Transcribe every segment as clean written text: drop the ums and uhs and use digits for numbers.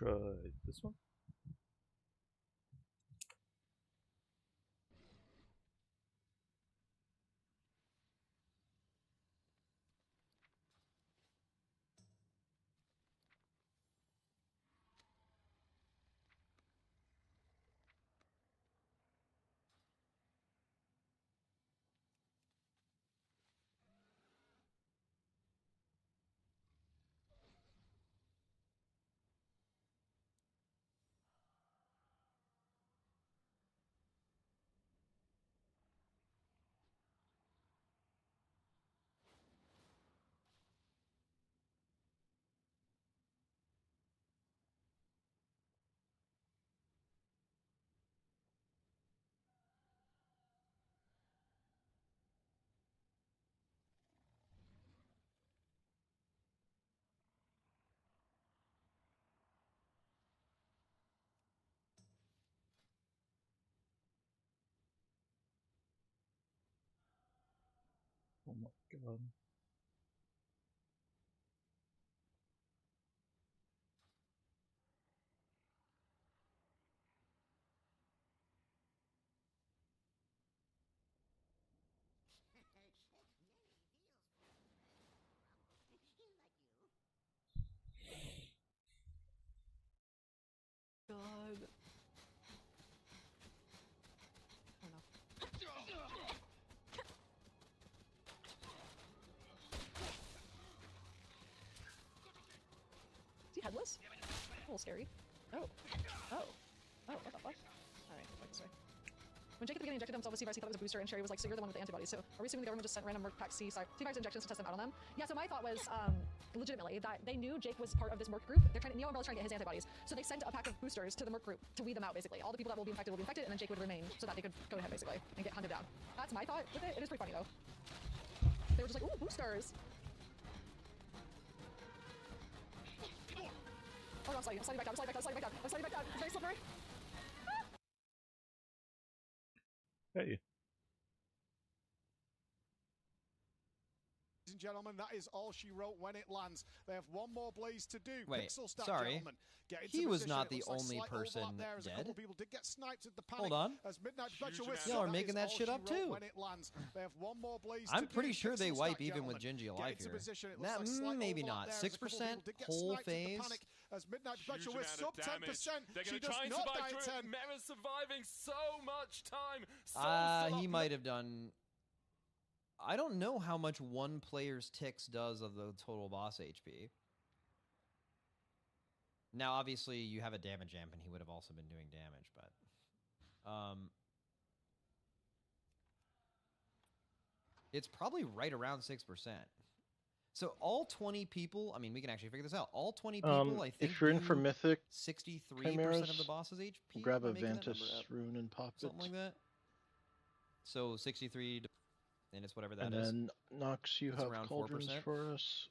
try this one. Oh my god. God. Oh no. Is he headless? A little scary. Oh. Oh. Oh, what the fuck? Alright, go back this way. When Jake at the beginning injected himself with C-Virus, he thought it was a booster, and Sherry was like, so you're the one with the antibodies. So are we assuming the government just sent random Merc Pack C-Virus injections to test them out on them? Yeah, so my thought was, legitimately, that they knew Jake was part of this Merc group. Neo Umbrella's trying to get his antibodies. So they sent a pack of boosters to the Merc group to weed them out, basically. All the people that will be infected, and then Jake would remain, so that they could go ahead, basically, and get hunted down. That's my thought with it. It is pretty funny, though. They were just like, ooh, boosters! Oh no, I'm sliding back down, I'm sliding back down. It's very slippery. Hey. Ladies and gentlemen, that is all she wrote when it lands. They have one more blaze to do. Wait, Pixel Stat, sorry. gentlemen. Get into He was position. not It the looks like only slight person overlap there as a dead. couple people did get sniped at the panic. Hold on. As Midnight Perpetual Huge Wisp, Y'all are that making is that all shit she up wrote too. When it lands. They have one more blaze I'm to pretty do. sure they Pixel wipe Stat, even with gentlemen. Gingy Get alive into here. position. It That, looks like slight maybe overlap not. there as a couple 6% people did get whole sniped at the phase. panic. As Midnight Huge Perpetual Wisp, amount sub of damage. 10%. They're She going to does try and not survive die at through 10. it. Mera's surviving so much time. He might have done... I don't know how much one player's ticks does of the total boss HP. Now, obviously, you have a damage amp, and he would have also been doing damage, but... it's probably right around 6%. So all 20 people... I mean, we can actually figure this out. All 20 people, I think, if you're in for Mythic 63% of the boss's HP. grab Am I a making that Ventus number up? rune and pop it. Something like that. So 63, and it's whatever that and is. then Nox, you It's have around cauldrons 4%. for us.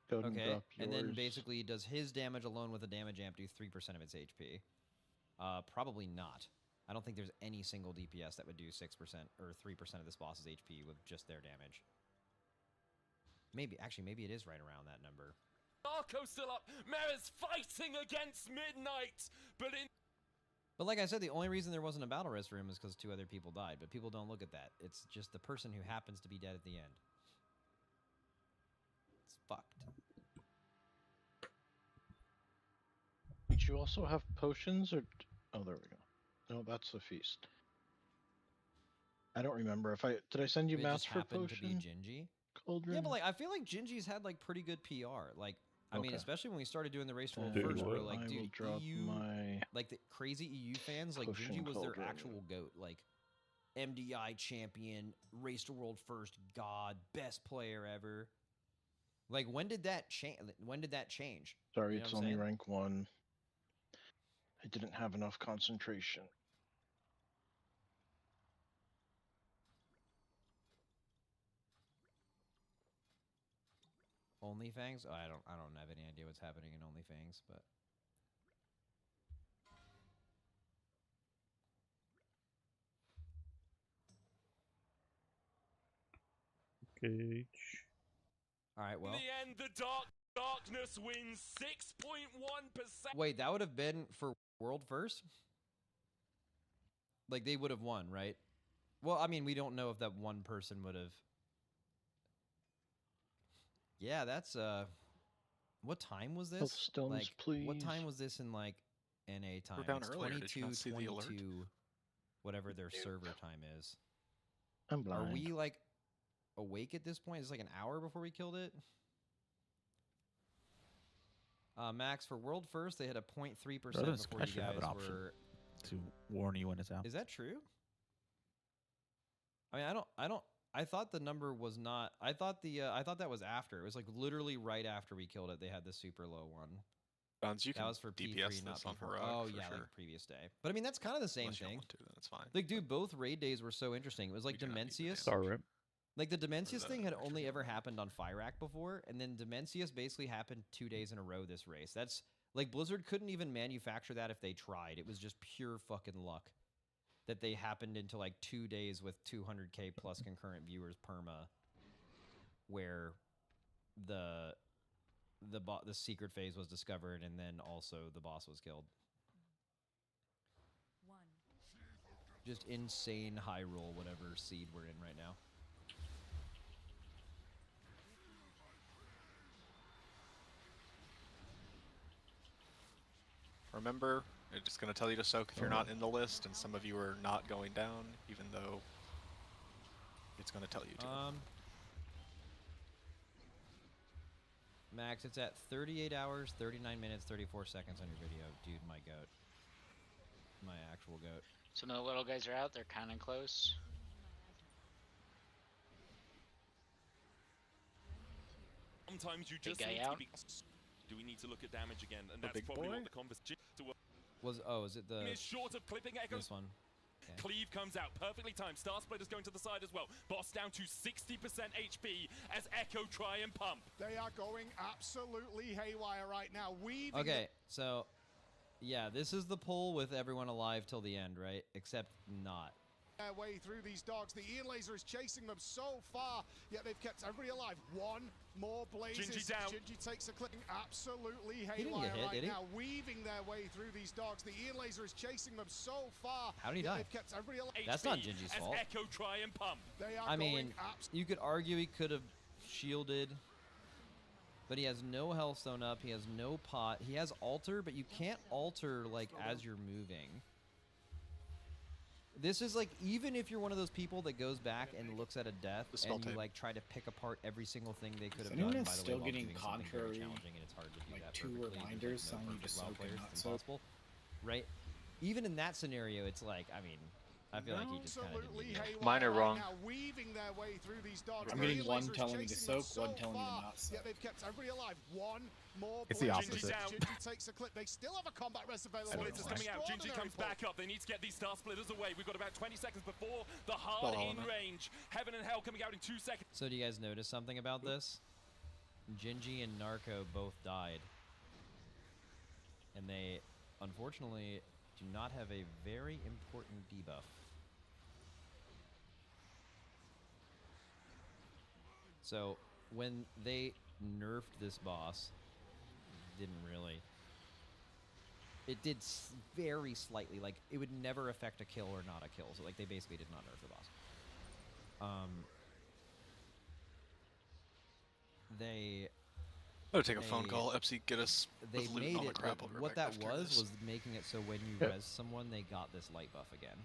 Go ahead and Okay, drop yours. and then basically does his damage alone with a damage amp do 3% of its HP? Probably not. I don't think there's any single DPS that would do 6% or 3% of this boss's HP with just their damage. Maybe, actually, maybe it is right around that number. Arco still up. Mera's fighting against Midnight, But like I said, the only reason there wasn't a battle res for him is because 2 other people died. But people don't look at that. It's just the person who happens to be dead at the end. It's fucked. Did you also have potions or? Oh, there we go. No, that's the feast. I don't remember if did I send you It mass just for happened potion? to be Gingy. Cauldron? Yeah, but like I feel like Gingy's had like pretty good PR. Like I mean, Okay. especially when we started doing the race to world Dude, first, we were I like, will dude, drop EU, my like the crazy EU fans, like potion Gingy was their cauldron. actual goat. Like MDI champion, race to world first, god, best player ever. Like when did that change? When did that change? Sorry, You know it's what I'm only saying? rank 1. I didn't have enough concentration. OnlyFans? Oh, I don't have any idea what's happening in OnlyFans, but Cage. all right, well. in the end, the dark Darkness wins 6.1%. Wait, that would have been for world first? Like, they would have won, right? Well, I mean, we don't know if that one person would have. Yeah, that's what time was this? Health stones, like, what please. time was this in like NA time? We're down It's earlier. Did you 22, not see the alert? 22, whatever their server time is. I'm blind. Are we like awake at this point? It's like an hour before we killed it. Max, for world first, they had a 0.3% Brothers before you actually have guys an option. were. to warn you when it's out. Is that true? I mean, I thought the number was not. I thought that was after. It was like literally right after we killed it. They had the super low one. Bounds, you That can was for DPS P3, this not on P4. Heroic Oh for yeah, sure. like previous day. But I mean, that's kind of the same Unless you thing. want to, then that's fine. Like, dude, both raid days were so interesting. It was like We do not need the Dimensius. Star Rip. Like the Dimensius that thing had actually only ever happened. happened on Fyrak before, and then Dimensius basically happened 2 days in a row this race. That's like Blizzard couldn't even manufacture that if they tried. It was just pure fucking luck that they happened into like 2 days with 200k plus concurrent viewers perma, where the secret phase was discovered, and then also the boss was killed. Just insane high roll, whatever seed we're in right now. Remember, it's just going to tell you to soak if you're not in the list, and some of you are not going down, even though it's going to tell you to. Max, it's at 38 hours, 39 minutes, 34 seconds on your video. Dude, my goat. My actual goat. Some of the little guys are out. They're kind of close. Sometimes you Big just guy need out. to be. Do we need to look at damage again? And The that's big probably boy? what the conversation Is it the is short of clipping Echoes. this one? Okay. Cleave comes out perfectly timed. Star Splitter's going to the side as well. Boss down to 60% HP as Echo try and pump. They are going absolutely haywire right now. Weaving Okay, so yeah, this is the pull with everyone alive till the end, right? Except not. their way through these dogs. The Ian Laser is chasing them so far, yet they've kept everybody alive. One more blazes. Gingy down. Gingy takes a clip. Absolutely He didn't haywire get hit, right did he? now, weaving their way through these dogs. The Ian Laser is chasing them so far. How did he yet die? They've kept everybody alive. That's not Gingy's as fault. Echo try and pump. They are I going mean, you could argue he could have shielded, but he has no healthstone up. He has no pot. He has alter, but you can't alter like as you're moving. This is like, even if you're one of those people that goes back and looks at a death The spell and you tape. like try to pick apart every single thing they could have anyone done. that's By the still way, while getting doing something very contrary, challenging, and it's hard to do like, that 2 perfectly. reminders There's telling you to perfect soak and players. not It's soak. impossible, right? Even in that scenario, it's like, I mean, I feel like he just kind of absolutely didn't. haywire Mine are right wrong. now, weaving their way through these dogs. I'm The getting Ian one Laser is telling me to chasing them soak, one so telling me to far, not soak. Yet they've kept everybody alive. One more It's the blaze. opposite. Gingy takes a clip. They still have a combat rest available. Splitters It's coming out. Gingy extraordinary comes pull. back up. They need to get these Star Splitters away. We've got about 20 seconds before the hard Spell in element. range. Heaven and Hell coming out in 2 seconds. So do you guys notice something about this? Gingy and Narco both died. And they, unfortunately, do not have a very important debuff. So, when they nerfed this boss, didn't really... It did very slightly, like, it would never affect a kill or not a kill. So, like, they basically did not nerf the boss. They I'm gonna take a phone They- call. Epsi, get us they with loot made and all the it, crap. but I'll be what right that back after was this. making it so when you Yep. res someone, they got this light buff again.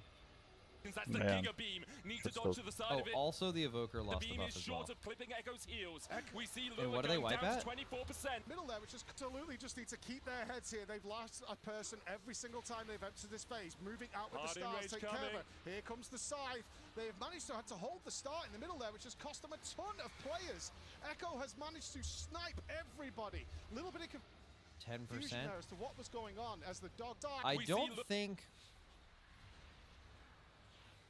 That's the Man. Giga Beam. Need to That's dodge dope. to the side Oh, of it. also the Evoker The lost the beam buff is as well. short of clipping Echo's heels. We see And Lua what do they going wipe down at? to 24%. Middle there, which just absolutely just need to keep their heads here. They've lost a person every single time they've entered this phase. Moving out with Hard the in stars, range take care of coming. it. Here comes the scythe. They have managed to hold the start in the middle there, which has cost them a ton of players. Echo has managed to snipe everybody. Little bit of 10%. confusion there as to what was going on as the dog died. I We see don't Lu- think.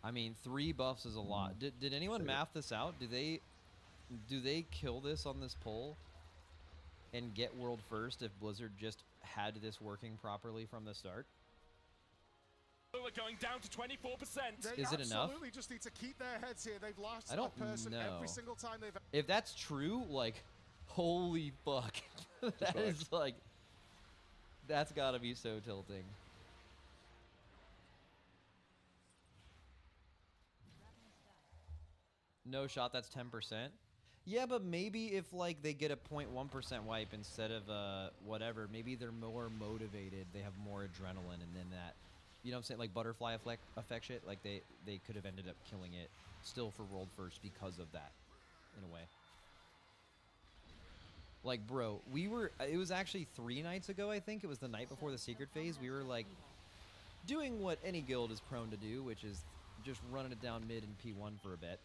I mean, 3 buffs is a lot. Did anyone math this out? Do they kill this on this pull and get world first if Blizzard just had this working properly from the start? Lua going down to 24%. They Is it enough? absolutely just need to keep their heads here. They've lost I don't a person know. every single time they've If that's true, like, Holy fuck. That is like, that's gotta be so tilting. No shot, that's 10%. Yeah, but maybe if like they get a 0.1% wipe instead of whatever, maybe they're more motivated, they have more adrenaline, and then that, you know what I'm saying, like butterfly effect shit, like they could have ended up killing it still for world first because of that, in a way. Like, bro, it was actually 3 nights ago, I think, it was the night before the secret phase, we were like doing what any guild is prone to do, which is just running it down mid in P1 for a bit.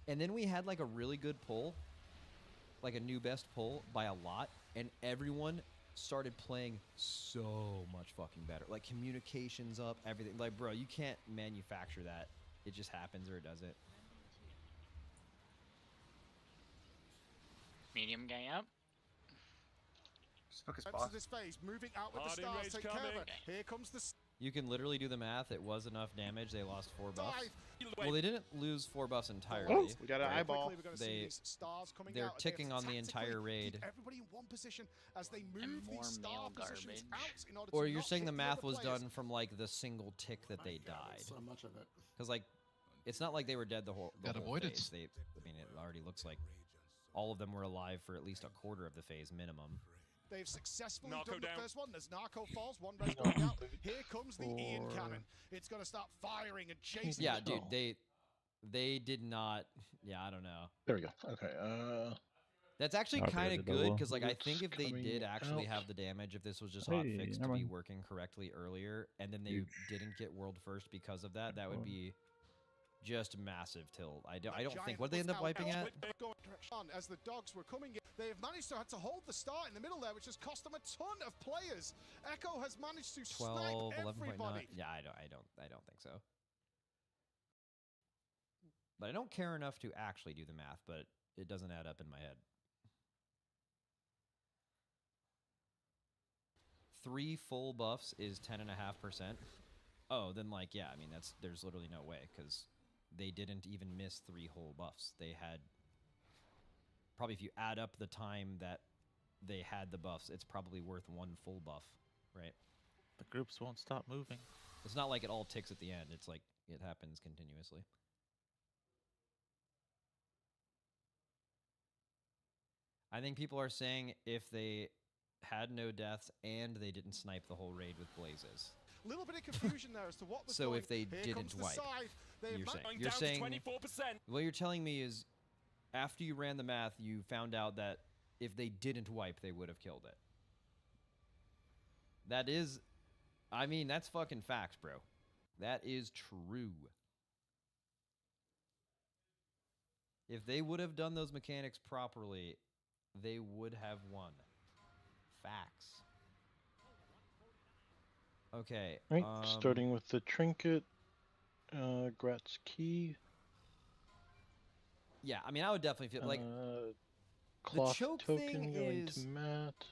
And then we had like a really good pull, like a new best pull by a lot, and everyone started playing so much fucking better. Like communications up, everything. Like, bro, you can't manufacture that. It just happens or it doesn't. Medium gang up. Just focus To boss. this phase, moving out with the Hard in stars, range take care of coming. it. Here comes the You can literally do the math. It was enough damage. They lost 4 buffs. dive. Well, they didn't lose 4 buffs entirely. Oh, we got an right? eyeball. Quickly, we're gonna see They- these stars coming they're out, and they have ticking to on the tactically entire keep raid. everybody in one position as they And move more these star male positions garbage. out in order Or to you're not saying hit the math other was players. done from like the single tick that they died. So much of it. Because like, it's not like they were dead the whole Got phase. avoidance. I mean, it already looks like all of them were alive for at least a quarter of the phase minimum. They've successfully Narco done the down. first one. There's Narco falls, one red going out. Here comes the Ian Four. cannon. It's going to start firing and chasing. Yeah, them. dude, they did not. Yeah, I don't know. There we go. Okay. That's actually Okay, kind the of good double. because like I It's think if they coming did actually out. have the damage, if this was just Hey, hotfixed to never be mind. working correctly earlier, and then they Huge. didn't get world first because of that, that would be just massive tilt. I don't Giant think. What did they end up was wiping out at? going direction on as the dogs were coming in. They have managed to hold the start in the middle there, which has cost them a ton of players. Echo has managed to 12, snipe 11.9. everybody. Yeah, I don't think so. But I don't care enough to actually do the math, but it doesn't add up in my head. 3 full buffs is 10.5%. Oh, then like, yeah, I mean, there's literally no way because they didn't even miss 3 whole buffs. They had, probably if you add up the time that they had the buffs, it's probably worth 1 full buff, right? The groups won't stop moving. It's not like it all ticks at the end. It's like it happens continuously. I think people are saying if they had no deaths and they didn't snipe the whole raid with blazes. Little bit of confusion there as to what was So going. if they Here didn't comes the wipe, scythe. They have you're managed- saying. Going You're down saying to 24%. what you're telling me is after you ran the math, you found out that if they didn't wipe, they would have killed it. That is, I mean, that's fucking facts, bro. That is true. If they would have done those mechanics properly, they would have won. Facts. Okay. Right. Starting with the trinket. Gratz key. Yeah, I mean, I would definitely feel like Cloth choke token thing going is- to Matt.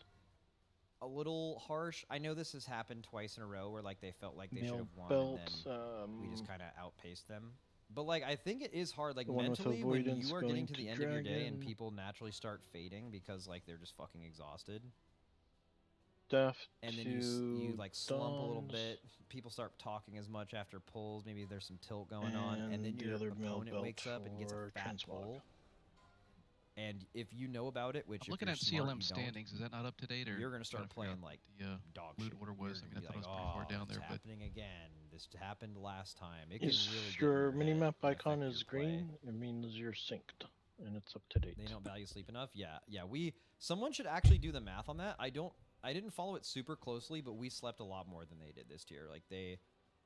a little harsh. I know this has happened twice in a row where like they felt like they should Mail have won belt. and then we just kind of outpaced them. But like I think it is hard like The one with mentally when avoidance you are going getting to to the end of your day and dragon. people naturally start fading because like they're just fucking exhausted. Death And then to you like slump a little Dons. bit. People start talking as much after pulls. Maybe there's some tilt going on, and then the your other mail opponent belt wakes up and gets a for fat Transmog. pull. And if you know about it, which I'm if looking you're at smart, CLM you don't, standings. Is that not up to date, or you're gonna trying start to figure playing out like the dog loot shit. order was? You're I mean, gonna I be thought it like, was pretty far "Oh, down there, it's but happening again. This happened last time. It can If really get your in your head minimap and icon affect is your play. green, it means you're synced and it's up to date. They don't value sleep enough. Yeah. Someone should actually do the math on that. I didn't follow it super closely, but we slept a lot more than they did this tier.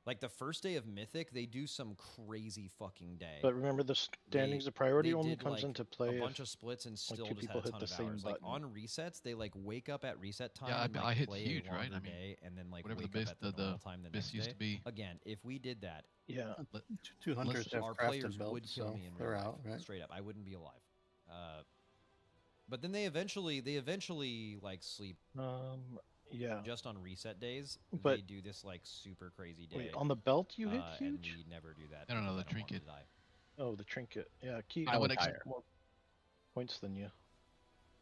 Like the first day of Mythic, they do some crazy fucking day. But remember, the standings They- of priority they only did, comes like, into play a bunch if of splits and still two just people had a hit ton the of same hours. Like button. on resets, they like wake up at reset time. Yeah, and, like, I hit play huge, a right? longer I mean, day, and then like whatever the wake up best at the normal time the best next used day. to be. Again, if we did that, yeah. Two hunters have our crafted players would belts, kill so me in they're real life. out, right? Straight up, I wouldn't be alive. But then they eventually like sleep Yeah. just on reset days. But- they do this like super crazy day. Wait, on the belt you hit and huge? we never do that. I don't know, because the want them trinket. to die. Oh, the trinket. Yeah, key. I would has accept more points than you.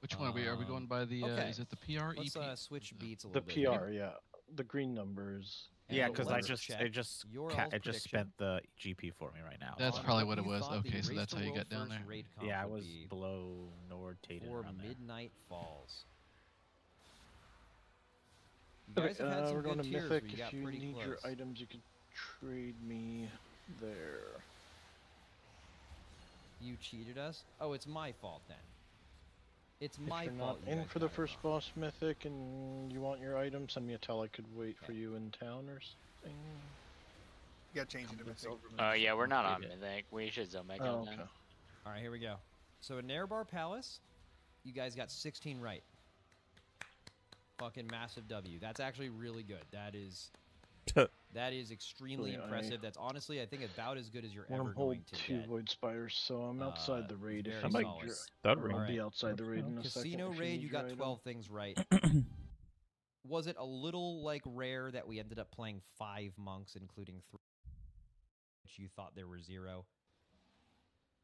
Which one are we? Are we going by the? okay. Is it the PR? Let's EP? switch beats a The little bit. PR, here. yeah. The green numbers. Yeah, And because let's it check just your it all's just prediction spent the GP for me right now. That's on probably what it you was. thought the Okay, so Race that's to how you World got down First there. raid comp Yeah, I would was be below Nord Tatum for around there. Midnight Falls. You guys Okay, have had some we're going good to tiers Mythic. where you If got you pretty need close. your items, you can trade me there. You cheated us? Oh, it's my fault then. It's my If you're fault. not you in guys for the got it first wrong. boss Mythic and you want your item, send me a tell. I could wait for Okay. you in town or something. You gotta change it to Mythic. Oh yeah, we're not on Yeah. Mythic. We should Zomeko Oh, then. okay. All right, here we go. So in Nerebar Palace, you guys got 16 right. Fucking massive W. That's actually really good. That is extremely Actually, impressive. That's honestly, I think, about as good as you're I want ever to hold going to 2 get. Void Spires, so I'm outside the raid. very If you solid. need your, Stud or raid. I'll Alright. be outside the raid in a second. Casino if raid, need you your got item. 12 things right. Was it a little like rare that we ended up playing 5 monks, including 3, which you thought there were 0?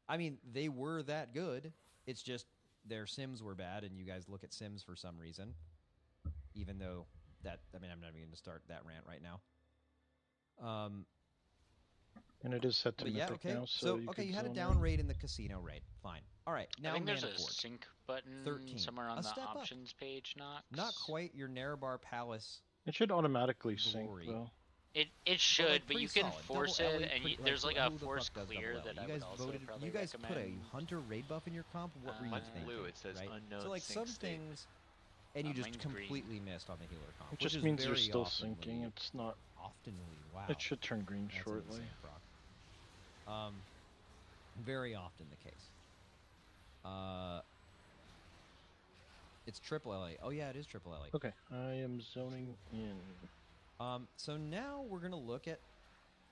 I mean, they were that good. It's just their sims were bad, and you guys look at sims for some reason. Even though that, I mean, I'm not even going to start that rant right now. And it is set to But yeah, Mythic okay. now, so you okay, could you had a zone down in. raid in the casino raid. Fine. All right, now I think there's Mana a Forge. sync button 13. somewhere on A the step up. options page, Knox. Not quite your Nerebar Palace. It should automatically sync, Glory. though. It should, like, but you pretty can solid. force Double it, LE, and pretty- there's like, like a who the fuck force does clear double LE? that I you would guys also voted. probably You guys put a recommend. hunter raid buff in your comp. What were you Mine's thinking? blue, it says right? unknown So like sync some state. things, and you just mine's green. completely missed on the healer comp. It which just is means you're very still oftenly- syncing. It's not. Oftenly, wow. It should turn green That's shortly. insane, Brock. Very often the case. It's triple LA. Oh yeah, it is triple LA. Okay, I am zoning in. So now we're gonna look at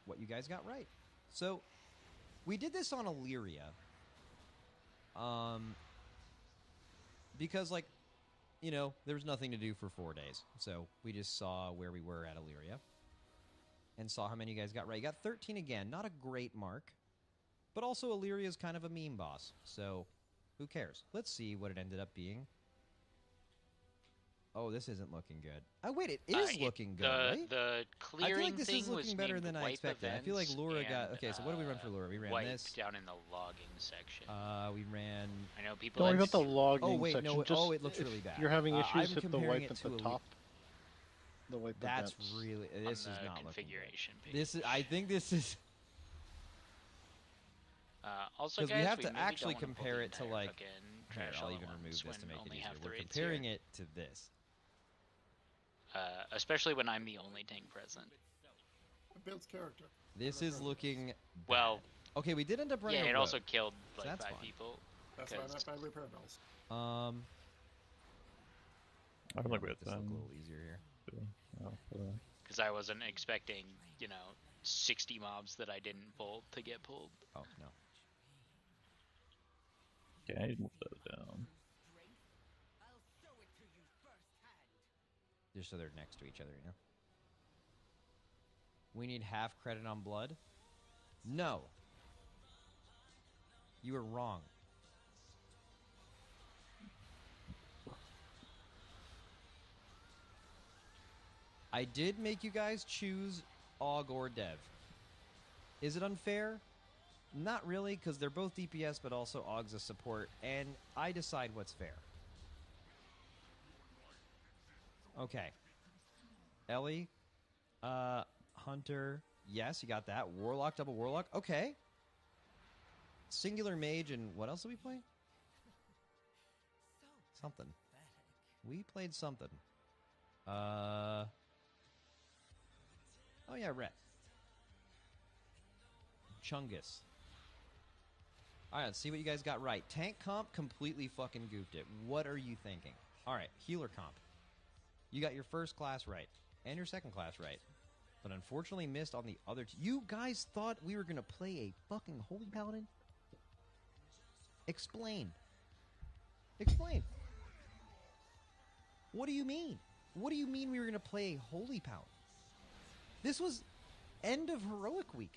what you guys got right. So we did this on Illyria. Because like, you know, there was nothing to do for 4 days. So we just saw where we were at Illyria. And saw how many you guys got right. You got 13 again. Not a great mark. But also Illyria is kind of a meme boss. So who cares? Let's see what it ended up being. Oh, this isn't looking good. Oh, wait, it is looking good, right? The I feel clearing like this thing is was looking better named than I wipe expected. I feel like events Laura got... and, Okay, so what did we run for Laura? We ran wipe this. down in the logging section. We ran... I know people. Don't worry about had the logging Oh, wait, section. no. Just It looks if really bad. You're having issues, I'm hit the comparing wipe it at to the a top. The wipe That's events. really... on This is the not looking good. configuration page. This is... I think this is... Also, Because guys, we have maybe to actually don't wanna pull compare the it to entire like... fucking Here, trash I'll all even at remove once this to when make it only easier. half the We're raids comparing here. it to this. Especially when I'm the only tank present. It builds character. This is looking... Well, bad. Okay, we did end up running yeah, a it also rogue. killed So like that's 5 fine. people. That's why I Because meant by repair bells. I can look Make at this look them. a little easier here. Because I wasn't expecting, 60 mobs that I didn't pull to get pulled. Oh, no. Okay, I need to move those down. Just so they're next to each other, you know? We need half credit on blood? No. You were wrong. I did make you guys choose AUG or Dev. Is it unfair? Not really, because they're both DPS, but also AUG's a support, and I decide what's fair. Okay. Ellie, Hunter, yes, you got that. Warlock, double Warlock, okay. Singular Mage, and what else did we play? Something. We played something. Oh yeah, Rhett. Chungus. Alright, let's see what you guys got right. Tank comp completely fucking goofed it. What are you thinking? Alright, healer comp. You got your first class right, and your second class right. But unfortunately missed on the other two. You guys thought we were going to play a fucking Holy Paladin? Explain. Explain. What do you mean? What do you mean we were going to play a Holy Paladin? This was end of Heroic Week.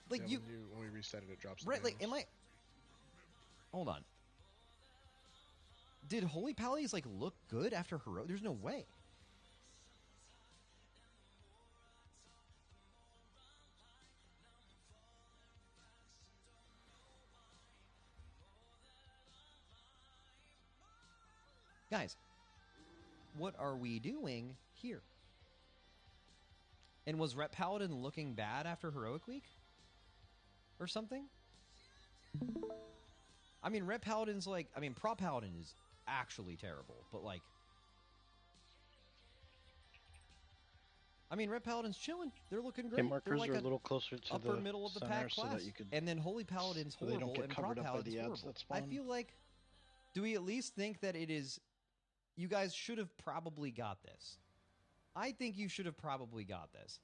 Like yeah, you... when we reset it, it drops. Right, like, am I... Hold on. Did Holy Pallies like look good after Heroic? There's no way. Guys, what are we doing here? And was Rep Paladin looking bad after Heroic Week? Or something? I mean, Rep Paladin's like... I mean, Prop Paladin is actually terrible, but like... I mean, Rep Paladin's chilling. They're looking great. Hit markers They're like are a little closer to upper the middle of the center pack so class. that you could, And then Holy Paladin's so they don't horrible get and covered Prop up by Paladin's the ads horrible. that spawn. I feel like... Do we at least think that it is... You guys should have probably got this. I think you should have probably got this.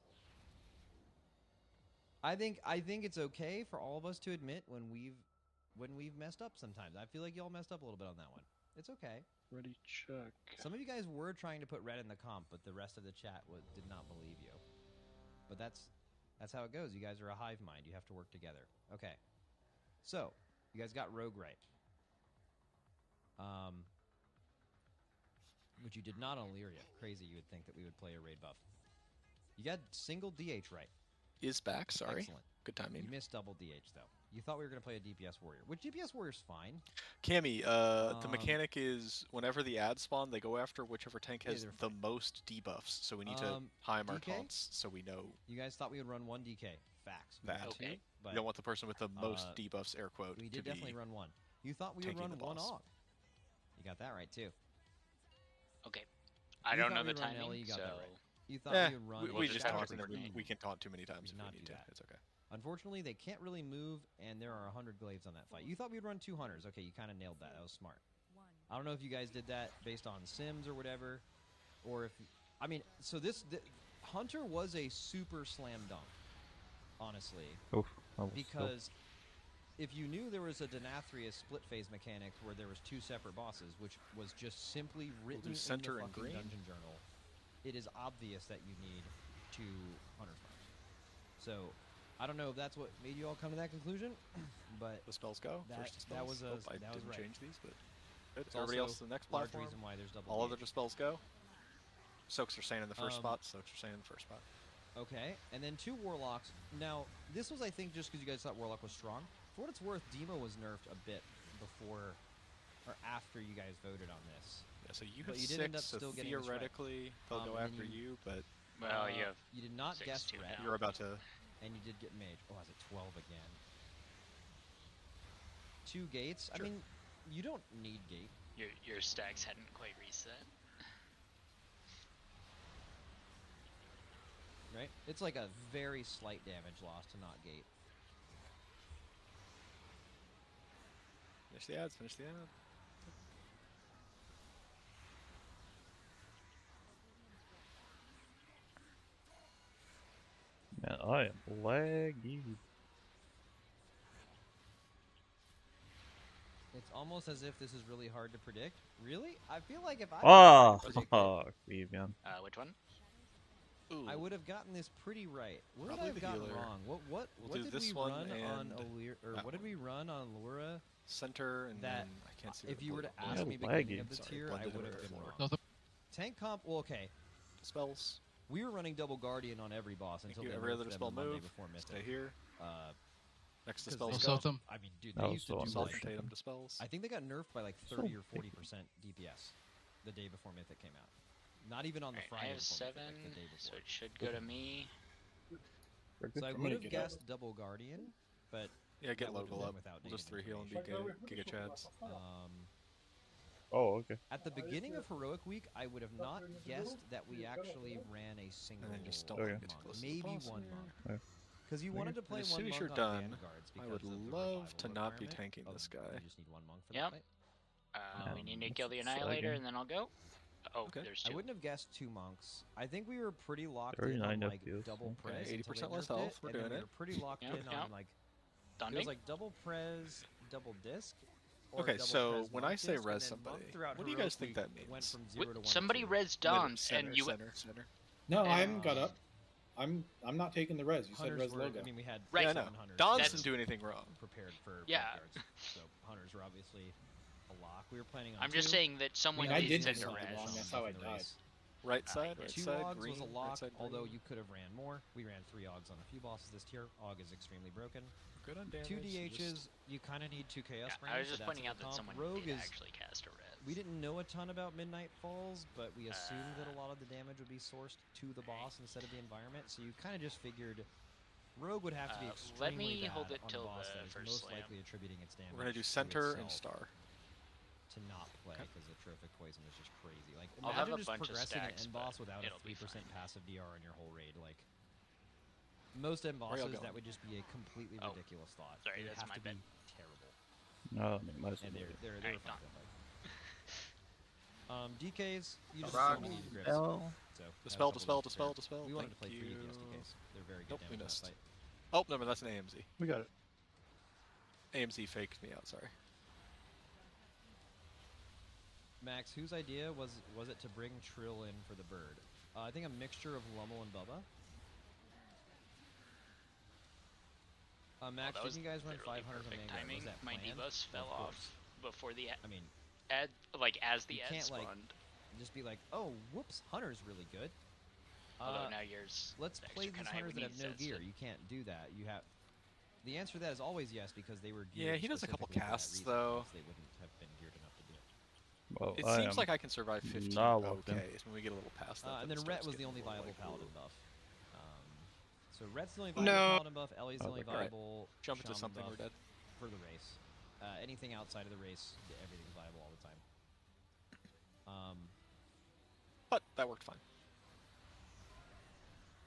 I think it's okay for all of us to admit when we've messed up sometimes. I feel like y'all messed up a little bit on that one. It's okay. Ready, check. Some of you guys were trying to put red in the comp, but the rest of the chat did not believe you. But that's how it goes. You guys are a hive mind. You have to work together. Okay. So, you guys got Rogue right. Which you did not on Lyria. Crazy you would think that we would play a raid buff. You got single DH right. Is back, sorry. Excellent. Good timing. You missed double DH, though. You thought we were going to play a DPS warrior, which DPS warrior's fine. Cammy, the mechanic is whenever the ads spawn, they go after whichever tank has they're the most debuffs. So we need to time our DK? taunts so we know. You guys thought we would run one DK. Facts. We That. ran two, Okay. but You don't want the person with the most debuffs, air quote, we to did be definitely run one. You thought we would taking run the one boss. AUG. You got that right, too. Okay. I You don't thought know the we'd run timing, Ellie, you got so... that right. You thought Eh, we would run we, a we just have to taunt and then grenade. we can taunt too many times We if not we need do to. that. It's okay. Unfortunately, they can't really move, and there are 100 glaives on that fight. You thought we'd run 2 hunters. Okay, you kind of nailed that. That was smart. I don't know if you guys did that based on Sims or whatever, or if... I mean, so Hunter was a super slam dunk, honestly. Oof, that was Because if you knew there was a Denathrius split phase mechanic where there was 2 separate bosses, which was just simply written in the center and fucking green. dungeon journal, it is obvious that you need 2 hunter farms. So, I don't know if that's what made you all come to that conclusion, but The spells go. That- First that spells. was a- Oh, I that was didn't right. change these, but good. it's Everybody also else, the next large platform. reason why there's double All DH. other spells go. Soaks are staying in the first Um, spot. Soaks are staying in the first spot. Okay, and then 2 warlocks. Now, this was, I think, just because you guys thought warlock was strong. For what it's worth, Demo was nerfed a bit before or after you guys voted on this. Yeah, so you but have you did end up 6, so still getting this right. theoretically they'll go and then after you, but Well, you have you did not 6 guess too red, now. you're about to. and you did get mage. Oh, I was at 12 again. 2 gates. Sure. I mean, you don't need gate. your stacks hadn't quite reset. Right? It's like a very slight damage loss to not gate. Finish the ads. Finish the ad. Man, I am laggy. It's almost as if this is really hard to predict. Really? I feel like if I Ah, was to predict it, fuck me, man. Which one? Ooh. I would have gotten this pretty right. What Probably would I have the gotten healer. wrong? What We'll do did this we one run on and Allure, or that what did one. we run on Lura? Center and That then I can't see. if what you were to blue- ask Yeah, me beginning laggy. of the Sorry, tier, I blended would it have with been Lura. wrong. Tank comp, well, okay. Spells. We were running double guardian on every boss Thank until you. they Every nerfed other them spell the Monday move. before Mythic. Stay here. Uh, Next to 'cause spells they go. don't- I mean, dude, That they was used to so do unlucky. like, Self-rotate them to spells. I think they got nerfed by like 30 or 40% DPS the day before Mythic came out. Not even on the Alright, I Friday have before 7, Mythic, like the day so before. it should go to me. So I I'm would gonna have get guessed double guardian, but Yeah, get that would've local been up. without We'll just Dane's 3 heal and be Giga Chads. Oh, okay. At the beginning of Heroic Week, I would have not guessed that we actually ran a single just don't Okay. get too monk. close to the Maybe boss. one monk. Okay. Because you wanted to play as one soon as monk you're on done, Vanguards I because would of the love revival to not be requirement tanking of this guy. You just need one monk for Yep. that fight. We need to Um, kill the it's Annihilator, lagging. and then I'll go. Oh, Okay. there's I 2. wouldn't have guessed 2 monks. I think we were pretty locked in 39 on like FPS, double okay. prez. 80% until they less nerfed health, it, we're and then doing we it. were pretty locked Yep, in on yep. like it Dunding? was like double prez, double disc. Or Okay, double so prez when monk I say disc, and res then monk somebody, throughout what do you Heroic guys think Week that Went means? from 0 to 1 to Somebody 2. res Middle, Dons, center, and you. center. No, I And- haven't got up. I'm not taking the res. You said Hunters res were, logo. I mean, we had Right. Yeah, I 7 know. hunters Dons That's- didn't do anything wrong. prepared for Yeah. backyards, so hunters were obviously a lock. We were planning on I'm just 2. saying that someone I needs didn't to decide res. long, that's how I died. Right Uh, side, yeah. right 2 side, Augs green, was a right lock, side, although green. you could have ran more. We ran 3 Augs on a few bosses this tier. Aug is extremely broken. Good on damage. 2 and DHs, just- you kind of need 2 Chaos Yeah, Brains. I was so just that's pointing a out good that comp. someone Rogue did is, actually cast a res. we didn't know a ton about Midnight Falls, but we assumed that a lot of the damage would be sourced to the boss instead of the environment, so you kind of just figured Rogue would have to be extremely let me bad hold it on a till boss the that is first most slam. likely attributing its damage We're gonna do to center and itself star. to not play, Okay. because the Trophic Poison is just crazy. Like, I'll have imagine a just bunch of progressing stacks, an end but boss without a it'll be 3% fine. passive DR in your whole raid. Like, most end Where y'all bosses, that going? would just be a completely Oh, ridiculous thought. sorry, They would that's have my to bad. be terrible. No, I mean, nice And one. they're Alright, fun done. to play. DKs, you just Rock, don't need to grips. spell. So that was Dispel, something dispel, we dispel, prepared. dispel. We wanted to Thank play 3 you. DPS DKs. They're very good Nope, we damage in that missed. fight. Oh, no, that's an AMZ. We got it. AMZ faked me out, sorry. Max, whose idea was it to bring Trill in for the bird? I think a mixture of Lummel and Bubba. Max, that was didn't you guys run literally 500 on perfect Vanguard? timing. Was that My planned? debuffs Of fell course. off before the I mean, ad, like as the you ad can't, like, spawned. just be like, oh, whoops, Hunter's really good. Although now yours. Let's extra play these conniving Hunters that have no needs gear. sensitive. You can't do that. You have. The answer to that is always yes, because they were Yeah, geared he does a couple specifically for that casts, reason, though. else They wouldn't have been geared enough to do it. Well, It I seems am like I can survive 15 not locked in. okay when we get a little past that. And then then it Rhett starts was the getting only more viable like, paladin ooh. buff. So Rhett's the only viable No. paladin buff. Ellie's the only Alright. viable Jump into shaman something, buff we're dead. for the race. Anything outside of the race, everything's viable all the time. But that worked fine.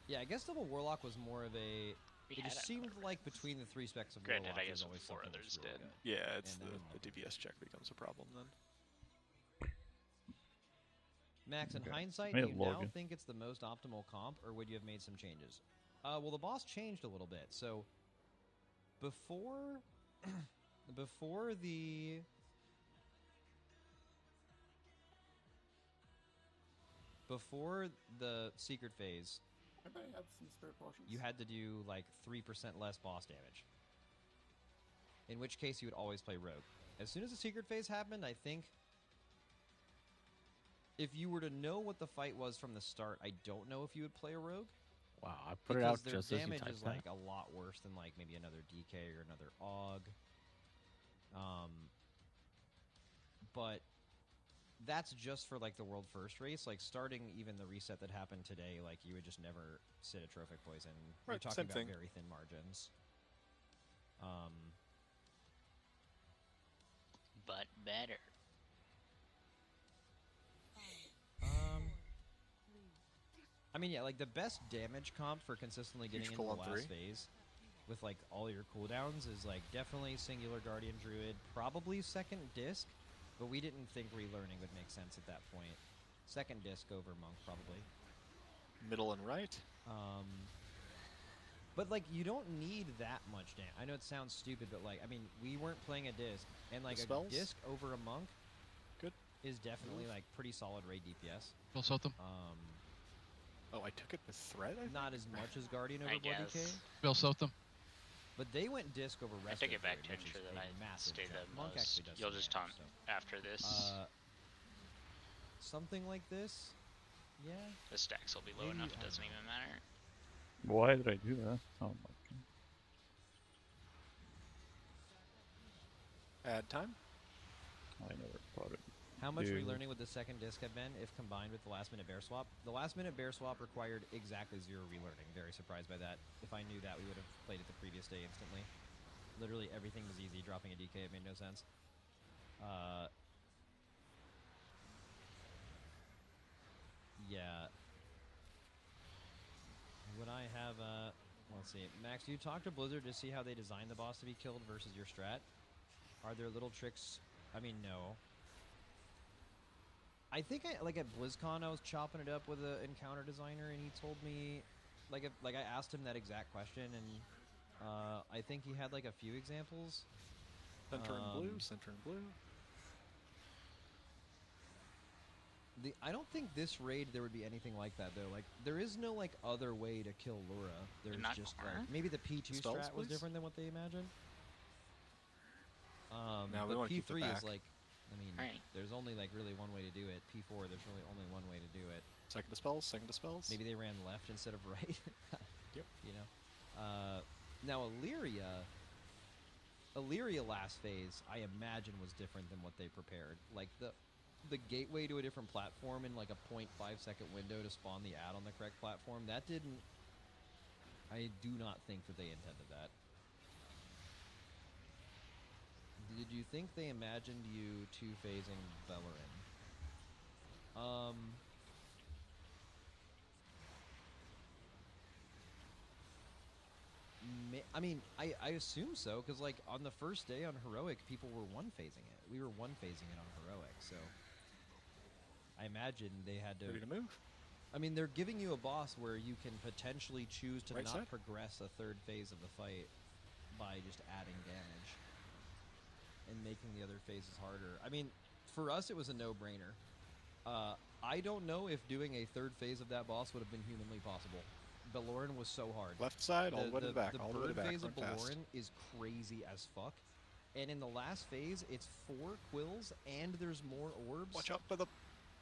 Yeah, I guess double warlock was more of a. We It had just another seemed like between the 3 specs of Granted, warlock, I guess there's always 4 something others that's really did. good. Yeah, it's And then the DPS check becomes a problem then. Max, in Okay. hindsight, Made do it you now Logan. think it's the most optimal comp, or would you have made some changes? Well, the boss changed a little bit. So before, before the secret phase, I have some spare potions. you had to do like 3% less boss damage. In which case, you would always play rogue. As soon as the secret phase happened, I think if you were to know what the fight was from the start, I don't know if you would play a rogue. Wow, I put it out Because their just as you damage typed is that. like a lot worse than like maybe another DK or another AUG. But that's just for like the world first race. Like starting even the reset that happened today, like you would just never sit a trophic poison. You're Right, talking same about thing. very thin margins. But better. I mean, yeah, like the best damage comp for consistently getting Huge into the pull on last 3. phase with like all your cooldowns is like definitely Singular Guardian Druid, probably second disc, but we didn't think relearning would make sense at that point. Second disc over Monk, probably. Middle and right. But like you don't need that much damage. I know it sounds stupid, but like I mean, we weren't playing a disc, and like a spells? disc over a Monk Good. is definitely like pretty solid raid DPS. We'll sort them. Oh, I took it with threat, I think? Not as much as Guardian over I Blood DK. guess. We'll sort them. But they went disc over I rest. take it back Druid, to which is ensure that a I massive stay jump. the Monk most. actually does You'll some just damage, taunt so. after this. Something like this, yeah. The stacks will be low maybe, enough, I it doesn't don't even matter. Why did I do that? Oh my god. Add time. I never thought it. How much Dude. relearning would the second disc have been if combined with the last minute bear swap? The last minute bear swap required exactly 0 relearning. Very surprised by that. If I knew that, we would have played it the previous day instantly. Literally everything was easy. Dropping a DK, it made no sense. Yeah. Would I have let's see. Max, you talk to Blizzard to see how they design the boss to be killed versus your strat? Are there little tricks? I mean, no. I think like at BlizzCon, I was chopping it up with an encounter designer, and he told me, I asked him that exact question, and I think he had like a few examples. Center and blue, center and blue. I don't think this raid there would be anything like that though. Like there is no like other way to kill Lura. There's Not just corner? like maybe the P2 Spells, strat was please? different than what they imagined. Now we but wanna keep the P3 is back. like I mean, Right. there's only like really one way to do it. P4, there's really only one way to do it. Second dispels, second dispels. Maybe they ran left instead of right. Yep. You know. Now Illyria last phase, I imagine was different than what they prepared. Like the gateway to a different platform in like a 0.5 second window to spawn the ad on the correct platform. That didn't. I do not think that they intended that. Did you think they imagined you two-phasing Velarin? I mean, I assume so, because like on the first day on Heroic, people were one-phasing it. We were one-phasing it on Heroic, so I imagine they had to. Ready to move? I mean, they're giving you a boss where you can potentially choose to Right not side? progress a third phase of the fight by just adding damage and making the other phases harder. I mean, for us, it was a no-brainer. I don't know if doing a third phase of that boss would have been humanly possible. Baloran was so hard. Left side, all the way to the back, all the way to bird the back. phase of Run fast. Baloran is crazy as fuck. And in the last phase, it's 4 quills and there's more orbs. Watch out for the And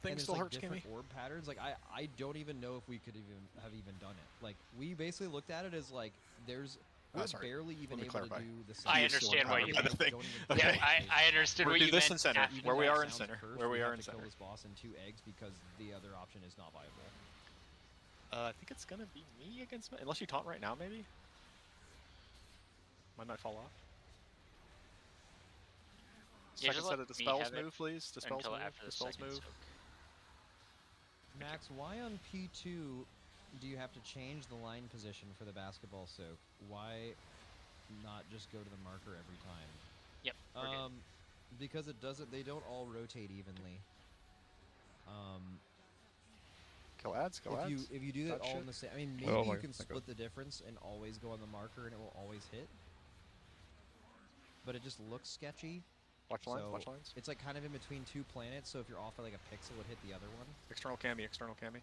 thing it's still like hurts, different Kimmy. orb patterns. Like I don't even know if we could even done it. Like we basically looked at it as like we're sorry. barely even Let me able clarify. to do the. I He is still understand what empowered you by mean. the thing. Don't even Okay. Yeah, phase. I understood We'll what do you this meant. in center. At- Even Where we though are it in sounds center. cursed, Where we have are in to center. kill this boss in 2 eggs because the other option is not viable. I think it's gonna be me against unless you taunt right now, maybe. Mine might fall off. Yeah, Second just set let of me dispels have it move, please. Dispels until move. after the Dispels second move. soak. Max, why on P2 do you have to change the line position for the basketball soak? Why not just go to the marker every time? Yep. We're good. Because it doesn't. They don't all rotate evenly. Kill ads. Kill ads. If you do that That all shit. in the same, I mean, maybe Oh you my can God. split the difference and always go on the marker and it will always hit. But it just looks sketchy. Watch lines. So Watch lines. it's like kind of in between 2 planets. So if you're off by like a pixel, it hit the other one. External cami. External cami.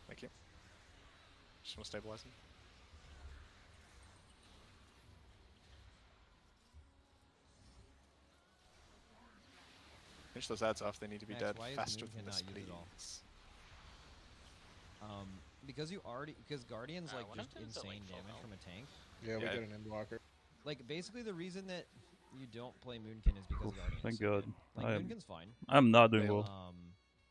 Thank you. Just want to stabilize him. Finish those ads off. They need to be Max, dead why is faster Moonkin than this, not used at all? please. Because Guardian's like what just happens at, like, insane full damage health? from a tank. Yeah, we Yeah. got an end blocker. Like basically the reason that you don't play Moonkin is because Oof, Guardian. thank is so God. good. Like I am- Moonkin's fine. I'm not doing They, well.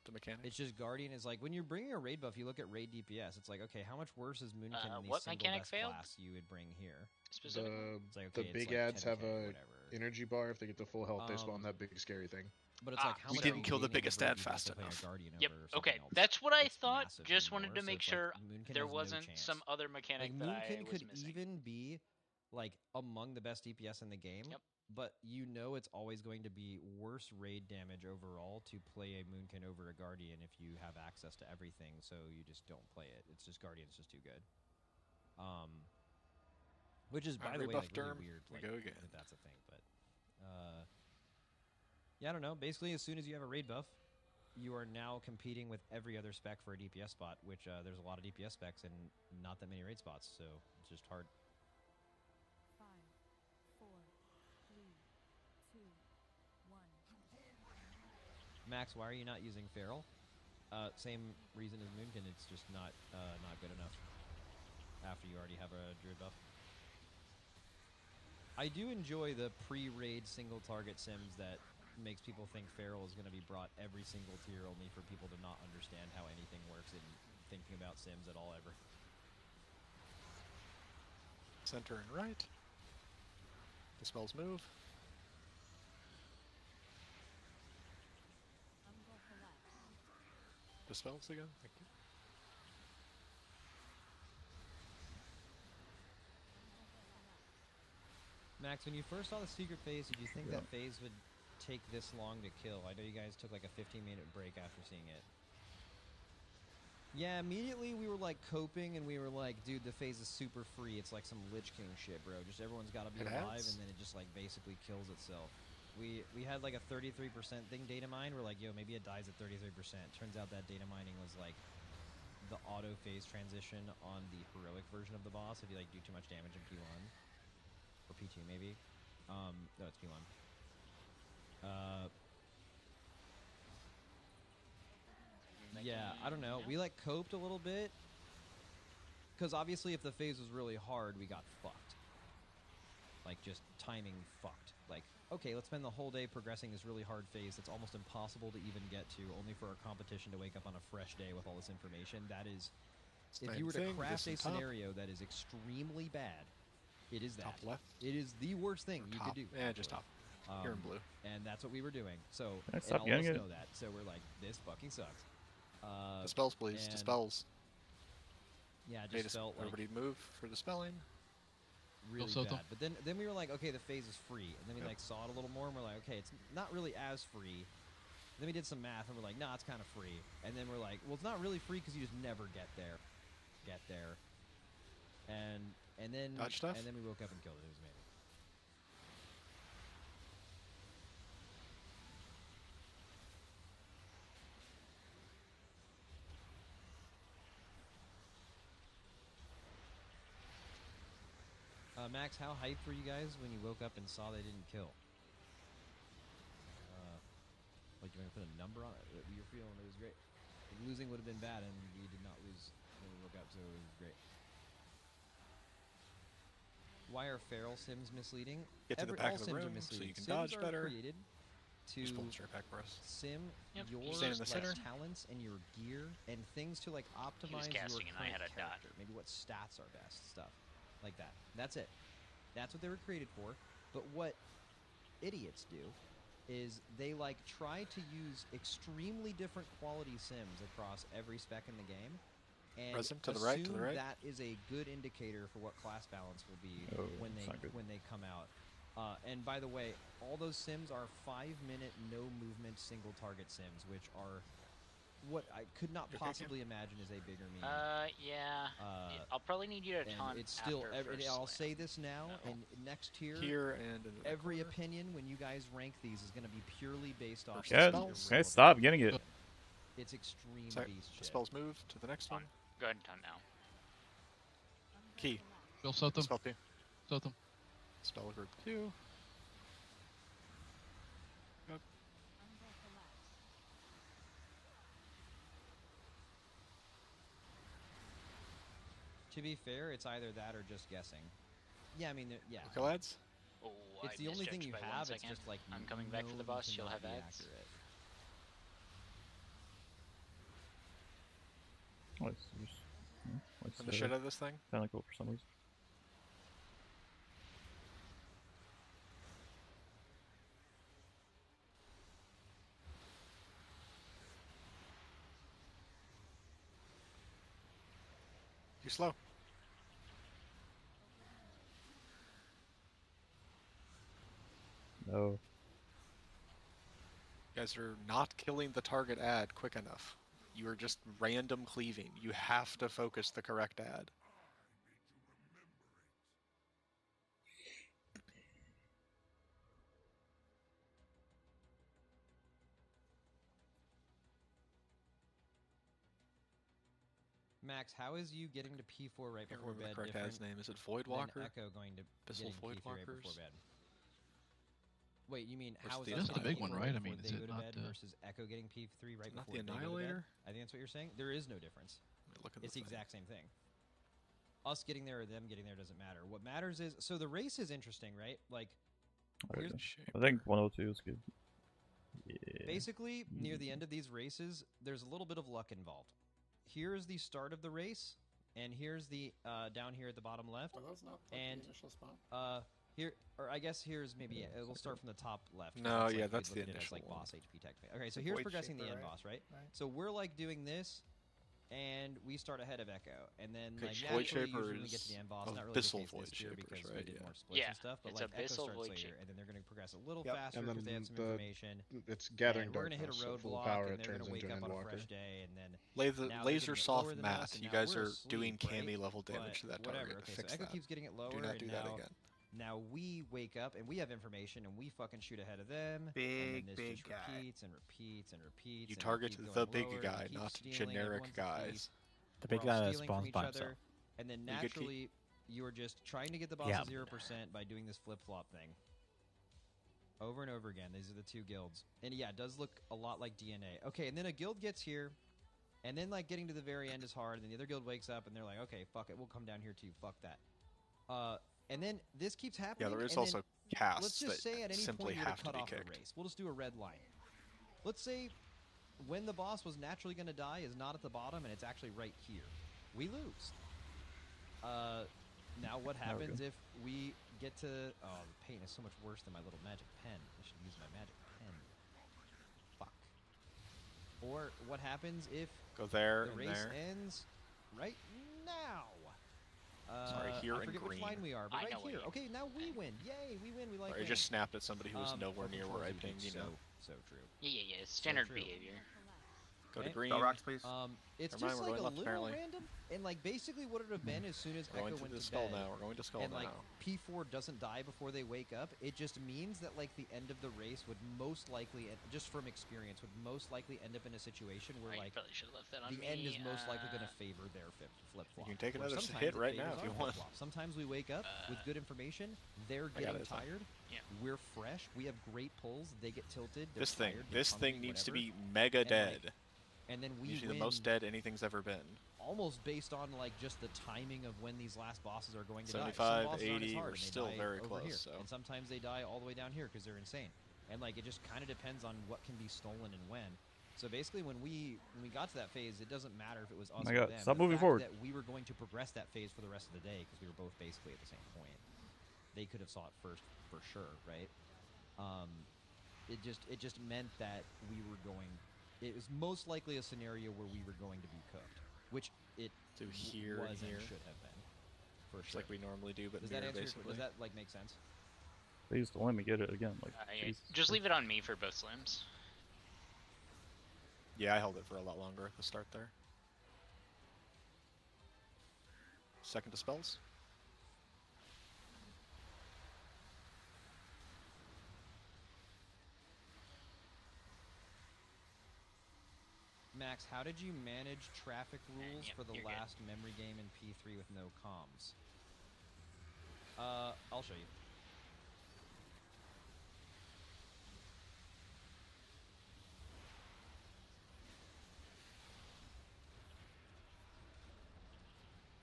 The mechanic. It's just Guardian is like when you're bringing a raid buff, you look at raid DPS. It's like okay, how much worse is Moonkin than the what single mechanic best failed? class you would bring here? Specifically. It's like The okay, it's big like ads have 10K, a whatever. energy bar. If they get to full health, they Um, spawn that big scary thing. But it's like how we much didn't are you kill the gaining biggest over ad debuff fast to play a enough. Guardian Yep. over something Okay, else? that's what I It's thought. massively Just wanted more, to so make it's sure like Moonkin there has no wasn't chance. some other mechanic Like that I Moonkin was could missing. even be like among the best DPS in the game. Yep. But you know it's always going to be worse raid damage overall to play a Moonkin over a Guardian if you have access to everything, so you just don't play it. It's just Guardian's just too good. Which is, by the way, like, really Derm. weird. We Like, go again. that that's a thing, but yeah, I don't know. Basically, as soon as you have a raid buff, you are now competing with every other spec for a DPS spot, which there's a lot of DPS specs and not that many raid spots, so it's just hard. 5, 4, 3, 2, 1. Max, why are you not using Feral? Same reason as Moonkin. It's just not good enough after you already have a Druid buff. I do enjoy the pre-raid single target sims that makes people think Feral is going to be brought every single tier only for people to not understand how anything works in thinking about sims at all ever. Center and right. Dispels move. Dispels again. Thank you. Max, when you first saw the secret phase, did you think Yeah. that phase would take this long to kill? I know you guys took like a 15-minute break after seeing it. Yeah, immediately we were like coping and we were like, dude, the phase is super free. It's like some Lich King shit, bro. Just everyone's got to be It alive has? and then it just like basically kills itself. We had like a 33% thing data mined. We're like, yo, maybe it dies at 33%. Turns out that data mining was like the auto phase transition on the heroic version of the boss if you like do too much damage in P1. Or P2 maybe. No, it's P1. Yeah, I don't know. We like coped a little bit because obviously, if the phase was really hard, we got fucked. Like just timing fucked. Like, okay, let's spend the whole day progressing this really hard phase that's almost impossible to even get to, only for our competition to wake up on a fresh day with all this information. That is, if you were to craft a scenario that is extremely bad, it is that. Top left. It is the worst thing you could do. Yeah, just top. You're in blue. And that's what we were doing. So, Yeah, and stop all of us getting it. know that. So we're like, this fucking sucks. Dispels, please. and- Dispels. Yeah, it Hey, just felt like everybody move for dispelling. really Soto. bad. But then we were like, okay, the phase is free. And then we like saw it a little more, and we're like, okay, it's not really as free. Then we did some math, and we're like, nah, it's kind of free. And then we're like, well, it's not really free because you just never get there. And then Dodge stuff? and then we woke up and killed it. It was amazing. Max, how hyped were you guys when you woke up and saw they didn't kill? Like, you want to put a number on it? You were feeling it was great. Like, losing would have been bad, and we did not lose when we woke up, so it was great. Why are feral sims misleading? Get to the all back of the sims are room so misleading. you can Sims dodge are better. created to Just pull the straight back for us. sim Yep. your Stand in the like, center. talents and your gear and things to like optimize casting your and I current had a dot. character. Maybe what stats are best, stuff like that. That's it. That's what they were created for. But what idiots do is they like try to use extremely different quality sims across every spec in the game, and Resin, to the right, to the assume right. that is a good indicator for what class balance will be Oh, when that's not good. they come out. And by the way, all those sims are 5-minute no movement single target sims, which are what I could not You okay, Cam? possibly imagine is a bigger meaning. Yeah. I'll probably need you to And taunt it's still, after and first I'll slam. say this now, No. and next tier, Here and in the every corner. opinion when you guys rank these is going to be purely based off. First Yeah, of your spells. hey, real stop ability. getting it. It's extreme Sorry, beast shit. Dispels move to the next one. Go ahead and taunt now. Key. Bill Sotham. Dispel 2. Sotham. Spell group 2. To be fair, it's either that or just guessing. Yeah, I mean, yeah. Okay, lads. Oh, It's I the only thing misjudged you by 1 have. It's second. just like I'm coming back for the known boss. to She'll not have be ads. accurate. Oh, it's just, Run the shit out of this thing. technical for some reason. You're slow. No. You guys are not killing the target ad quick enough. You are just random cleaving. You have to focus the correct ad. Max, how is you getting to P4 right I can't before remember the bed correct different ad's name. Is it than Voidwalker? Echo going to Abyssal getting P3 right before Voidwalkers? bed? Wait, you mean What's how is the us other getting big one, P4 right? I before mean, is they it go to not bed the- versus Echo getting P3 right Not before the they go to bed? Annihilator? I think that's what you're saying. There is no difference. Look at It's the thing. exact same thing. Us getting there or them getting there doesn't matter. What matters is, so the race is interesting, right? Like, here's, Shape. I think 102 is good. Yeah. basically, near the end of these races, there's a little bit of luck involved. Here's the start of the race, and here's the down here at the bottom left. But that's not like And the initial spot. Here, or I guess here's maybe we'll start from the top left. 'cause No, that's, yeah, like, that's we'd the look at it as, initial like one. boss HP technically. Okay, so The here's void progressing the shaper, end right? boss, right? Right. So we're like doing this, and we start ahead of Echo, and then Okay, like void naturally, shaper usually when we get to is the end boss, not really the abyssal case void this year shapers, because we right? did Yeah. more splits Yeah, and stuff, but it's like Echo abyssal starts void later, shaper. and then they're going to progress a little Yep, faster and because they then had some the- information. It's gathering And we're gonna hit a darkness, so full roadblock, power and it they're turns gonna wake into up an on a Endwalker. fresh day, and then Laser, now they're laser getting it soft lower than us, math. and You now guys we're are doing asleep, cami right? level But damage to that whatever. target. Okay, Fix so Echo that. keeps getting it lower, Do not and do now, that again. now we wake up and we have information and we fucking shoot ahead of them. and Big, then this big just guy. repeats and repeats and repeats. You and we target keep the going big lower, and guy, we keep not stealing, generic everyone's asleep, guys. The we're big all guy that stealing from spawns each by other, himself. and then You good, Keith? naturally you're just trying to get the boss Yeah. to 0% by doing this flip-flop thing. Over and over again. These are the two guilds. And yeah, it does look a lot like DNA. Okay, and then a guild gets here, And then like getting to the very end is hard, and then the other guild wakes up and they're like, okay, fuck it, we'll come down here too. Fuck that. And then this keeps happening. Yeah, there is and also then casts let's just say at that any simply point you were have to to cut be off the kicked. race. We'll just do a red line. Let's say when the boss was naturally going to die is not at the bottom and it's actually right here. We lose. Now what happens if we get to... Oh, the paint is so much worse than my little magic pen. I should use my magic pen. Fuck. Or what happens if Go there the and race there. ends right now? Sorry, here I in forget which green. line we are, but I right know what here. you- Okay, now we win. Yay, we win. We like Or I winning. just snapped at somebody who was nowhere Open near where I controls pinged, you so, know. So true. Yeah. Standard true. behavior. Go to Okay. green. Spell rocks, please. It's Never mind, just we're like a going left, little apparently. random, and like basically what it would have been as soon as We're going Echo to went to Dispel bed, now. We're going to Dispel and now. like P4 doesn't die before they wake up, it just means that like the end of the race would most likely, just from experience, would most likely end up in a situation where I like probably should have left that on the me. end is most likely going to favor their flip flop. You can take another hit right now if you want. Sometimes we wake up with good information. They're I got getting it, it's fine. tired. Yeah. We're fresh. We have great pulls. They get tilted. They're This thing, tired, they're this thing hungry, needs to whatever. be mega And, like, dead. And then we Usually win the most dead anything's ever been. almost based on like just the timing of when these last bosses are going to die. 75, Some bosses aren't as 80, hard, we're and they still die very over close, here. so. And sometimes they die all the way down here because they're insane. And like it just kind of depends on what can be stolen and when. So basically, when we got to that phase, it doesn't matter if it was us my or God, them. stop The moving fact forward. That we were going to progress that phase for the rest of the day because we were both basically at the same point. They could have saw it first for sure, right? It just meant that we were going. It was most likely a scenario where we were going to be cooked, which it Do here and was here. and should have been, for Just sure. like we normally do, but Does that mirror, answer? basically. Does that like make sense? They used to let me get it again. Like, Yeah. Jesus Just Christ. leave it on me for both slams. Yeah, I held it for a lot longer at the start there. Second dispels. Max, how did you manage traffic rules yep, for the you're good. last memory game in P3 with no comms? I'll show you.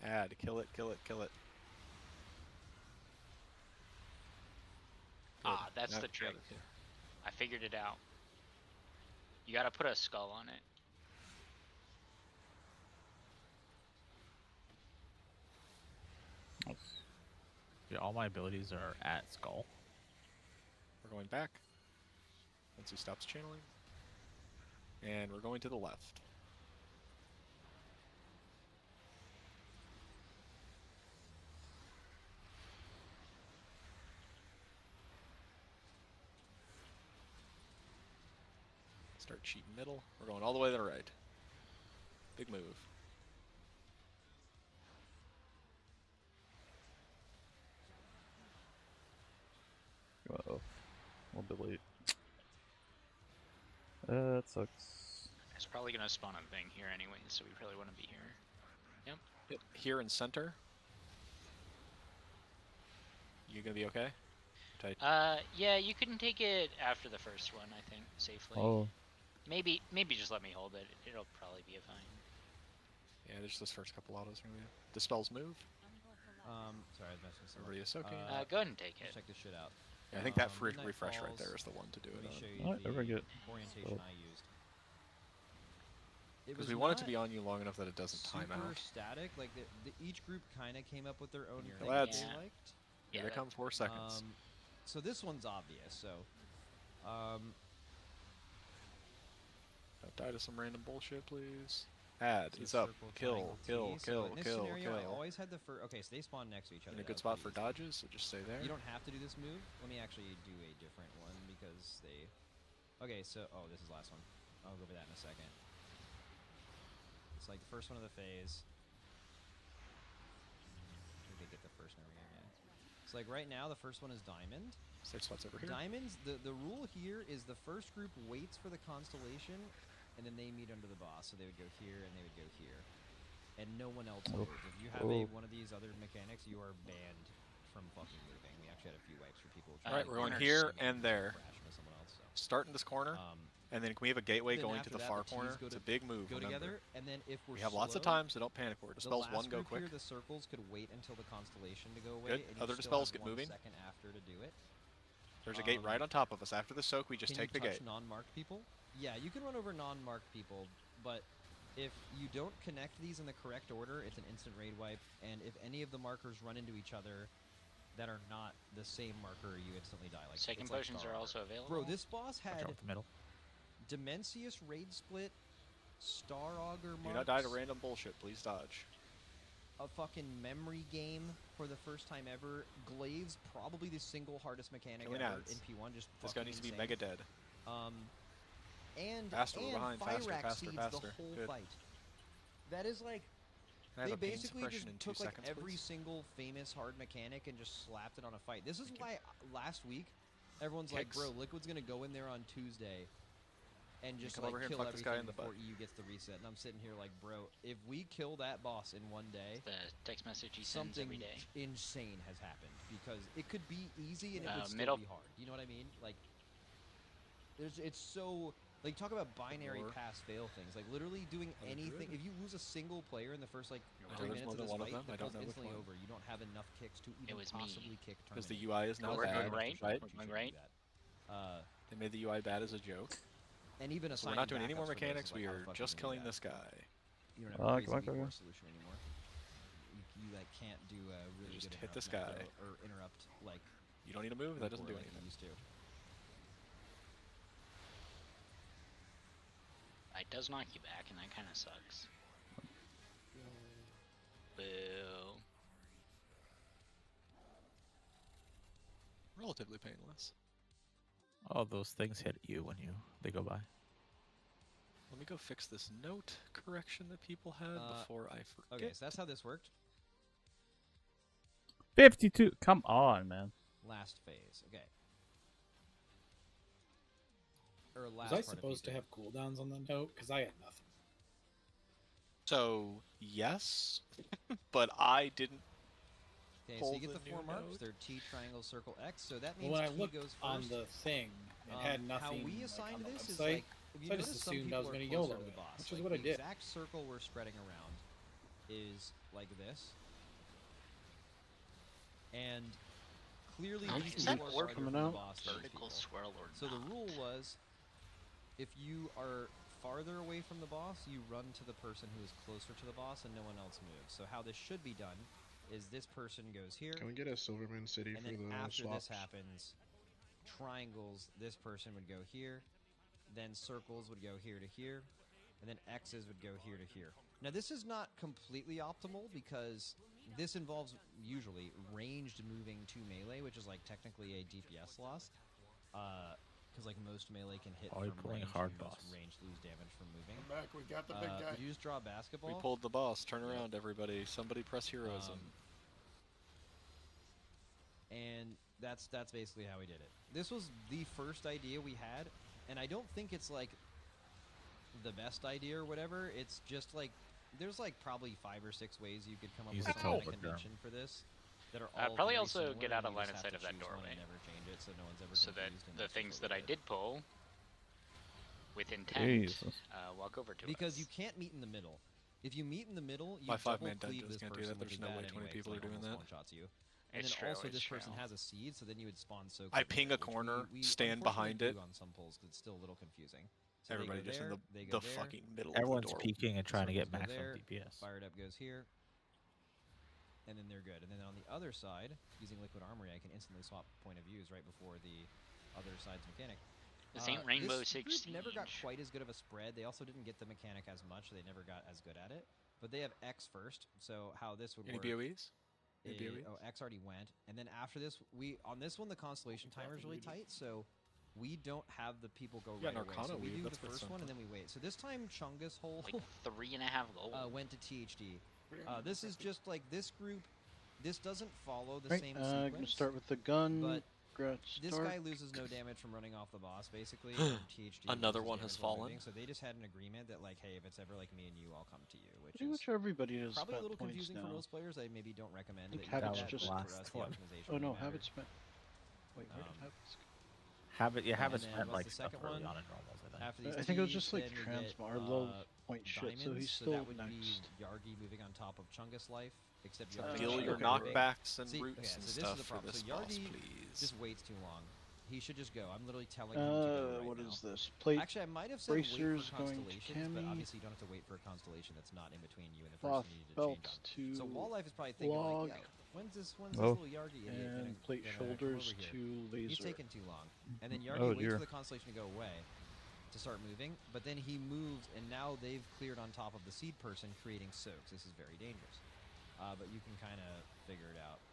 Add, kill it, kill it, kill it. Ah, that's Now the you got trick. it, yeah. I figured it out. You gotta put a skull on it. Nice. Yeah, all my abilities are at skull. We're going back. Once he stops channeling. And we're going to the left. Start cheating middle. We're going all the way to the right. Big move. Uh-oh. A little bit late. That sucks. It's probably gonna spawn a thing here anyway, so we probably want to be here. Yep. Hit here in center. You gonna be okay? Tight. Yeah, you can take it after the first one, I think, safely. Oh, Maybe just let me hold it. It'll probably be fine. Yeah, there's this first couple autos. Dispels move. Sorry, I was messing with Everybody is okay. Go ahead and take it. Check this shit out. Yeah, I think that Midnight refresh right Falls. there is the one to do Let me it show on. you Alright, the everyone get orientation spelled. I used. It Because was we want it to not be on you long enough that it doesn't time super out. static. Like each group kind of came up with their own Here thing they that Lads. they Yeah. liked. Here they that- come 4 seconds. So this one's obvious. So, Don't die to some random bullshit, please. Add. so He's up. circle, Kill, triangle, kill, T. So kill, in this kill, scenario, I kill. always had the first. Okay, so they spawn next to each other. In a that good was spot for pretty easy. dodges, so just stay there. You don't have to do this move. Let me actually do a different one because they. Okay, so this is the last one. I'll go over that in a second. It's like the first one of the phase. I think they get the first memory game. Yeah. It's like right now the first one is diamond. Safe spots over here. Diamonds. The rule here is the first group waits for the constellation, and then they meet under the boss. So they would go here and they would go here, and no one else Oh. moves. If you have one of these other mechanics, you are banned from fucking moving. We actually had a few wipes for people. Alright, trying we're going to here crash and there. into someone else, so. Start in this corner. And then can we have a gateway Then going after to the that, far the Ts corner? go It's to- a big move. Go remember. together, and then if we're We have lots of slow, time, so don't panic. We're the dispels last one, go group quick. Here, the circles could wait until the constellation to go away. Good. And you Other still dispels have get 1 moving. second after to do it. There's a gate right on top of us. After the soak, we just Can take you the touch gate. non-marked people? Yeah, you can run over non-marked people, but if you don't connect these in the correct order, it's an instant raid wipe. And if any of the markers run into each other that are not the same marker, you instantly die. Like Second it's like potions Star are Armor. also available. Bro, this boss Watch had out with the middle. Dimensius raid split, Star Augur Do marks, not die to random bullshit. Please dodge. a fucking memory game for the first time ever. Glaives, probably the single hardest mechanic Killing ever ads. in P1. Just This guy fucking needs to be insane. mega dead. And Faster, we're and behind. Faster, Fyrax faster, seeds faster. the whole Good. fight. That is like Can I have they a pain basically suppression just in 2 took like seconds, every please? single famous hard mechanic and just slapped it on a fight. This is Thank you. why last week everyone's like, Kicks. bro, Liquid's gonna go in there on Tuesday and just come like over here and kill fuck this guy everything in the before butt. EU gets the reset. And I'm sitting here like, bro, if we kill that boss in one day, The text message he sends something every day. insane has happened because it could be easy and it would still middle. be hard. You know what I mean? Like, it's so like talk about binary Or- pass fail things. Like literally doing Other anything. druid. If you lose a single player in the first like I know 3 there's minutes more of than this one of fight, them. I the don't fight's know which instantly one. over. You don't have enough kicks to even was me. possibly kick Because the tournament. UI is now We're bad. going right. Right? You Going shouldn't right. do that. They made the UI bad as a joke. And even So we're assigning not doing any more backups for this is mechanics. like, We how the are fuck just you gonna killing do that? this guy. You don't have Ah, a crazy come on, V4 come on. solution anymore. You like can't do a really Just good hit this interrupt guy. macro or interrupt like You don't need to move. That doesn't do like you anything. used to. It does knock you back, and that kind of sucks. Boo. Relatively painless. Oh, those things hit you when they go by. Let me go fix this note correction that people had before I forget. Okay, so that's how this worked. 52. Come on, man. Last phase. Okay. Or last Was I part of supposed to P2. have cooldowns on the note? Because I had nothing. So yes, but I didn't. Okay, so pull you get the the 4 new marks. note. They're T, triangle, circle, X. So that Well, means when I T looked goes first. on the thing, it had nothing. How we like, assigned on the this is website, like if you so I just notice some assumed I people was are gonna closer YOLO to the it, boss. which is Like, what I the did. exact circle we're spreading around is like this, and clearly How these is that people are orb farther coming from the out? boss than these Vertical people. swirl or So the not. rule was, if you are farther away from the boss, you run to the person who is closer to the boss, and no one else moves. So how this should be done is this person goes here, Can we get a Silverman City and for then the after swaps? this happens, triangles, this person would go here, then circles would go here to here, and then X's would go here to here. Now this is not completely optimal because this involves usually ranged moving to melee, which is like technically a DPS loss. Because like most melee can hit Oh, you're from pulling range, hard and most boss. range lose damage from moving. Come back, we got the big guy. Did you just draw a basketball? We pulled the boss. Turn around, everybody. Somebody press heroism. And that's basically how we did it. This was the first idea we had, and I don't think it's like the best idea or whatever. It's just like there's like probably 5 or 6 ways you could come up Use with the some kind of teleporter. convention for this that are all Probably very also similar, get out and of you line just of have sight to of that choose one doorway. and never change it, so no one's ever So that confused, and the that's things what that I we did pull with intent Jesus. walk over to because us. you can't meet in the middle. If you meet in the middle, you My double 5-man cleave dungeons this can't do person, that. which There's is no bad way 20 anyway, 'cause, people like, are doing almost that. one-shots you. And It's then true, also it's this true. person has a seed, so then you would spawn so I quickly, ping a which corner, we stand unfortunately behind it. do on some polls 'cause it's still a little confusing. So Everybody they go just there, in they go the there, fucking middle Everyone's of the door. peeking and trying to get circles go maximum there, DPS. Fired Up goes here, and then they're good. And then on the other side, using Liquid Armory, I can instantly swap point of views right before the other side's mechanic. This ain't Rainbow this Six group never got Siege. quite as good of a spread. They also didn't get the mechanic as much. They never got as good at it. But they have X first, so how this would Any work BOEs? Any is, BOEs? oh, X already went, and then after this, on this one the constellation timer is really tight, so we don't have the people go Yeah, right away. Narcana So we weave, do the that's worth first one and something. then we wait. So this time Chungus Hole Like 3.5 gold. went to THD. This is just like this group. This doesn't follow the Right, same gonna sequence. start with the gun. but Grats this start. guy loses no damage from running off the boss, basically. and THD Another loses one damage has while fallen. moving, so they just had an agreement that, like, hey, if it's ever like me and you, I'll come to you. Which Pretty is much everybody is probably a at little points confusing now. for most players. I maybe don't recommend I think that you do Habit's that, just but for us, last the one. optimization Oh no, really Habit's mattered. spent. Wait, where did Um, Habit's go? Habit, yeah, habits then meant what's like the stuff second early one? on in normals. I think. After these I think it was keys, just like then we transmog get, or low point shit, so diamonds, he's so still that would next. be Yargi moving on top of Chungus Life, except So Yargi deal is your okay. knockbacks and See, roots okay, and so this stuff is the for problem. this So boss, Yargi please. just waits too long. He should just go. I'm literally telling him to go right What now. is this? Plate Actually, I might have said wait for bracers going to constellations, but Cammy. obviously you don't have to wait for a constellation that's not in between you and the Cloth person you need to belt change on. to So Wall Life is probably thinking log. like, yo, when's this Oh. little Yargi idiot gonna, And plate gonna come shoulders over here? to laser. He's taking too long. And then Yargi Oh, waits dear. for the constellation to go away to start moving, but then he moves, and now they've cleared on top of the seed person, creating soaks. This is very dangerous. But you can kind of figure it out.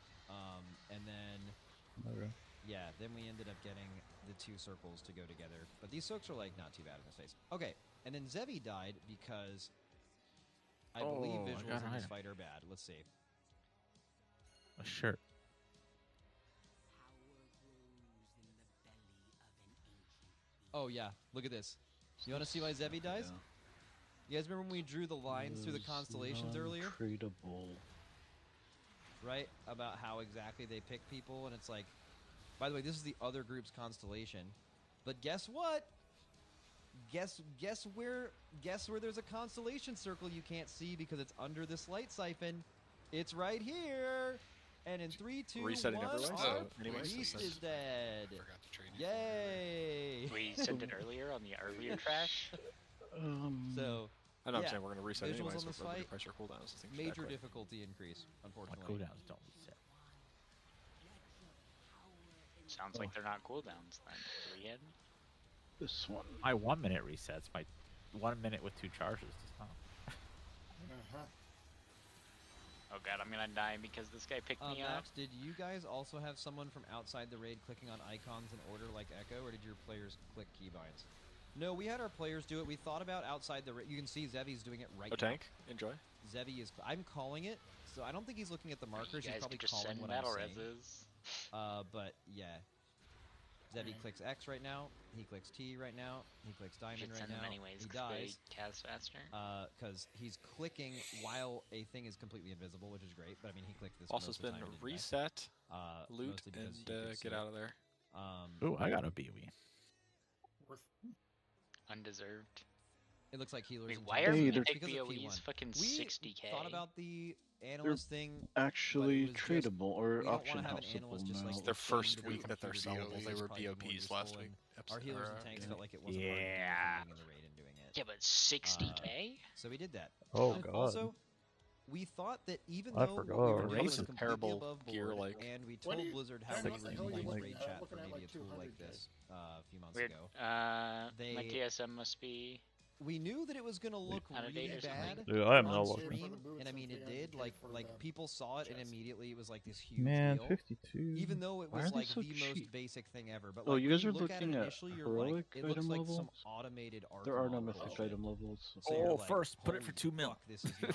And then, Okay. yeah, then we ended up getting the two circles to go together. But these soaks are, like, not too bad in this phase. Okay, and then Zevi died because I believe Oh, I visuals got in an this item. fight are bad. Let's see. A shirt. Oh, yeah, look at this. You want to see why Zevi dies? You guys remember when we drew the lines through the constellations earlier? Tradable. Right? About how exactly they pick people, and it's like, by the way, this is the other group's constellation. But guess what? Guess where there's a constellation circle you can't see because it's under this light siphon. It's right here. And in 3, 2, 1, Resetting everywhere, our so anyways, priest this is dead. Forgot to trade. Yay! Yay! We sent it earlier on the earlier trash. So, I know I'm yeah, saying we're going to reset visuals anyways, on so this we're going to fight, pressure cooldowns and things major back, right? difficulty increase, My unfortunately. cooldowns don't reset. Sounds like they're not cooldowns then. 3 in? This one. My 1 minute resets. My 1 minute with 2 charges does not. Oh god, I'm gonna die because this guy picked me up. Max, did you guys also have someone from outside the raid clicking on icons in order like Echo, or did your players click keybinds? No, we had our players do it. We thought about outside the raid. You can see Zevi's doing it right Oh, now. tank, enjoy. Zevi is. I'm calling it, so I don't think he's looking at the markers. You He's guys probably could just calling send what battle I'm saying. reses. But yeah, Zevi clicks X right now. He clicks T right now. He clicks You Diamond should right send them now. anyways, He 'cause dies. they cast faster. Because he's clicking while a thing is completely invisible, which is great. But I mean, he clicked this. Also most of the spin, time and didn't die. reset, loot, Mostly because and he could see get it. out of there. Ooh, I got a BOE. Undeserved. It looks like healers. Wait, and why tanks are Hey, are they're- Mythic because of BOEs P1. fucking We 60k? thought about the analyst thing. Actually was just- tradable or we don't option wanna have an houseable analyst just, now. like, It's their It's first their week that they're computer sellable. database They is were probably more BOPs last useful, week. and our healers and tanks felt like it wasn't hard Yeah. being in the raid and doing it. Yeah, but 60k? So we did that. Oh, And God. Also, we thought that even I though what we forgot. were doing Race was is completely terrible above gear, board, like- and we What told do you- Blizzard how Dan, we what were the hell using you raid looking at? chat Looking for at, maybe like, a tool like 200K. this a few months Weird. ago. My They- TSM must be. We knew that it was going to look Out of really date or something? bad Dude, I am on not looking. stream, and I mean it did. Like people saw it, and immediately it was like this huge Man, deal. 52. Even though it Why was are they like so the most cheap? basic thing ever, but Oh, like you when guys you are look at it looking at initially, you're like, heroic it looks item like levels? some automated art. There are no model mythic shit. item levels. So you're Oh, like, first, put it for "Holy 2 mil." fuck, this is not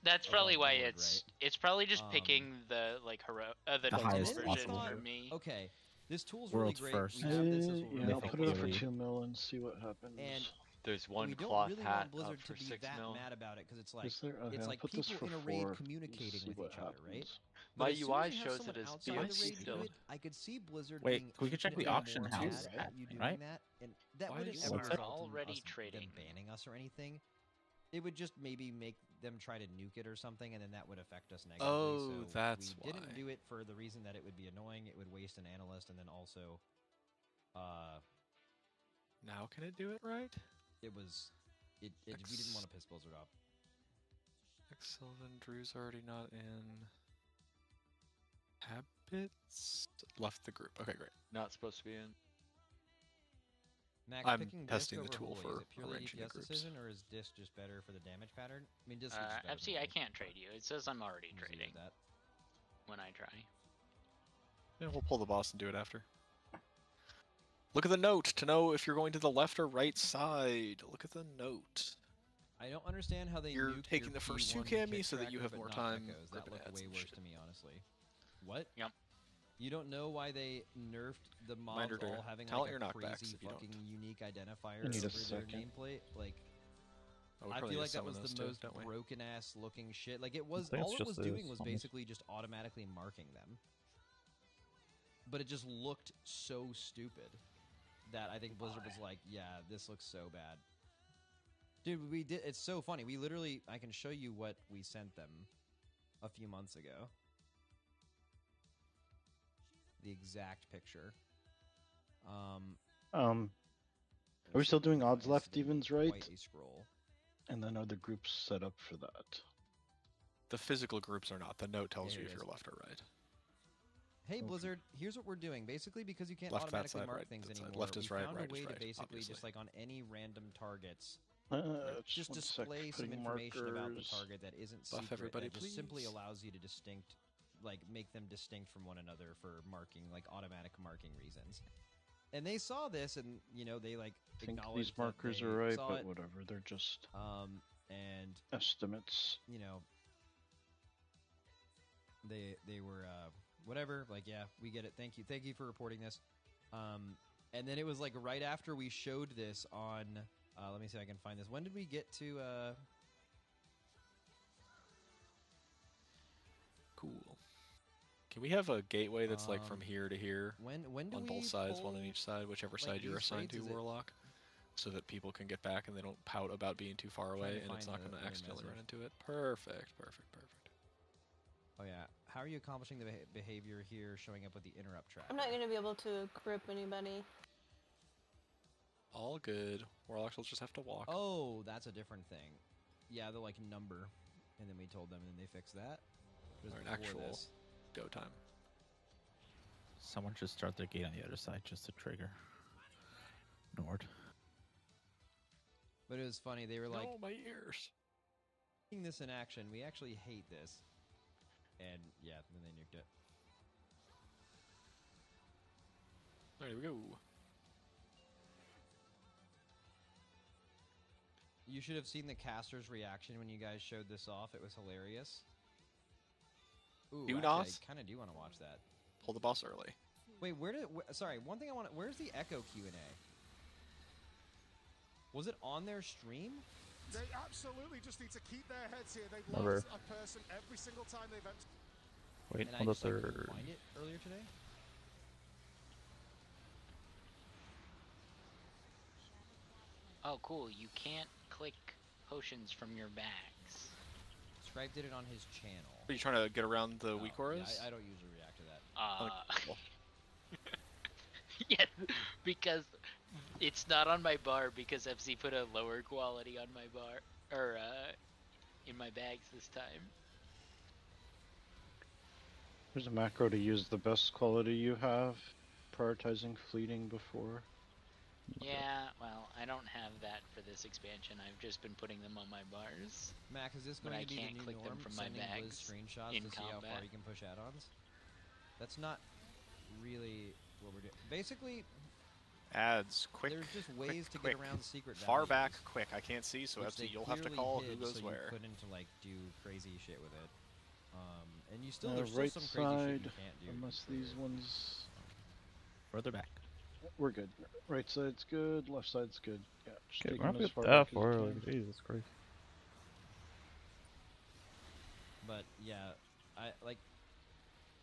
That's probably above why board, it's probably just Um, picking the like the The normal highest version possible. for me. Okay, this tool's World's really great. first. We have this. This will Yeah, really I'll help put it up for theory. 2 mil and see what happens. And There's we one don't cloth really hat want Blizzard up to for be 6 that mil. mad about it because it's like Is there? Okay, it's I'll like put this people for in a 4. raid Let's communicating see with what each other, right? happens. My But as soon UI as you have shows someone it as outside the BOC raid do still. it, I could see Blizzard Wait, being we could check the infinitely auction more house, mad at you doing right? that, and that Why wouldn't is ever What's result it? in Already us, them trading. banning us or anything. It would just maybe make them try to nuke it or something, and then that would affect us negatively. Oh, so that's we didn't why. do it for the reason that it would be annoying. It would waste an analyst, and then also, Now can it do it right? it was we didn't want to piss Blizzard off. X7 Drew's already not in. Habits left the group. Okay, great. Not supposed to be in. Max, I'm picking testing disc the over tool Holy, for is it purely arranging the DPS groups. decision, or is disc just better for the damage pattern? I mean, disc is just better. MC, than I Holy. can't trade you. It says I'm already I'm easy with trading that. when I try. Yeah, we'll pull the boss and do it after. Look at the note to know if you're going to the left or right side. Look at the note. I don't understand how they You're nuked taking your the first two P1 cammy kick so that you tracker, have but more not time Echoes. That gripping looked heads way and worse shit. to me, honestly. What? Yep. You don't know why they nerfed the mobs Reminder to all having count like your a knockbacks crazy if you don't. fucking unique identifier I need a over their second. nameplate? Like, Oh, we I probably feel need like to that was summon the those most too, don't we? broken ass looking shit. Like it was think all it's it was just doing this, was honestly. basically just automatically marking them. But it just looked so stupid. that, I think Blizzard was like, yeah, this looks so bad. Dude, we did. It's so funny. We literally, I can show you what we sent them a few months ago. The exact picture. Are we still doing odds left, It's evens quite right? a scroll. And then are the groups set up for that? The physical groups are not. The note tells Yeah, you here if it you're is. left or right. Hey Okay. Blizzard, here's what we're doing. Basically, because you can't Left that automatically side, mark right things that side. anymore, Left is we right, found right a is way to right, basically obviously. just like on any random targets, Just one sec, display some putting information about the markers. target that isn't Buff secret. everybody, that just simply please. allows you to make them distinct from one another for marking, like automatic marking reasons. And they saw this, and they like I think acknowledged these markers that are they right, saw but it. whatever. They're just And estimates. they were whatever. Like, yeah, we get it. Thank you for reporting this. And then it was like right after we showed this on. Let me see if I can find this. When did we get to? Cool. Can we have a gateway that's like from here to here When do on we both sides, one on pull, each side, whichever like, side you're these assigned trades? to, Is it- Warlock, so that people can get back and they don't pout about being too far away, to and it's find not the going to accidentally run message. into it. Perfect. Oh yeah. How are you accomplishing the behavior here? Showing up with the interrupt track. I'm not gonna be able to grip anybody. All good. Warlocks will just have to walk. Oh, that's a different thing. Yeah, the like number, and then we told them, and they fixed that. It was Or an before actual this. go time. Someone should start their gate on the other side just to trigger Nord. But it was funny. They were like, No, my ears. seeing this in action, we actually hate this. And yeah, then they nuked it. There we go. You should have seen the caster's reaction when you guys showed this off. It was hilarious. Ooh, Do actually, not. I kind of do want to watch that. Pull the boss early. Wait, sorry, one thing I want. Where's the Echo Q&A? Was it on their stream? They absolutely just need to keep their heads here. They've Never. lost a person every single time they've entered. Wait And on I the just like, couldn't third. find it earlier today. Oh, cool. You can't click potions from your bags. Scribe did it on his channel. Are you trying to get around the Oh, weak yeah, auras? I don't usually react to that. Cool. Yeah, because it's not on my bar because FC put a lower quality on my bar, or in my bags this time. There's a macro to use the best quality you have, prioritizing fleeting before. Yeah, well, I don't have that for this expansion. I've just been putting them on my bars. Mac, is this But going I to be can't the new click them norm? from my Sending Blizz bags screenshots in to see how far combat. you can push add-ons? That's not really what we're doing. Basically, Ads, quick. there's just quick, ways to quick. get around secret Far back, values, quick. I can't see, so which FC, they you'll have to clearly call hid, who goes so where. You couldn't like do crazy shit with it. And you still Uh, there's right still some crazy shit side, you can't do. unless these ones. Further back. We're good. Right side's good, left side's good. Yeah, just Okay, take we're them not as far that back as far. you Like, can. Jesus Christ. But yeah,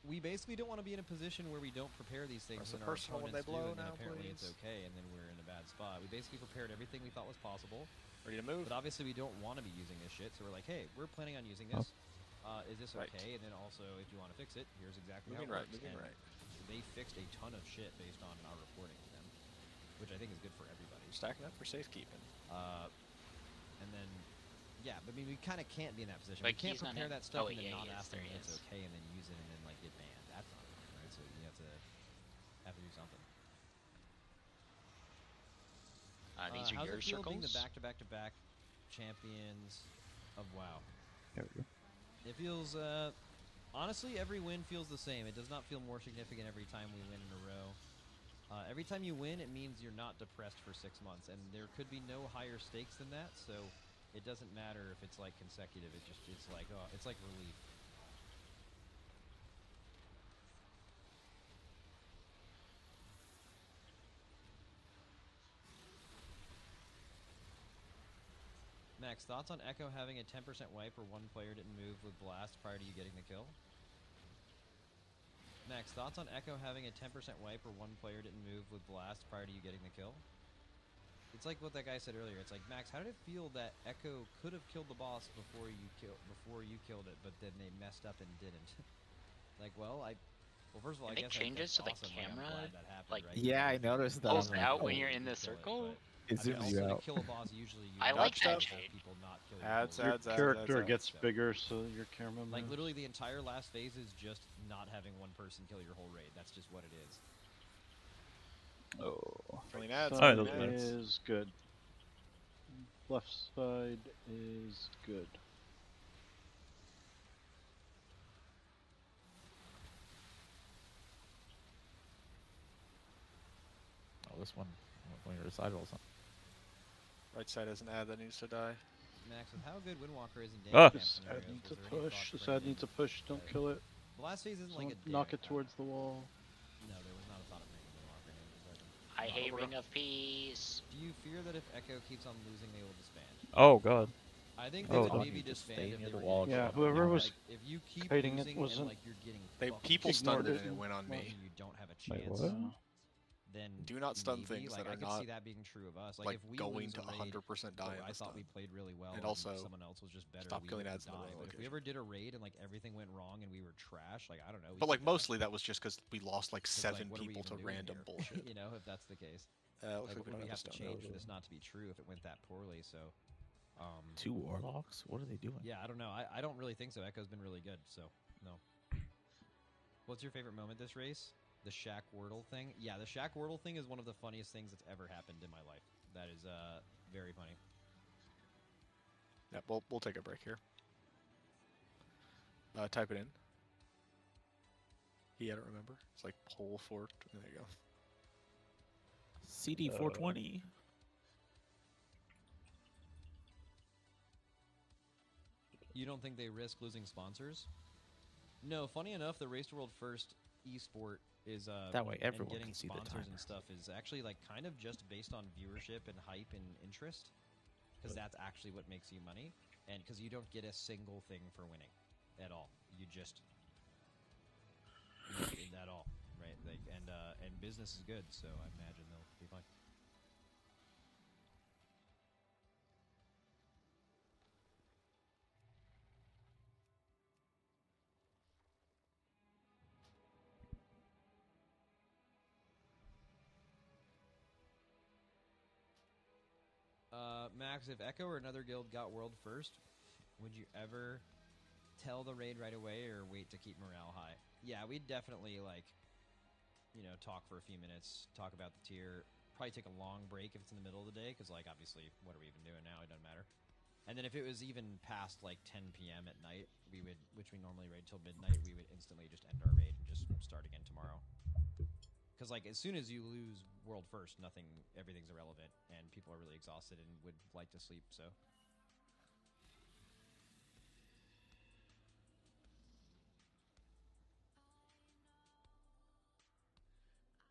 we basically don't want to be in a position where we don't prepare these things Press and it our personal when they opponents do, blow and then now, apparently it's please. okay, and then we're in a bad spot. We basically prepared everything we thought was possible, Ready to move? but obviously we don't want to be using this shit. So we're like, hey, we're planning on using Oh. this. Is this Right. okay? And then also, if you want to fix it, here's exactly Moving how it right, works. moving And right. They fixed a ton of shit based on our reporting to them, which I think is good for everybody. Stacking up for safekeeping. And then, yeah, but I mean, we kind of can't be in that position. Like, we can't he's not prepare in- that stuff oh, and then yeah, not he is, ask them there if he it's is. okay, and then use it and then like get banned. That's not fun, right? So you have to do something. These are how's your it feel being the circles. back-to-back-to-back champions of WoW? There we go. It feels, honestly, every win feels the same. It does not feel more significant every time we win in a row. Every time you win, it means you're not depressed for 6 months, and there could be no higher stakes than that, so it doesn't matter if it's like consecutive. It's like, oh, it's like relief. Max, thoughts on Echo having a 10% wipe where one player didn't move with Blast prior to you getting the kill? Max, thoughts on Echo having a 10% wipe or one player didn't move with Blast prior to you getting the kill? It's like what that guy said earlier. It's like, Max, how did it feel that Echo could have killed the boss before you killed it, but then they messed up and didn't? Like, well, first of all, I guess changes that's so the awesome. camera, I'm glad that happened, like, right? Yeah, I noticed that. pulls I'm like, out when oh, you're in the kill it, circle. it I mean, zooms you also, out. to kill a boss, usually you I like that have change. people not kill you. Ads, fully. ads, ads, Character ads, gets so- bigger, so your camera Like, moves. literally, the entire last phase is just not having one person kill your whole raid. That's just what it is. Oh. Killing ads. Alright, killing those ads. is good. Left side is good. Oh, this one, when your side rolls on. Right side has an ad that needs to die. Max, with how good Windwalker is in Ah. damage camp This scenarios, ad needs was to there any push. thought This bringing ad needs to in, push. Don't kill it. The last phase isn't like a Knock damage it towards the wall. No, there was not a thought of bringing Windwalker in. It was I not- hate Ring of Peace. Do you fear that if Echo keeps on losing, they will disband? Oh god. I think they Oh, would don't. maybe Just disband stay if near they the were wall. getting Yeah, fucked whoever up. was Like, if you keep fighting it losing and wasn't- like you're getting They fucking people ignored started it it and it and- went on well, me. and you don't have a Wait, chance, what? then Do not stun maybe, things like, that I are could not see that being true of us. Like, like if we going lose to a raid 100% die where in I the thought we stun. played really well, And also, someone else was just better. stop we killing would ads in the die. wrong But if we location. ever did a raid and like everything went wrong and we were trash, like I don't know. we But like could die. mostly that was just because we lost like 'Cause, 7 what are we people even to doing random here? bullshit. You know, if that's the case. Looks Like, like what we would don't we have have a to stun. change for this not to be true if it went that poorly? So, 2 warlocks? What are they doing? yeah, I don't know. I don't really think so. Echo's been really good, so no. What's your favorite moment this race? The Shaq Wordle thing? Yeah, the Shaq Wordle thing is one of the funniest things that's ever happened in my life. That is very funny. Yeah, we'll take a break here. Type it in. I don't remember. It's like pole fort. There you go. CD 420. You don't think they risk losing sponsors? No, funny enough, the Race to World First esport is That way and everyone getting can see the sponsors and timer. stuff is actually like kind of just based on viewership and hype and interest, because that's actually what makes you money, and because you don't get a single thing for winning at all. You just at all, right? Like, and business is good, so I imagine they'll be fine. Max, if Echo or another guild got world first, would you ever tell the raid right away or wait to keep morale high? Yeah, we'd definitely, like, you know, talk for a few minutes, talk about the tier, probably take a long break if it's in the middle of the day, because, like, obviously, what are we even doing now? It doesn't matter. And then if it was even past, like, 10 p.m. at night, we would, which we normally raid till midnight, we would instantly just end our raid and just start again tomorrow. Because, like, as soon as you lose world first, everything's irrelevant, and people are really exhausted and would like to sleep, so.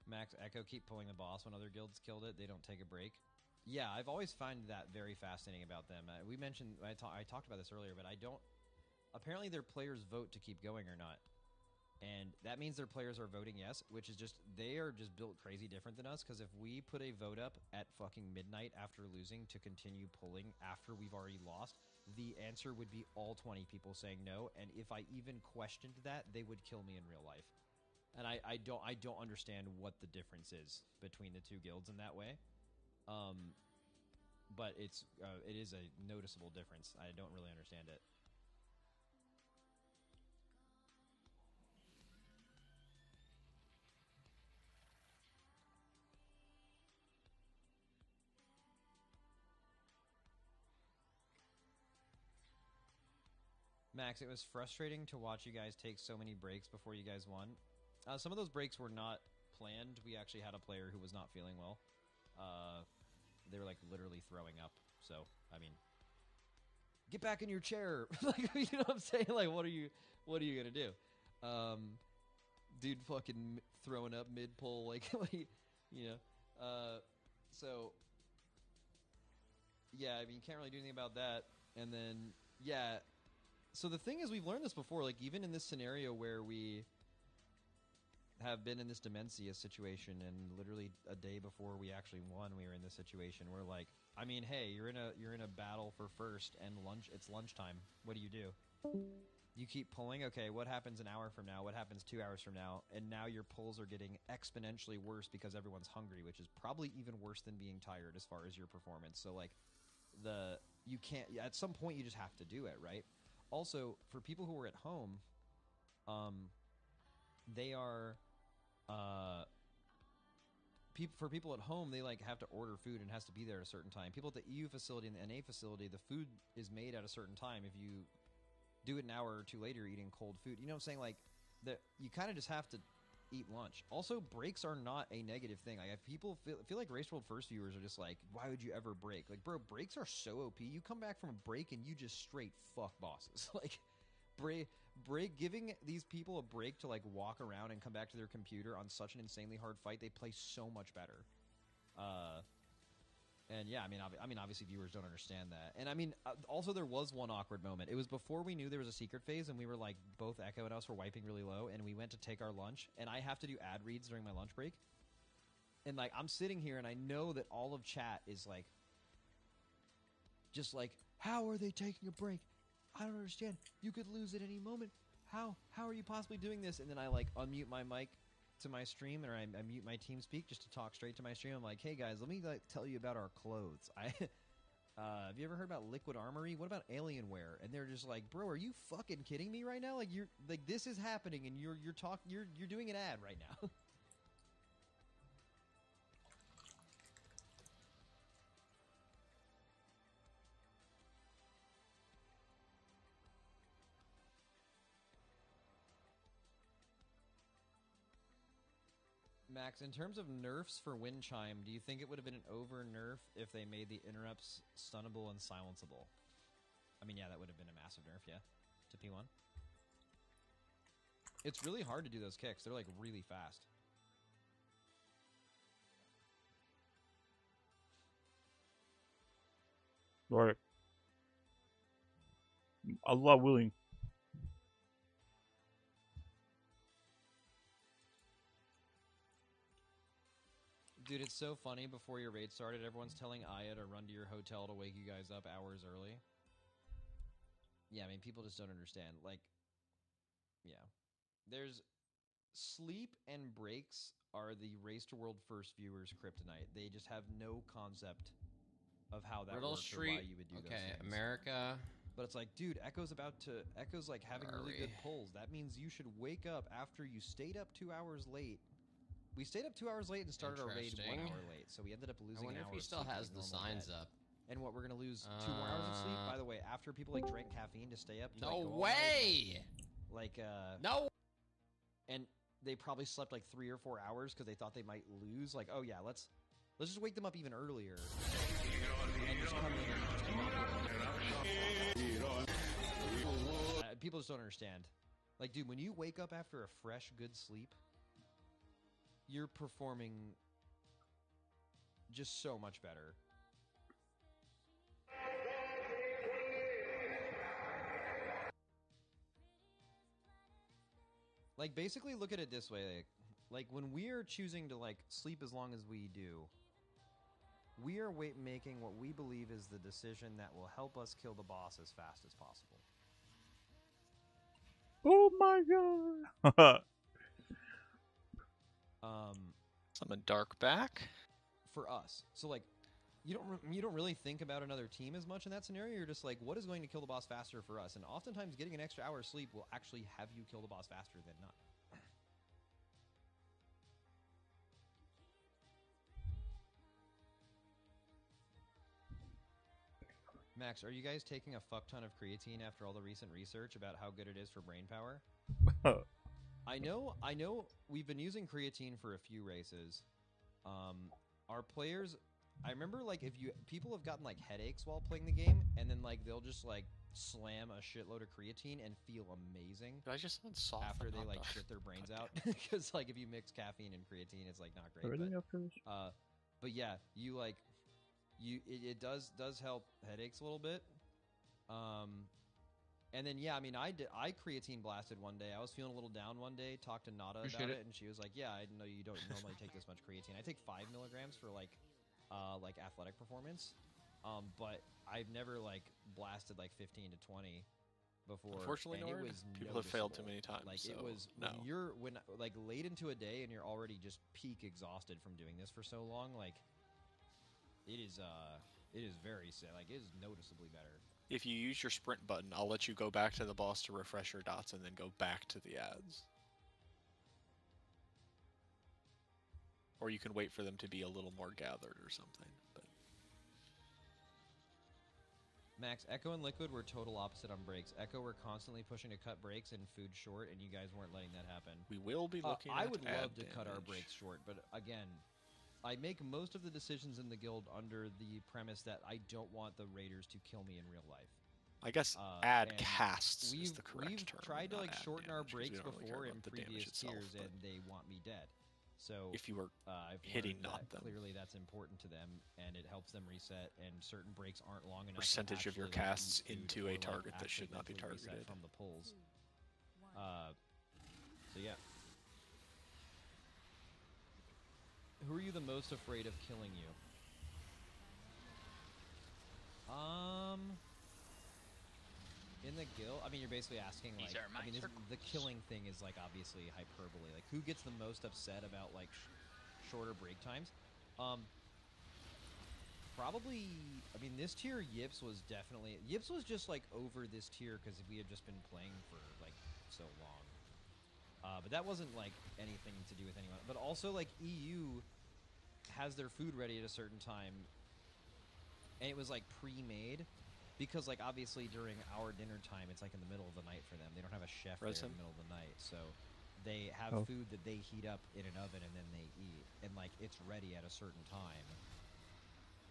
Max, Echo keep pulling the boss when other guilds killed it. They don't take a break. Yeah, I've always found that very fascinating about them. We mentioned, I talked about this earlier, but I don't, apparently their players vote to keep going or not. And that means their players are voting yes, which is just, they are just built crazy different than us, because if we put a vote up at fucking midnight after losing to continue pulling after we've already lost, the answer would be all 20 people saying no, and if I even questioned that, they would kill me in real life. And I don't understand what the difference is between the two guilds in that way. But it is a noticeable difference. I don't really understand it. Max, it was frustrating to watch you guys take so many breaks before you guys won. Some of those breaks were not planned. We actually had a player who was not feeling well. They were like literally throwing up. So, I mean, get back in your chair. Like, you know what I'm saying? Like, what are you gonna do? Dude fucking throwing up mid-pull, like, you know. So, yeah, I mean, you can't really do anything about that. And then, yeah. So the thing is, we've learned this before, like, even in this scenario where we have been in this Demencia situation, and literally a day before we actually won, we were in this situation. We're like, I mean, hey, you're in a battle for first, and it's lunchtime. What do? You keep pulling. Okay, what happens an hour from now? What happens 2 hours from now? And now your pulls are getting exponentially worse because everyone's hungry, which is probably even worse than being tired as far as your performance. So like, you can't. At some point, you just have to do it, right? Also, for people who are at home, they are. For people at home, they like have to order food and it has to be there at a certain time. People at the EU facility and the NA facility, the food is made at a certain time. If you do it an hour or two later, you're eating cold food. You know what I'm saying? Like, you kind of just have to eat lunch. Also, breaks are not a negative thing. Like, if people feel like Race World First viewers are just like, why would you ever break? Like, bro, breaks are so OP. You come back from a break and you just straight fuck bosses. Like, giving these people a break to like walk around and come back to their computer on such an insanely hard fight, they play so much better. And yeah, I mean, obviously viewers don't understand that. And I mean, also there was one awkward moment. It was before we knew there was a secret phase, and we were like, both Echo and us were wiping really low, and we went to take our lunch, and I have to do ad reads during my lunch break. And like, I'm sitting here, and I know that all of chat is like, just like, how are they taking a break? I don't understand. You could lose at any moment. How are you possibly doing this? And then I like unmute my mic to my stream, and I mute my TeamSpeak just to talk straight to my stream. I'm like, hey guys, let me like tell you about our clothes. Have you ever heard about Liquid Armory? What about Alienware? And they're just like, bro, are you fucking kidding me right now? Like, you're like, this is happening, and you're doing an ad right now. Max, in terms of nerfs for Wind Chime, do you think it would have been an over nerf if they made the interrupts stunnable and silenceable? I mean, yeah, that would have been a massive nerf, yeah, to P1. It's really hard to do those kicks. They're like really fast. Right. Allah willing. Dude, it's so funny. Before your raid started, everyone's telling Aya to run to your hotel to wake you guys up hours early. Yeah, I mean, people just don't understand. Like, yeah. There's sleep and breaks are the Race to World First viewers' kryptonite. They just have no concept of how that Riddle works Street, or why you would do those things. America. But it's like, dude, Echo's like having really good pulls. That means you should wake up after you stayed up 2 hours late. We stayed up 2 hours late and started our raid 1 hour late, so we ended up losing an hour. I wonder if he still has the signs up. And what, we're gonna lose 2 more hours of sleep? By the way, after people like drank caffeine to stay up. To, No like, go way! Like no. And they probably slept like 3 or 4 hours because they thought they might lose. Like, oh yeah, let's just wake them up even earlier. And just come in. People just don't understand. Like, dude, when you wake up after a fresh, good sleep, you're performing just so much better. Like, basically look at it this way. Like when we're choosing to, like, sleep as long as we do, we are making what we believe is the decision that will help us kill the boss as fast as possible. Oh my god! Summon Dark back for us. So like, you don't really think about another team as much in that scenario. You're just like, what is going to kill the boss faster for us? And oftentimes, getting an extra hour of sleep will actually have you kill the boss faster than not. Max, are you guys taking a fuck ton of creatine after all the recent research about how good it is for brain power? I know we've been using creatine for a few races. Our players, I remember, like, people have gotten like headaches while playing the game, and then like they'll just like slam a shitload of creatine and feel amazing. Did I just soft after they like shit their brains out? Because like if you mix caffeine and creatine, it's like not great. But yeah, you like it does help headaches a little bit. And then yeah, I mean, I creatine blasted one day. I was feeling a little down one day. Talked to Nada Appreciate about it. it, and she was like, "Yeah, I know you don't normally take this much creatine. I take 5 milligrams for like athletic performance, but I've never like blasted like 15 to 20 before. Unfortunately, and it Nord, was people have failed too noticeable. many times. Like so it was no. when like late into a day and you're already just peak exhausted from doing this for so long. Like it is very sad. Like it is noticeably better. If you use your sprint button, I'll let you go back to the boss to refresh your dots and then go back to the ads. Or you can wait for them to be a little more gathered or something. But Max, Echo and Liquid were total opposite on breaks. Echo were constantly pushing to cut breaks and food short, and you guys weren't letting that happen. we will be looking I at would ad love to cut our damage. breaks short, but again, I make most of the decisions in the guild under the premise that I don't want the raiders to kill me in real life. I guess And ad casts is the correct we've term. tried to not like ad shorten our damage, 'cause we breaks don't really care before in about the damage previous itself, tiers, but and they want me dead. So if you were I've hitting learned not that them. clearly that's important to them, and it helps them reset. And certain breaks aren't long enough. to Percentage of your actually, like, eat casts food into or, a like, target that actually should not be mentally reset targeted. from the pulls. 2, 1. So yeah. Who are you the most afraid of killing you? In the guild, I mean, you're basically asking like, These are my I mean, the killing thing is like obviously hyperbole. Like, who gets the most upset about like shorter break times? Probably. I mean, this tier Yips was just like over this tier because we had just been playing for like so long. But that wasn't like anything to do with anyone. But also like EU has their food ready at a certain time, and it was like pre-made. Because, like, obviously during our dinner time, it's like in the middle of the night for them. They don't have a chef there in the middle of the night. So they have food that they heat up in an oven and then they eat. And, like, it's ready at a certain time.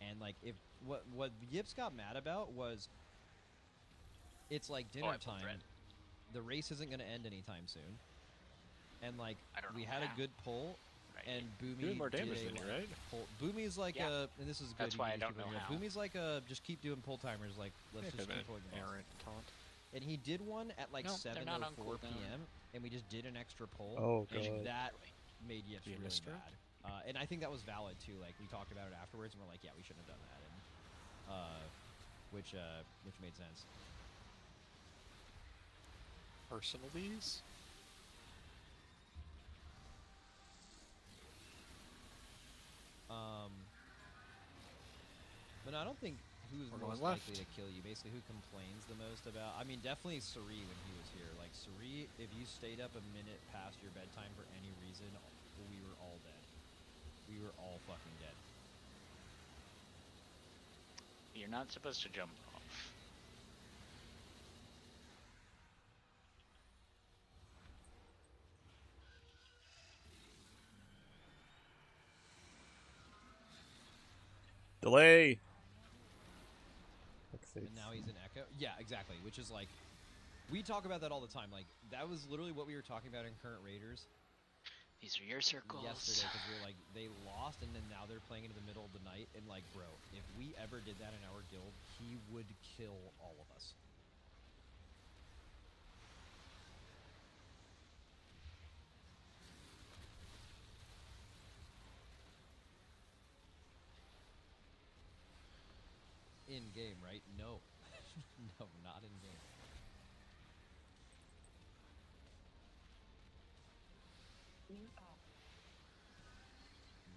And, like, if what Yips got mad about was it's, like, dinner time. The race isn't going to end anytime soon. And, like, we had a good pull. And Boomy doing more damage did than you, like, right? Boomy's like and this is good. That's you why I can don't use know people how. Boomy's like just keep doing pull timers. Like let's just keep pulling the boss. errant taunt. And he did one at like No, they're not on 7:04 cooldown. p.m. and we just did an extra pull. Oh, and God. that made Yips You really missed it? mad. And I think that was valid too. Like we talked about it afterwards, and we're like, yeah, we shouldn't have done that. And which made sense. Personalities? But no, I don't think who's We're most going likely left. to kill you. Basically, who complains the most about. I mean, definitely Suri when he was here. Like Suri, if you stayed up a minute past your bedtime for any reason, we were all dead. We were all fucking dead. You're not supposed to jump off. Delay. And now he's in Echo. Yeah, exactly. Which is like, we talk about that all the time. Like that was literally what we were talking about in current Raiders These are your circles. yesterday because we were like, they lost and then now they're playing into the middle of the night. And like, bro, if we ever did that in our guild, he would kill all of us. In game, right? No. No, not in game.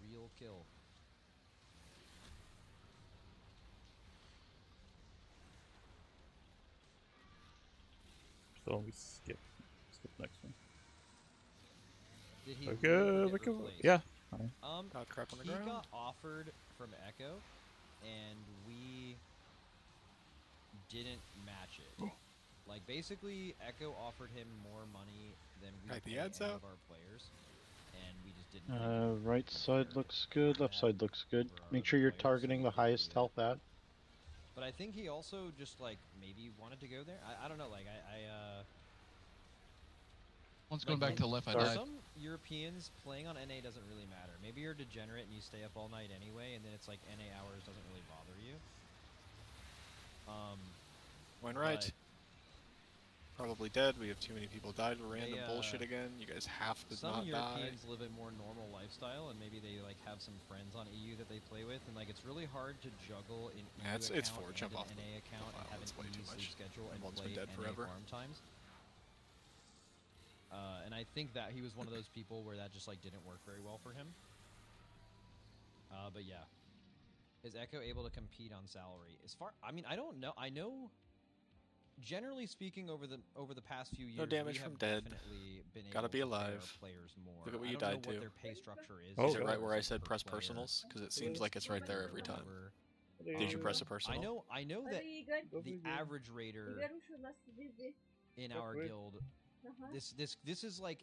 Real kill. So we skip next one. Did he Okay, leave or we get can- replaced? yeah. Got crap on the he ground. got offered from Echo, and we didn't match it. Like basically, Echo offered him more money than we Alright, the pay ad's any out. of our players, and we just didn't. Right side looks good, left side looks good. Make sure you're targeting the highest health ad. But I think he also just like maybe wanted to go there. I don't know. Like One's going like, back to the left. I for died. some Europeans, playing on NA doesn't really matter. Maybe you're a degenerate and you stay up all night anyway, and then it's like NA hours doesn't really bother you. Went right. Probably dead. We have too many people died to random They, bullshit again. You guys have to Some not die. Europeans live a more normal lifestyle, and maybe they like have some friends on EU that they play with, and like it's really hard to juggle an EU Yeah, it's account 4. and Jump an off the NA account and file. have That's an way too EU much. sleep schedule and Everyone's play been dead NA forever. farm times. And I think that he was one of those people where that just like didn't work very well for him. But yeah, is Echo able to compete on salary? As far, I mean, I don't know. I know, generally speaking, over the past few years, No damage we from have dead. definitely been Gotta able be to pay our alive. players more. Look at what I you don't know died what to. their pay structure is. Oh, Is it right God. where I like, said per press player. personals? Because it seems like it's right there every time. Whatever. Did you press a personal? I know that the average raider in our guild, this is like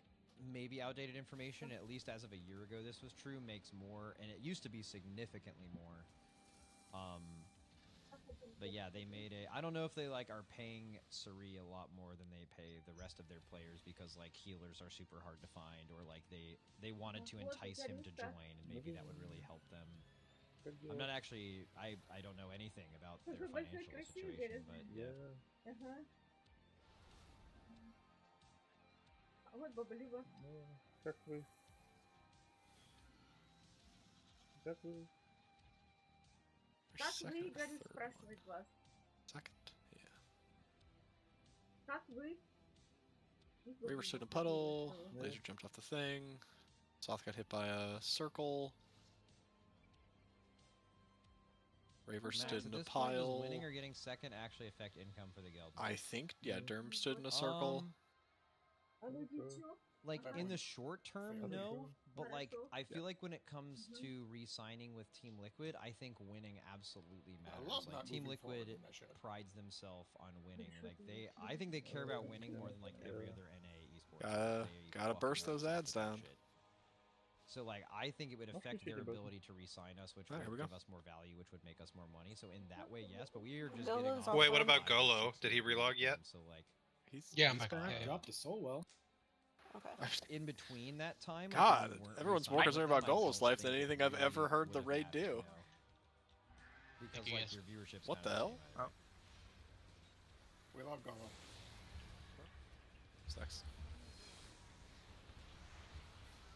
maybe outdated information. At least as of a year ago, this was true. Makes more, and it used to be significantly more. But yeah, they made a. I don't know if they like are paying Suri a lot more than they pay the rest of their players because like healers are super hard to find, or like they wanted to entice him to join, and maybe that would really help them. I'm not actually. I don't know anything about their financial situation, but yeah. Second, yeah. Reaver stood in a puddle. Laser jumped off the thing. Soth got hit by a circle. Raver Max, stood at in a this point, does pile. winning or getting second actually affect income for the guild? I think, yeah, Derm stood in a circle. Like in the short term, no. But like I feel like when it comes to re-signing with Team Liquid, I think winning absolutely matters. love Like not Team moving forward Liquid in that shit. prides themselves on winning. Like I think they care about winning more than like every other NA esports. Gotta burst those ads down. So like I think it would affect their appreciate it, ability to re-sign us, which Alright, would here we give go. us more value, which would make us more money. So in that way, yes. But we are just Golo's getting off. also Wait, what on. about Golo? Did he relog yet? So like He's I'm back. back. Yeah. Dropped his soul well. Okay. in between that time, like, God, when we weren't everyone's more re-signing concerned with about them, I Golo's don't life than think it anything I've really ever heard the would've raid mattered, do. you know? Because you like guys- your viewership's What kinda the hell? anyway. We love Golo. Sucks.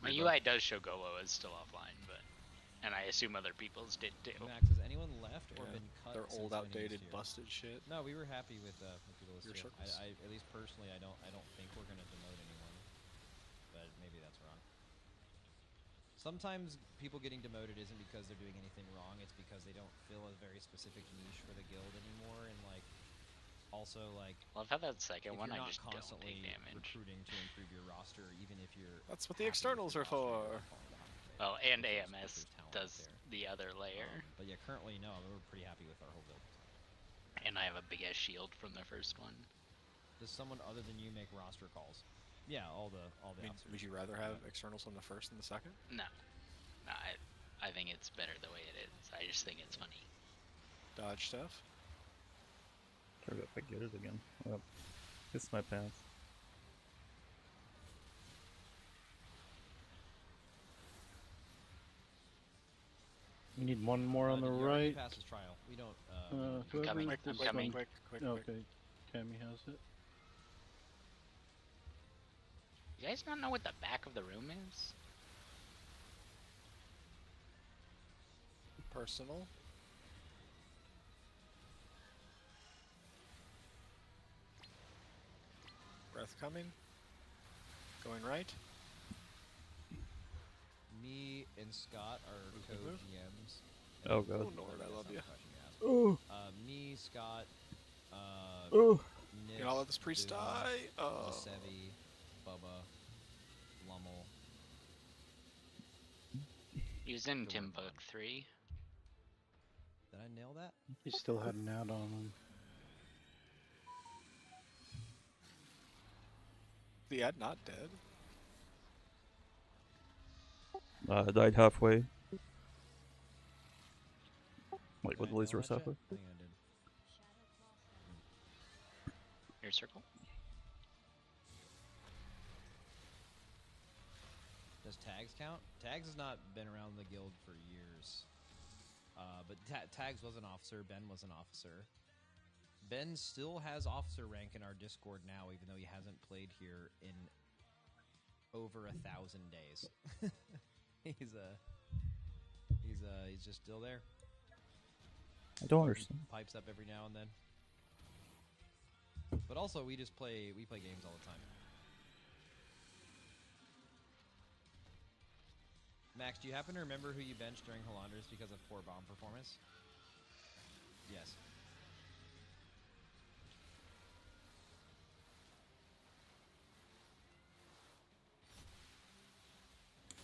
My UI does show Golo as still offline, and I assume other people's did too. Max, has anyone left or Yeah, been cut? They're since old, winning outdated, this year? busted shit. No, we were happy with people this Your year. circles. I at least personally, I don't think we're gonna demote anyone, but maybe that's wrong. Sometimes people getting demoted isn't because they're doing anything wrong. It's because they don't fill a very specific niche for the guild anymore, and like also like. Love how that second if one you're I not just don't constantly take damage. recruiting to improve your roster, even if you're. That's what the happy with externals your are roster, for. you're not falling back. Oh, and Because AMS there's talent does there. the other layer, But yeah, currently no, we're pretty happy with our whole build. and I have a big ass shield from the first one. Does someone other than you make roster calls? Yeah, all the I mean, officers. would you rather have externals on the first and the second? No, I think it's better the way it is. I just think it's funny. Dodge stuff. Try if I get it again. Oh, it's my pants. We need one more on the Did you already right. pass this trial. We don't. Whoever coming, this I'm one- coming. Quick. Okay, Cammy has it. You guys not know what the back of the room is? Personal. Breath coming. Going right. Me and Scott are Move, move, move. co-GMs. Oh god. Oh Lord, I love you. Oh, Me, Scott, oh. Nick, You're not let this priest Boom, die. Oh. Sevi, Bubba, Lummel. He was in Timbuk 3. Did I nail that? He still had an ad on him. The ad not dead. I died halfway. Like Did with I the laser nail was that, halfway. Jet? I think I did. Your circle? Does Tags count? Tags has not been around the guild for years. But Tags was an officer. Ben was an officer. Ben still has officer rank in our Discord now, even though he hasn't played here in over 1,000 days. he's just still there. I don't understand. Pipes up every now and then. But also, we play games all the time. Max, do you happen to remember who you benched during Hollanders because of poor bomb performance? Yes.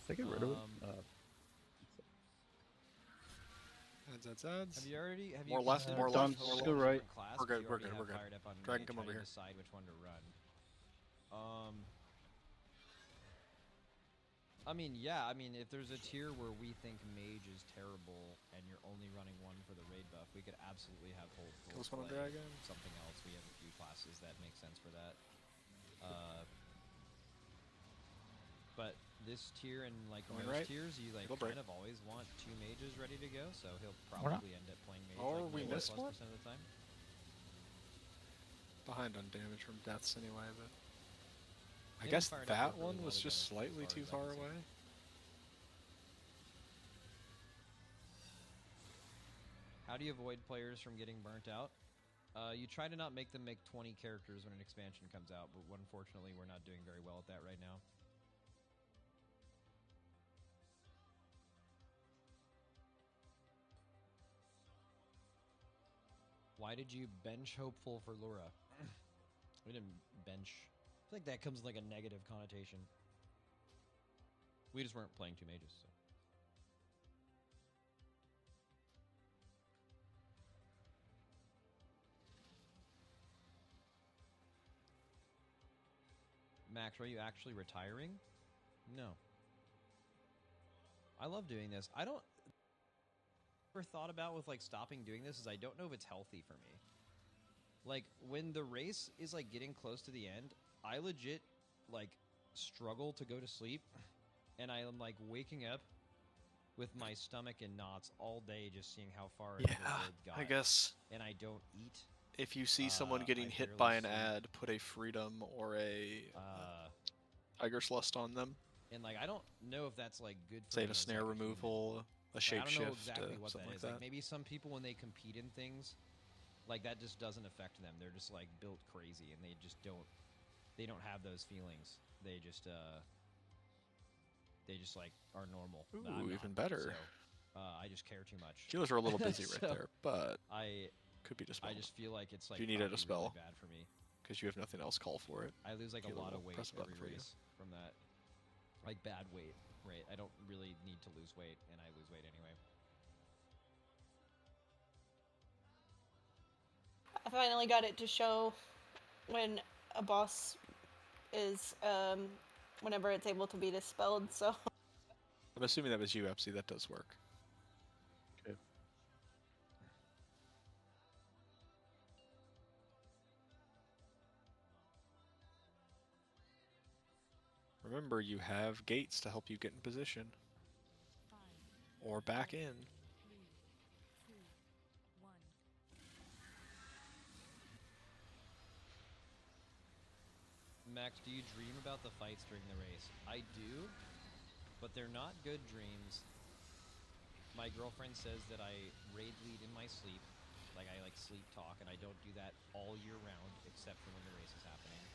Should I get rid of it? Adds. Have you already? Have More you left, more done. left, more Let's left. go right. Class, We're good, you we're already good, have we're good. fired up on Dragon, me come over trying here. to decide which one to run. I mean, yeah. I mean, if there's a tier where we think mage is terrible and you're only running one for the raid buff, we could absolutely have hold Kill this full one on play dragon. something else. We have a few classes that make sense for that. But this tier and like Going most right. tiers, you like It'll break. kind of always want 2 mages ready to go, so he'll We're not- probably end up playing mage Or like we 90+ missed one? % of the time. Behind on damage from deaths anyway, but I They guess fired up that really one well was just together, slightly as too far far as I can away. How do you avoid players from getting burnt out? You try to not make them make 20 characters when an expansion comes out, but unfortunately we're not doing very well at that right now. Why did you bench Hopeful for Lura? We didn't bench. I feel like that comes with like a negative connotation. We just weren't playing 2 mages, so. Max, are you actually retiring? No. I love doing this. I don't ever thought about with like stopping doing this is I don't know if it's healthy for me. Like when the race is like getting close to the end, I legit like struggle to go to sleep and I am like waking up with my stomach in knots all day just seeing how far another build got. I guess And I don't eat. if you see someone getting I hit barely by an sleep. ad, put a freedom or a Tiger's Lust on them. And like I don't know if that's like good for Say me a as, snare like, a human. removal, a Like, I don't know shapeshift, exactly what something that like is. that. Like maybe some people when they compete in things, like that just doesn't affect them. They're just like built crazy and they don't have those feelings. They just like are normal. Ooh, I'm not. even better. So, I just care too much. Healers are a little busy right So, there, but I could be dispelled. I just feel like it's like if you needed a probably spell, really bad for me. because you have nothing else call for it. I lose like a Healer lot of will weight press a button every for you. race from that. Like bad weight, right? I don't really need to lose weight, and I lose weight anyway. I finally got it to show when a boss is, whenever it's able to be dispelled, so. I'm assuming that was you, Epsy. That does work. Okay. Remember, you have gates to help you get in position. Or back in. 3, 2, 1. Max, do you dream about the fights during the race? I do, but they're not good dreams. My girlfriend says that I raid lead in my sleep, like I like sleep talk, and I don't do that all year round except for when the race is happening.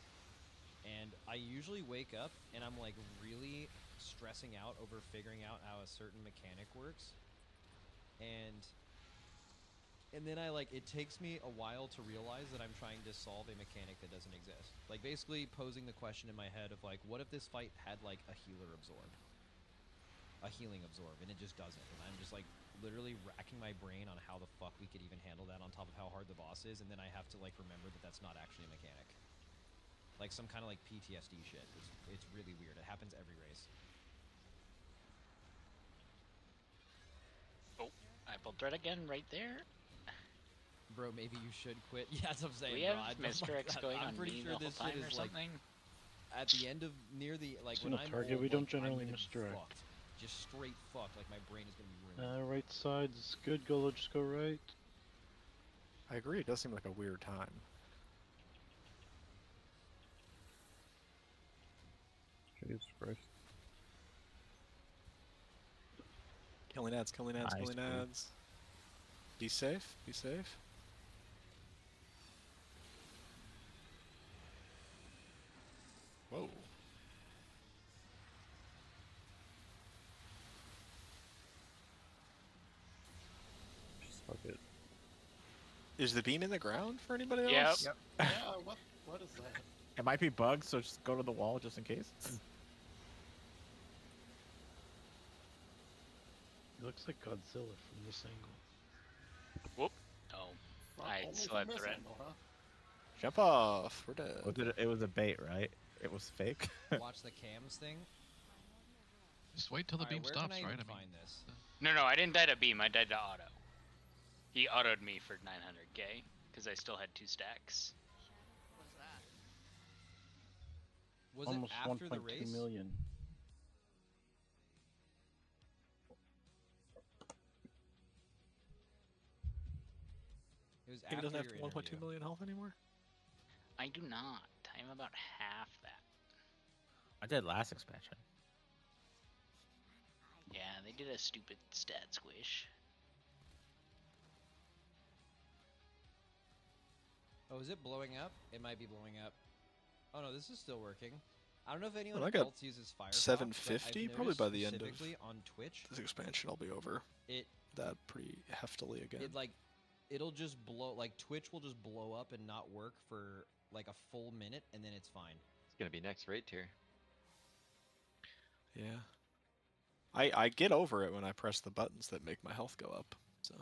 And I usually wake up and I'm like really stressing out over figuring out how a certain mechanic works. And then I like, it takes me a while to realize that I'm trying to solve a mechanic that doesn't exist. Like basically posing the question in my head of like, what if this fight had like a healer absorb? A healing absorb, and it just doesn't. And I'm just like literally racking my brain on how the fuck we could even handle that on top of how hard the boss is, and then I have to like remember that that's not actually a mechanic. Like some kind of like PTSD shit. It's really weird. It happens every race. Oh, I pulled thread again right there. Bro, maybe you should quit. Yeah, that's what I'm saying. We bro. have I don't Mr. like X that. going I'm on pretty me sure the whole this shit time or is like something. at the end of near the like So when no I'm target, old, we don't like, I'm generally gonna be misdirect. fucked. Just straight fucked. Like my brain is gonna be ruined. Right side's good. Go, just go right. I agree. It does seem like a weird time. Jesus Christ. Killing ads, killing ads, Nice, killing dude. ads. Be safe. Be safe. Whoa. Just fuck it. Is the beam in the ground for anybody Yep. else? Yep. Yeah, what is that? It might be bugged, so just go to the wall just in case. It looks like Godzilla from this angle. Whoop. Oh, Fuck, I only still have from this threat. angle, huh? Jump off. We're dead. It was a bait, right? It was fake. Watch the cams thing. Just wait till the Alright, beam where stops, can I right? even I mean, find this? No, I didn't die to beam. I died to auto. He autoed me for 900k because I still had 2 stacks. What is that? Was Almost it after the 1.2 race? million. It was He after doesn't have your 1.2 interview. million health anymore? I do not. I'm about half that. I did last expansion. Yeah, they did a stupid stat squish. Oh, is it blowing up? It might be blowing up. Oh no, this is still working. I don't know if anyone Well, I got else uses Firefox. 750 probably by the end of specifically on Twitch. this expansion. I'll be over It that pretty heftily again. it'll just blow, like Twitch will just blow up and not work for like a full minute, and then it's fine. It's gonna be next rate tier. Yeah. I get over it when I press the buttons that make my health go up. So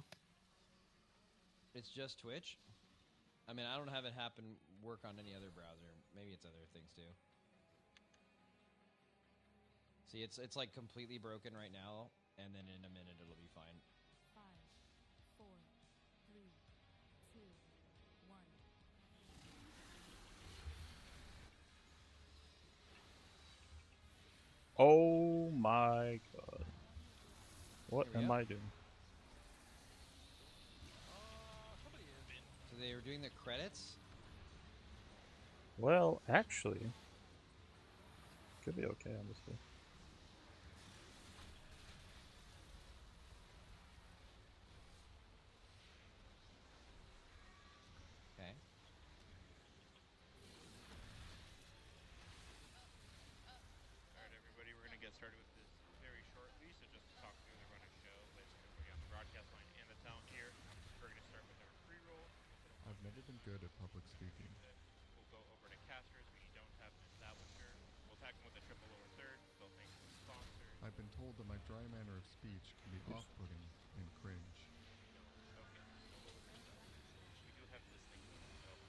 It's just Twitch. I mean, I don't have it happen work on any other browser. Maybe it's other things too. See, it's like completely broken right now, and then in a minute it'll be fine. 5, 4, 3, 2, 1. Oh my god. What Here we am go. I doing? So they were doing the credits. Well, actually, could be okay, honestly. Okay. Alright, everybody, we're going to get started with this very shortly. So just to talk through the run of show, basically on the broadcast line and the talent here. We're going to start with our pre-roll. I've never been good at public speaking. We'll go over to casters. We don't have an establisher. We'll tag them with a triple lower third. They'll thank the sponsors. I've been told that my dry manner of speech can be off-putting and cringe. We do have this thing called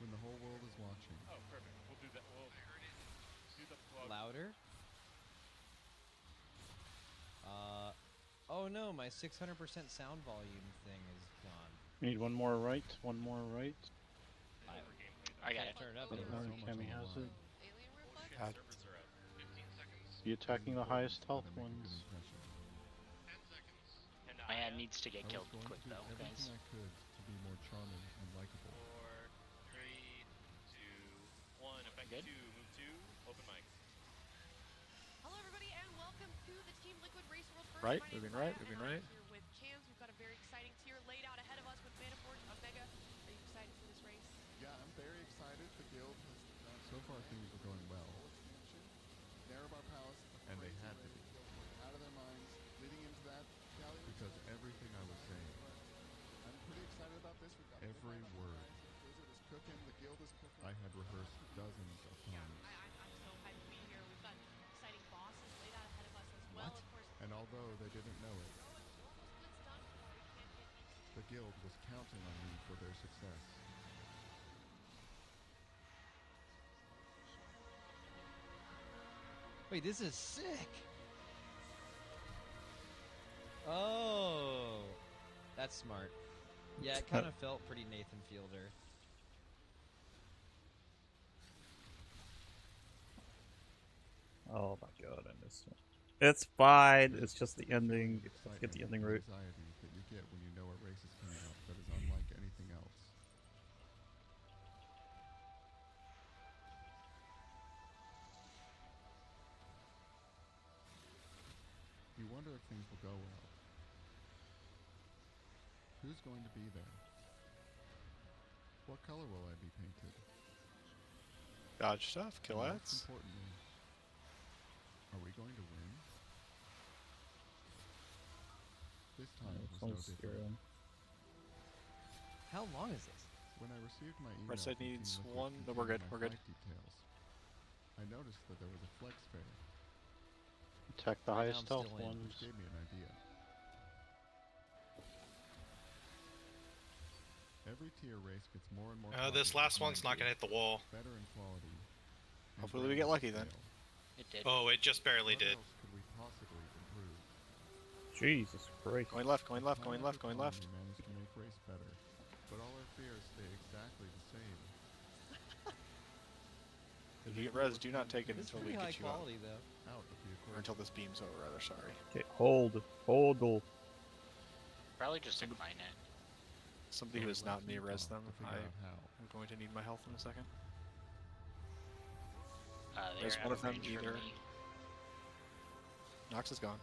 When the whole world is watching. Oh, perfect. We'll do that. We'll do the plug. Louder. Oh no, my 600% sound volume thing is gone. Need one more right, one more right. I got it. Turn it up. Cammy has it. Alien reflex? God. You attacking the highest health ones. My ad needs to get I was killed going quick to do though, everything guys. I could to be more charming and likable. 4, 3, 2, 1. Effect 2. Move 2. Open mics. Hello, everybody, and welcome to the Team Liquid Race World First. Right, My name moving is right, Maya, moving and I'm right. Here with Chance, we've got a very exciting tier laid out ahead of us with Manaforge, Omega. Are you excited for this race? Yeah, I'm very excited. The guild has done so far things are going well. Narrow Palace, and they had to be out of their minds leading into that. Because everything I was saying, I'm pretty excited about this. We've got every word. Blizzard is cooking. The guild is cooking. I had rehearsed dozens of times. I'm so hyped to be here. We've got exciting bosses laid out ahead of us as well. Of course, And although they didn't know it, the guild was counting on me for their success. Wait, this is sick. Oh, that's smart. Yeah, it kind of felt pretty Nathan Fielder. Oh my god, I missed it. It's fine. It's just the ending. Let's get the ending route. Anxiety that you get when you know a race is coming up that is unlike anything else. things will go well. Who's going to be there? What color will I be painted? Dodge stuff, kill And most ads. importantly, are we going to win? This time was no different. How long is this? When I received my email, Red side from needs Team Liquid one. No, we're good. containing We're my good. flight details, I noticed that there was a flex fair, Attack the highest still health in. ones. which gave me an idea. Every tier race gets more and more. This popular last one's and not gonna hit the wall. better in quality. and Hopefully we greater get lucky then. scale. It did. Oh, it just barely What did. else could we possibly improve? Jesus Christ. Going left, going left, Time going after left, going time, left. We managed to make race better, but all our fears stay exactly the same. If you get res, do not take it It's until we pretty high get you out. quality though. Out of the Or equation. until this beam's over, rather, sorry. Okay, hold. Hold. Probably just decline it. Somebody So who is not let's me think res off them. to figure out how. I'm going to need my health in a second. They're There's out one of of them range for either. me. Nox is gone.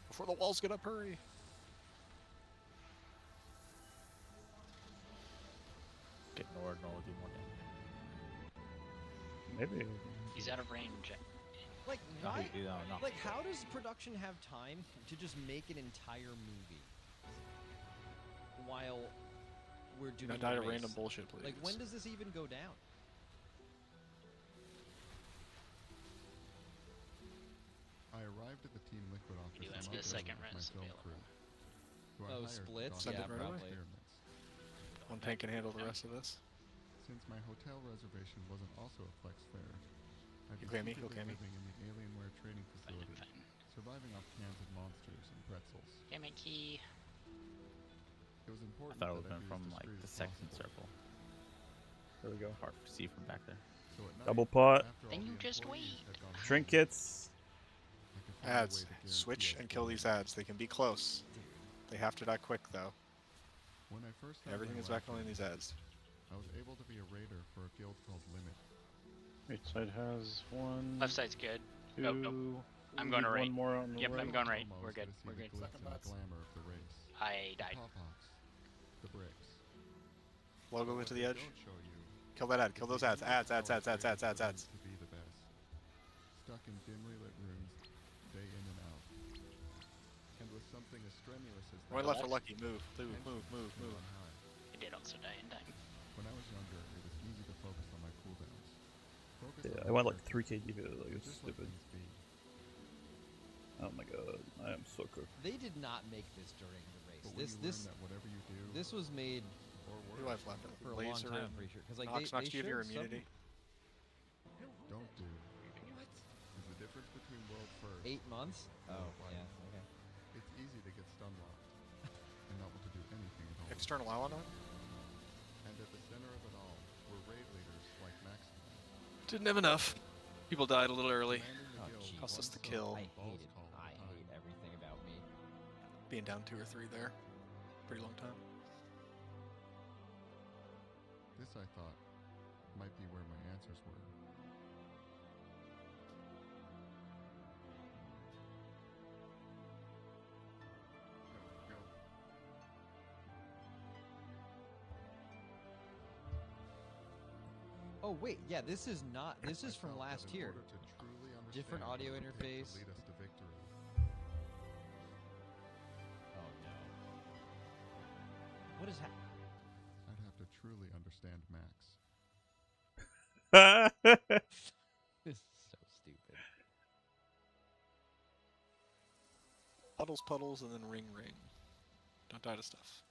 Before the walls get up, hurry! Get Nord, Nord will do more damage. Maybe. He's out of range. Like No, why? no. Like how does production have time to just make an entire movie while we're doing Not die the to race? random bullshit, please. Like when does this even go down? I arrived at the Team Liquid office. do a have month the ago second with res my film available. crew, who I Oh, hired to splits? Send document it right my away. experiments. One tank can handle the rest of this. Since my hotel reservation wasn't also a flex fare, I've You been claim me, you'll secretly claim me. living in the Alienware training facility, surviving off cans of monsters and pretzels. Damn it, key. It was I important thought it that would have I been be as from like discreet the as second possible. circle. There we go. Hard to see from back there. So at night, Double pot. after Then all you the just employees wait. had gone home, Trinkets. I could find a way Ads. to guarantee Switch us and kill getting these ads. They can be close. They have to die quick, though. When I first started Everything is my back only in life, these ads. I was able to be a raider for a guild called Limit. Right side has one. Left side's good. Two. Oh, nope. I'm we going to need right. One more on the Yep, right. I'm going right. Almost We're good. to see We're the good. glitz and the glamour of the race. I The died. pop-ups, the bricks. Logo But to what the they edge. don't show you Kill that ad. Kill those ads. Ads, ads, ads, ads, ads, ads, ads. to be the best. Stuck in dimly lit rooms, day in and out. And with something as strenuous as Going that, left for lucky. Move. Move, move, move, came move. on high. I did also die in time. When I was younger, it was easy to focus on my cooldowns. Focus Yeah, on I my went like character, 3k DPS. Like, and it's just let stupid. things be. Oh my god. I am so cooked. They did not make this during the race. But when This you this learn that whatever you do, this was made or Who do I have left? for a long Laser time. and I'm pretty sure because like Nox, Nox, they do you have your showed some- immunity? don't do is the difference between world first. 8 months. Oh World yeah. final. Okay. It's easy to get stun locked and not want to do anything at all. External ally on? And at the center of it all were raid leaders like Maximus. Didn't have enough. People died a little early. Commanding the Oh, guild jeez. Cost us one the son kill. on I Ball's hated. call at I the time. hate everything about me. Being down 2 or 3 there. Pretty long time. This, I thought, might be where my answers were. Go, go. Oh wait, yeah. This is not. This is I from felt that last in year. order to truly Different understand audio what it would take interface. to lead us to victory, Oh no. What is happening? I'd have to truly understand Max. This is so stupid. Puddles, puddles, and then ring, ring. Don't die to stuff.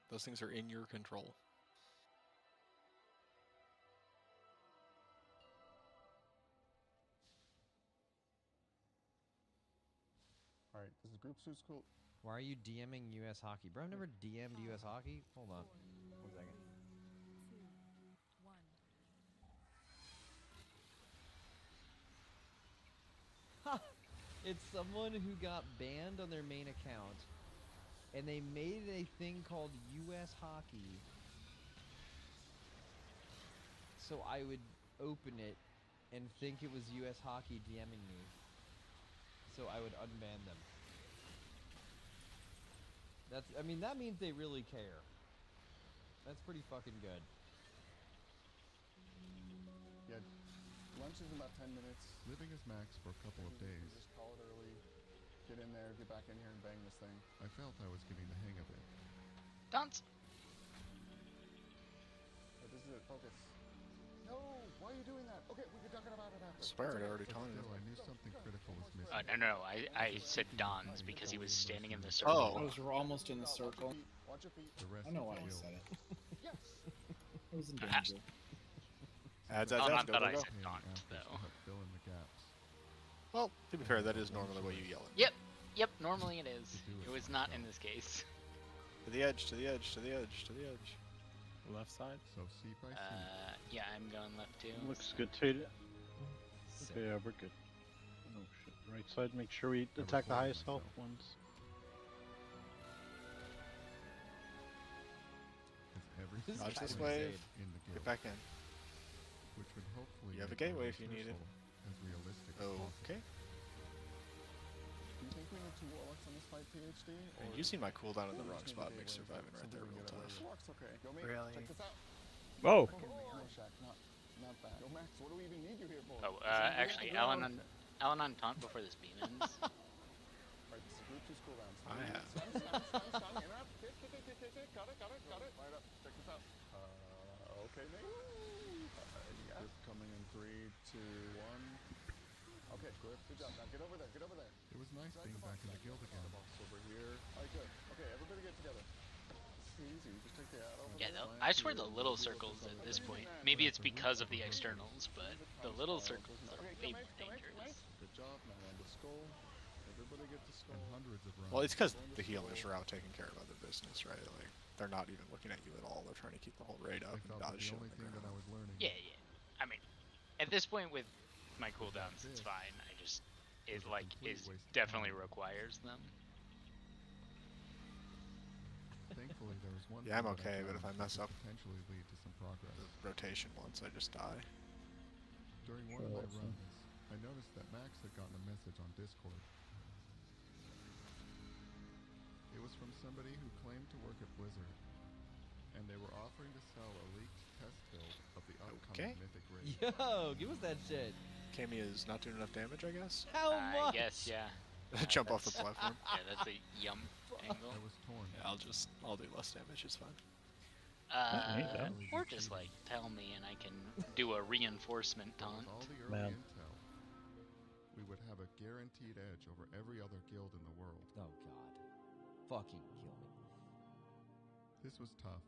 Those things are in your control. All right, this is Group Suit School. Why are you DMing US Hockey? Bro, I've never DM'd US Hockey. Hold on. 1 second. Ha! It's someone who got banned on their main account, and they made a thing called US Hockey, so I would open it and think it was US Hockey DMing me. so I would unban them. I mean, that means they really care. That's pretty fucking good. Yeah, lunch is in about 10 minutes. Living as Max for a couple of days. Just call it early, get in there, get back in here and bang this thing. I felt I was getting the hang of it. Dance. This is it, focus. No, why are you doing that? Okay, we can talk about it after. Swear it already told Still, you. I knew something critical was missing. No, I said Don's because he was standing in the Oh. circle. I was almost in the circle. Watch your feet. I know why I said it. Yes. I was in danger. Adds, Oh, not go, that go, I go. said Daunt, though. Fill in the gaps. Well, to be fair, that is normally what you yell at. Yep, normally it is. It was not in this case. To the edge, to the edge, to the edge, to the edge. Left side. So seat by seat. Yeah, I'm going left too. Looks good too. Okay, yeah, we're good. Oh shit. Right side, make sure we attack the highest health ones. Dodge this wave. Get back in. Which would hopefully You have a make our gateway if you need it. rehearsal as realistic as possible. Okay. Do you think we need 2 warlocks on this fight, PhD? And you seen my cooldown in the wrong spot makes surviving right there real tough. Warlocks, okay. Yo, mate, Really? check this out. Whoa! No, Shaq, not bad. Yo, Max, what do we even need you here for? Oh, actually, Alan on taunt before this beam ends. Alright, this is group 2's cooldowns. I have. Stun, interrupt. Kick. Got it. Right up. Check this out. Okay, Nate. Yes. Coming in 3, 2, 1. Okay, good job. Now get over there. It was nice being back in the guild again. Over here. Alright, good. Okay, everybody get together. This is easy. Just take the ad over Yeah, there. I swear the little circles at this point. Maybe it's because of the externals, but the little circles are way more dangerous. Good job. Now on the skull. Everybody get the skull. And hundreds of rounds. Well, it's because the healers are out taking care of other business, right? Like, they're not even looking at you at all. They're trying to keep the whole raid up and dodge shit. Yeah. I mean, at this point with my cooldowns, it's fine. I just is definitely requires them. Thankfully, there was one. Yeah, I'm thing that okay, but if I found mess that up could potentially lead to some progress. the rotation once, I just die. During one of my runs, I noticed that Max had gotten a message on Discord. It was from somebody who claimed to work at Blizzard, and they were offering to sell a leaked test build of the upcoming Mythic raid. Yo, give us that shit. Kami is not doing enough damage, I guess. How much? I guess, yeah. Jump off the That's- platform. Yeah, that's a yum angle. I was torn. Yeah, I'll do less damage. It's fine. Or just like tell me and I can do a reinforcement With taunt. all the early intel, we would have a guaranteed edge over every other guild in the world. Oh god. Fucking kill me. This was tough.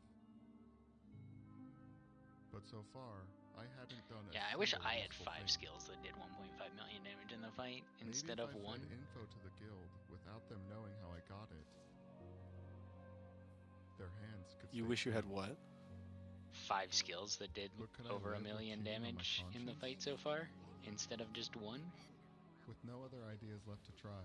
But so far, I hadn't done a Yeah, I wish single I had useful 5 thing. skills that did 1.5 million damage in the fight Maybe instead if of I 1. fed info to the guild without them knowing how I got it, their hands could. You stay wish you had clean. what? 5 skills that did But could I over a live with million cheating on my damage in the fight so far instead of just 1. With no other ideas left to try,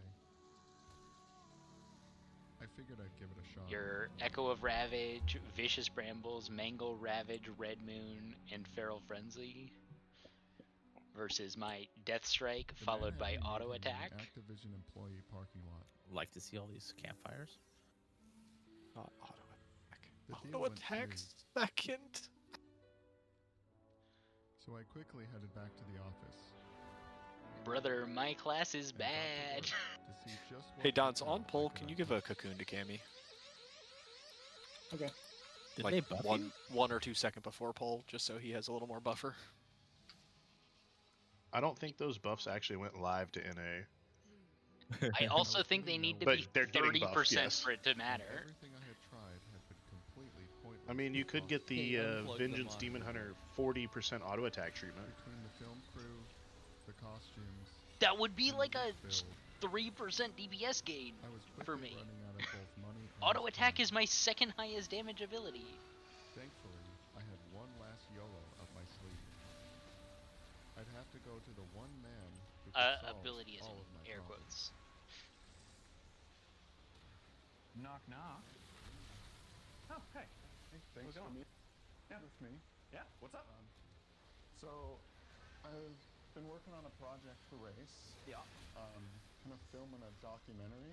I figured I'd give it a shot. Your Echo of Ravage, Vicious Brambles, Mangle Ravage, Red Moon, and Feral Frenzy versus my Death Strike The followed man by had me Auto meeting in an Attack. Activision employee parking lot. Like to see all these campfires? Not auto attack. The deal Auto went attack through. second. So I quickly headed back to the office. Brother, my class is and got to bad. work to see just what Hey, Dance, details on I poll, could can you give a untouch. cocoon to Kami? Okay. Did Like they buff him? one or 2 second before poll, just so he has a little more buffer. I don't think those buffs actually went live to NA. I also think they need to But be they're getting buffed, 30% yes. for it to matter. Everything I had tried had been completely pointless. I mean, you could get the Unplug them Vengeance on. Demon Hunter 40% auto attack treatment. Between the film crew, the costumes, That would be and like the a build, 3% DPS gain I was for quickly me. running out of both money and Auto attack time. is my second highest damage ability. Thankfully, I had one last YOLO up my sleeve. I'd have to go to the one man who could solve Ability is all in of my air problems. quotes. Knock knock. Oh, hey. Hey, thanks for meeting with me. Yeah, what's up? So, I've been working on a project for Race. Yeah. kind of filming a documentary.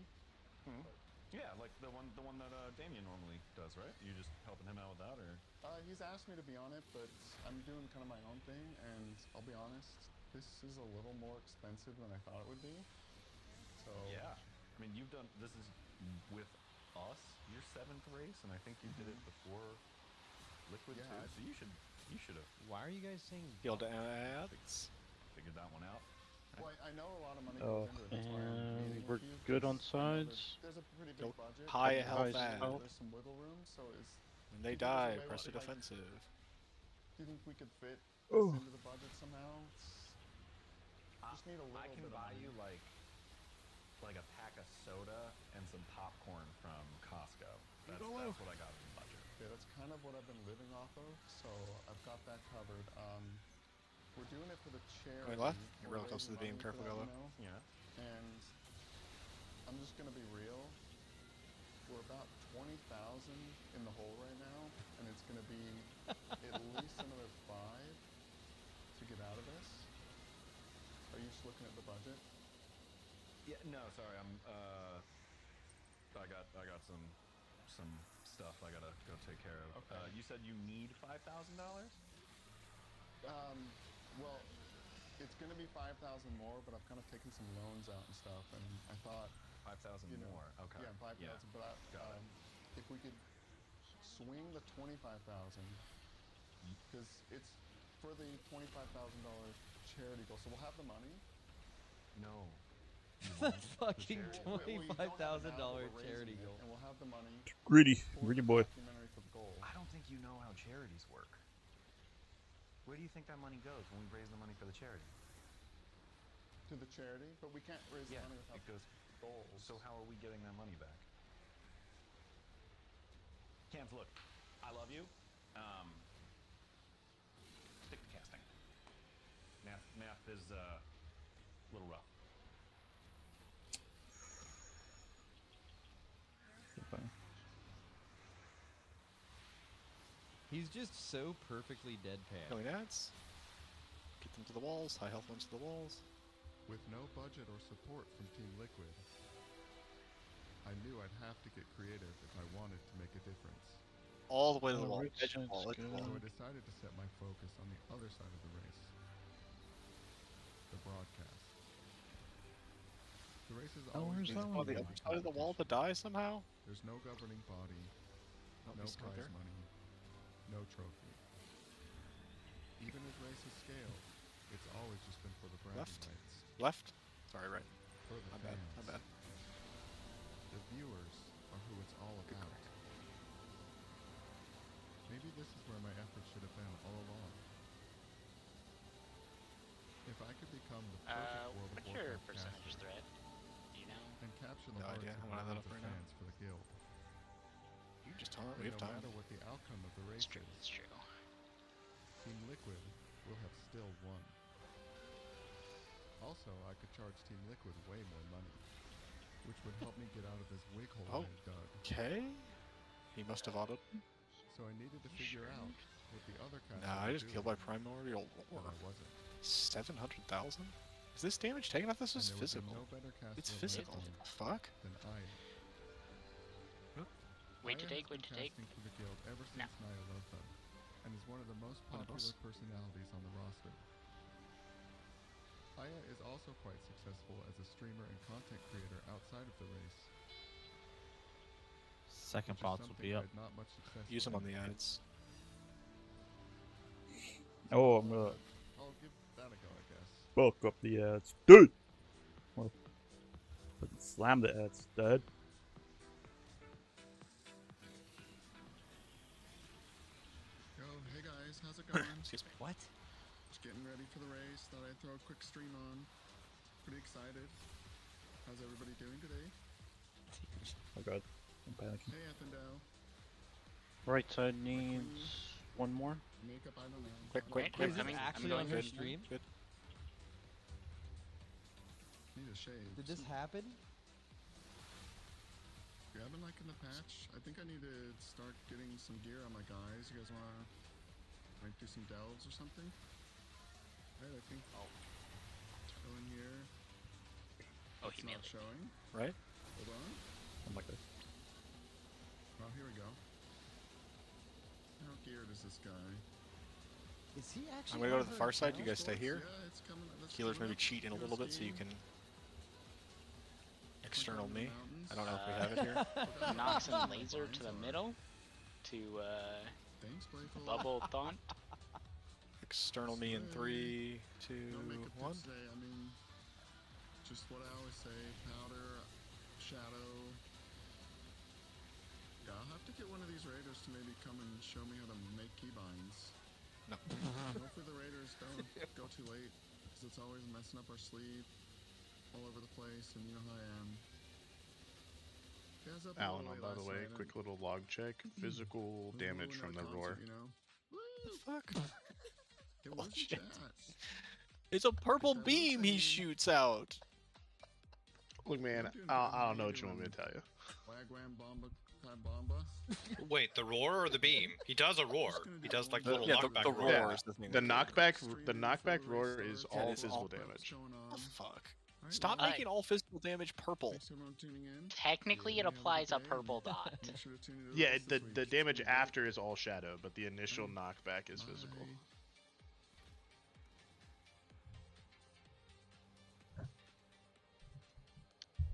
Yeah, like the one that Damien normally does, right? You just helping him out with that, or? He's asked me to be on it, but I'm doing kind of my own thing, and I'll be honest, this is a little more expensive than I thought it would be. So Yeah, I mean, you've done this is with us your 7th race, and I think you did it before Liquid too. So you should have. Why are you guys saying Field ads. Figured that one out. Well, I know a lot of money Oh, goes into it. That's why I'm and meeting we're with you, good on 'cause I know sides. There's a pretty big budget. High but health there's- ad. There's some wiggle room, so is. When they do you think there's a die, way press we the could, like, defensive. Do you think we could fit this Oh. into the budget somehow? Just need a little I can bit of buy money. you like a pack of soda and some popcorn from Costco. That's what I got in the budget. Yeah, that's kind of what I've been living off of, so I've got that covered. We're doing it for the charity. left? You're We're real close to the raising beam, money for careful, that, Yellow. you know? Yeah. And I'm just gonna be real. We're about 20,000 in the hole right now, and it's gonna be at least another 5 to get out of this. Are you just looking at the budget? Yeah. No, sorry. I got some stuff I gotta go take care of. Okay. You said you need $5,000. Well, it's gonna be 5,000 more, but I've kind of taken some loans out and stuff, and I thought 5,000 you know, more. Okay. Yeah, 5,000. But Got it. if we could swing the 25,000, because it's for the $25,000 charity goal, so we'll have the money. No. The fucking We don't have it now, but $25,000 we're charity raising it, goal. and we'll have the money. Greedy for the boy. documentary for the goal. I don't think you know how charities work. Where do you think that money goes when we raise the money for the charity? To the charity, but we can't raise the money without it goes. goals. So how are we getting that money back? Cams, look, I love you. Stick to casting. Math is a little rough. He's just so perfectly deadpan. Killing ads. Get them to the walls. High health ones to the walls. With no budget or support from Team Liquid, I knew I'd have to get creative if I wanted to make a difference. All the way to the Oh, wall. Rich Edge of the Side's wall. Edge of the good. wall. So I decided to set my focus on the other side of the race. The broadcast. The race is Oh, always where's that been On one? the about other side of the wall to die somehow? There's no governing body, Nope, no he's still prize there. money, no trophy. Even as races scale, it's always just been for the bragging Left. rights, Left? Sorry, right. for the My bad. fans. My bad. The viewers are who it's all about. Maybe this is where my efforts should have been all along. If I could become the perfect World of What's your Warcraft percentage caster threat? Do you know? and capture the No hearts idea. of I'm gonna millions look of right now. fans for the guild, You just tell it. then We have no time. matter what the outcome of the race It's true. is, It's true. Team Liquid will have still won. Also, I could charge Team Liquid way more money, which would help me get out of this wig hole Oh. I dug. Okay. He must have autoed. So I needed to figure out what the other casters Nah, I were just killed by doing, Primordial but War. I wasn't. 700,000? Is this damage taken off? This And is there would be physical. no better caster It's on my physical. team What the fuck? than Aya. Wait to Aya take, has wait been to take. casting for the guild ever since No. Naya loved them, and is one of the most One of popular us. personalities on the roster. Aya is also quite successful as a streamer and content creator outside of the race. Second which is bots will something be I up. had not much success Use them with. on the ads. Oh, I'm gonna I'll give that a go, I guess. bulk up the ads. Dude! Well, fucking slam the ads, Dad. Yo, hey guys, how's it going? Excuse me. What? Just getting ready for the race. Thought I'd throw a quick stream on. Pretty excited. How's everybody doing today? Oh god, I'm panicking. Hey, Ethendale. Right side needs one more. Makeup, I don't know. Quick, I quick, don't- quick. Is this actually on your stream? Good. Need a shave. Did this happen? You haven't liking the patch? I think I need to start getting some gear on my guys. You guys wanna like do some delves or something? Right, I think. Chill in here. Oh, It's he not melee. showing. Right? Hold on. I'm like this. Oh, here we go. How geared is this guy? Is he actually? I'm gonna go to on the her far side. You account? guys stay here. Yeah, it's coming. Let's Healers coming maybe up. cheat in a little bit so you Skiing. can external in the me. mountains. I don't know if we have it here. Nox and laser to the middle to Thanks, Playful. bubble taunt. External me in 3, 2, Don't make a 1. pitch today. I mean, just what I always say: powder, shadow. Yeah, I'll have to get one of these raiders to maybe come and show me how to make keybinds. No. Hopefully the raiders don't go too late, because it's always messing up our sleep all over the place, and you know how I am. Guys up a Alan, little by the last way, night, and quick little log check. Physical we were damage moving from to a the roar. concert, You know? Fuck. It was Bullshit. chat. It's a purple That was beam he a- shoots out. Look, man, I'm doing I don't good. know How what you you want me to doing? tell you. Wagwan bomba, bomba. Wait, the roar or the beam? He does a roar. He does like little Yeah, knockback the roar. roar is the thing. The knockback, Streaming the for knockback the roar restart. is Yeah, all it's physical all- damage. Going on. Oh, fuck. Alright, Stop well, making all physical damage purple. thanks everyone tuning in. Technically, it Have a good applies a day, and purple dot. Make sure to tune into Yeah, rest the this week. the It's damage gonna be great. after is all shadow, but the initial knockback is physical. Bye.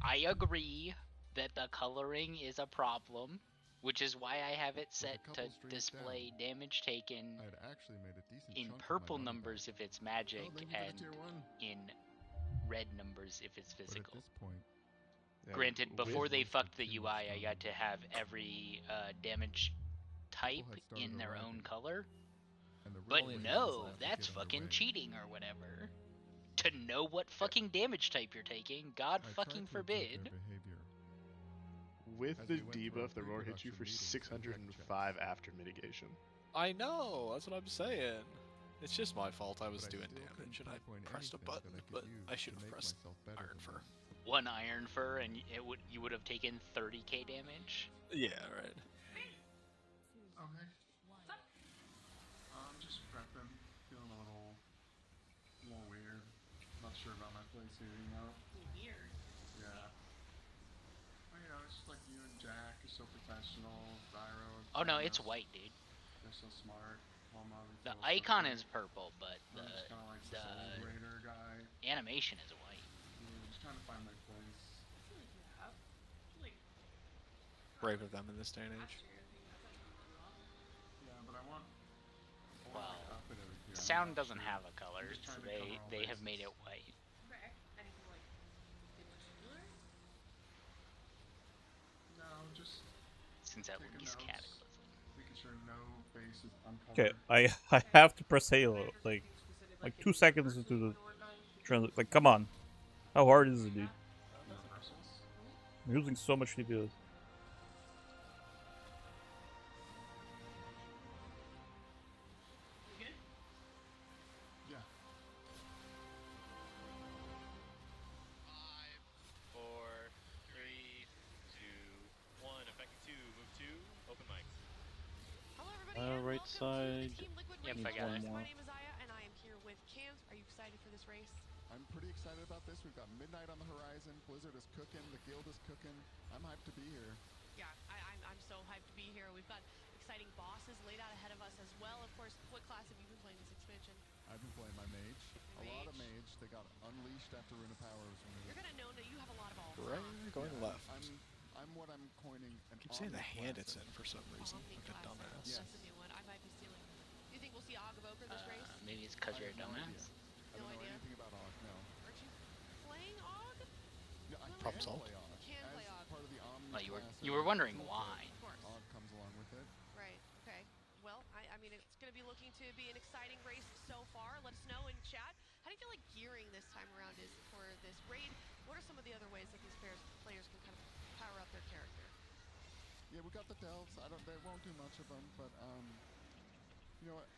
I agree that the coloring is a problem, which is why I have it set to couple streams display damage taken I had actually made a decent in chunk of my purple money numbers back. if it's magic Oh, thank you for the and tier 1. in red numbers if it's But at physical. this point, Yeah, Granted, with- before they Wasted fucked the too UI, much I got to have every damage type had started in their own arriving, color. and the real But wizard was no, left to that's get underway. fucking cheating or whatever. To know what fucking damage type you're taking, God I tried fucking to observe their forbid. behavior. With As the we went through our debuff, the roar hits you for pre-production meetings and tech 605 after mitigation. I know, that's what I'm saying. It's just my fault I was But I doing still couldn't damage and I pinpoint pressed a anything that button, I could but use I to should have make pressed myself better Iron than Fur. them. One Iron Fur and you would have taken 30k damage. Yeah, right. Okay. I'm just prepping. Feeling a little weird. Not sure about my place here, you know? Weird. Yeah. Well, you know, it's just like you and Jack are so professional. Zyro. Oh no, it's white, dude. They're so smart. Homa, The Phil, so icon great. is purple, but I'm just kind of like this old raider guy. animation is white. Yeah, just trying to find my place. Brave of them in this day and age. Yeah, but I want. Well, up and everything. sound doesn't have a color, just so trying to cover all they have bases. made it white. Okay. Anything like in particular? No, just Since at taking least notes, Cataclysm. making sure no face is uncovered. Okay, I have to press Halo like 2 seconds into the transit. Like, come on, how hard is it, dude? I'm using so much DPS. Yeah. 5, 4, 3, 2, 1. Effective 2. Move 2. Open mics. Hello, everybody. Right side. Team Liquid Yep, Rage. I got it. My name is Aya, and I am here with Cams. Are you excited for this race? I'm pretty excited about this. We've got midnight on the horizon. Blizzard is cooking. The guild is cooking. I'm hyped to be here. Yeah, I'm so hyped to be here. We've got exciting bosses laid out ahead of us as well. Of course, what class have you been playing this expansion? I've been playing my mage. A lot of mage. They got unleashed after Rune of Power was removed. You're gonna know that you have a lot of all. Right, going left. I'm what I'm coining an Keep saying the Omni hand class it's in for some reason. Like a dumbass. Yes. That's a new one. I might be stealing. Do you think we'll see Og Evoker this race? Maybe it's because you're a I have no dumbass. I don't know anything about Og, no. Aren't you playing Og? Yeah, I Problem can solved. play Og. You can play As Og. part of the Omni Oh, class you were of wondering toolkit, why. Of course. Og comes along with it. Right. Okay. Well, I mean, it's going to be looking to be an exciting race so far. Let us know in chat. How do you feel like gearing this time around is for this raid? What are some of the other ways that these players can kind of power up their character? Yeah, we got the delves. They won't do much of them, but you know what?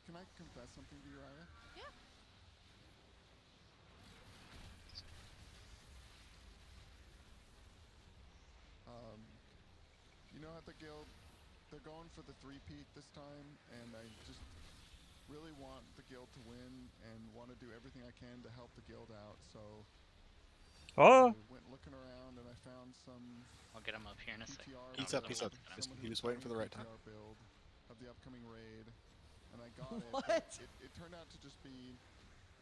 Can I confess something to you, Aya? Yeah. You know, at the guild, they're going for the 3-peat this time, and I just really want the guild to win and want to do everything I can to help the guild out. So Oh. I went looking around and I found some I'll get him up here in a second. PTR He's up, he's up. He was waiting for the right time. PTR build of the upcoming raid, and I got it. What? But it turned out to just be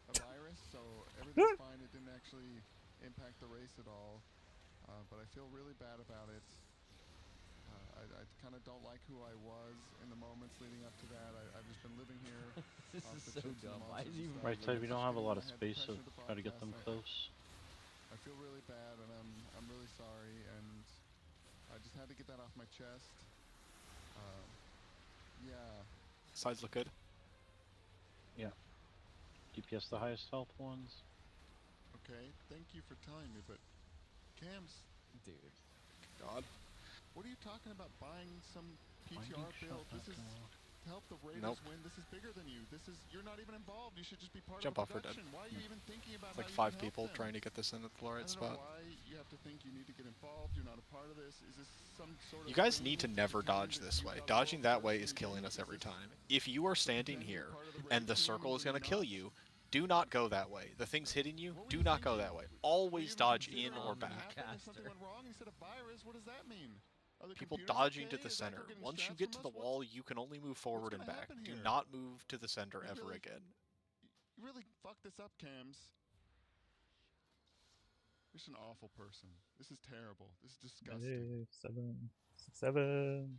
a virus, so everything's fine. It didn't actually impact the race at all, but I feel really bad about it. I kind of don't like who I was in the moments leading up to that. I've just been living here. This off is the so chips and dumb. the Why is monsters he and Right stuff. side, we don't have a lot of I had space, so depression at the try to get them podcast. close. I feel really bad, and I'm really sorry, and I just had to get that off my chest. Yeah. Sides look good. Yeah. DPS the highest health ones. Okay, thank you for telling me, but Cams, Dude. God. what are you talking about buying some Finding PTR build? shot This is back to help the Raiders Nope. win. This is bigger than you. You're not even involved. You should just be part Jump of off the for dead. production. Why are you even thinking about It's like how you 5 can help people them? trying to get this in at the I right don't spot. know why you have to think you need to get involved. You're not a part of this. Is this some sort of You guys thing need to that never you're doing dodge that this you way. got Dodging involved that way in? is killing us Is every this time. If you are standing pretend you're here part of the and raid the team circle is when going to you're kill not? you, do not go that way. The thing's hitting you, What were do you not go thinking? that way. Were you Always even dodge in considering or what would back. happen if something went wrong? You said a virus. What does that mean? Are the People computers dodging okay? to the Is center. Echo getting Once you strats get from to us? the wall, you can only move forward and gonna back. happen Do here? not move to the center You ever really- again. You really fucked this up, Cams. You're just an awful person. This is terrible. This is disgusting. 7, 7.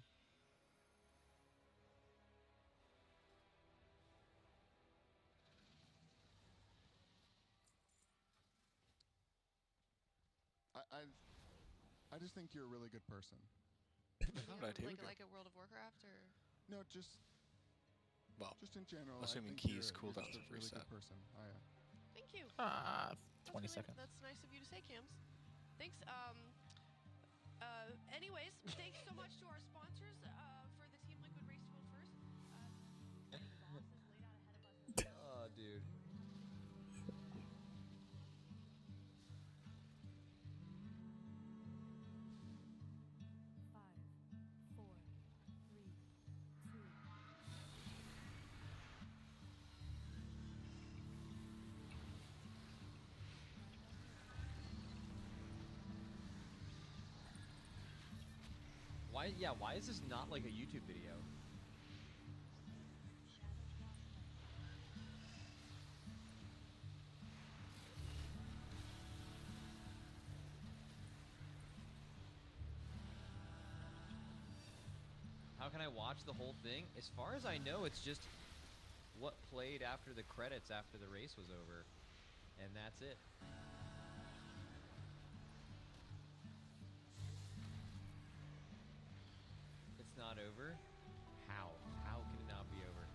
I just think you're a really good person. How did I do? Like a World of Warcraft or? No, just Well, in general. assuming I think keys you're cooldowns just a have really reset. good person. Thank you. 20 That's seconds. That's nice of you to say, Cams. Thanks. Anyways, thanks so much to our sponsors for the Team Liquid Race to World First. Oh, dude. Why is this not like a YouTube video? How can I watch the whole thing? As far as I know, it's just what played after the credits after the race was over. And that's it. It's not over? How? How can it not be over?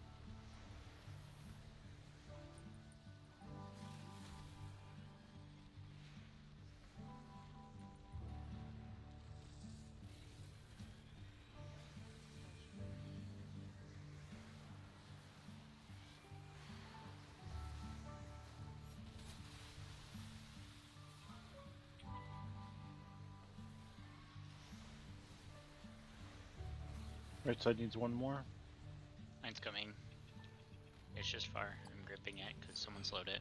Right side needs one more. Mine's coming. It's just far. I'm gripping it because someone slowed it.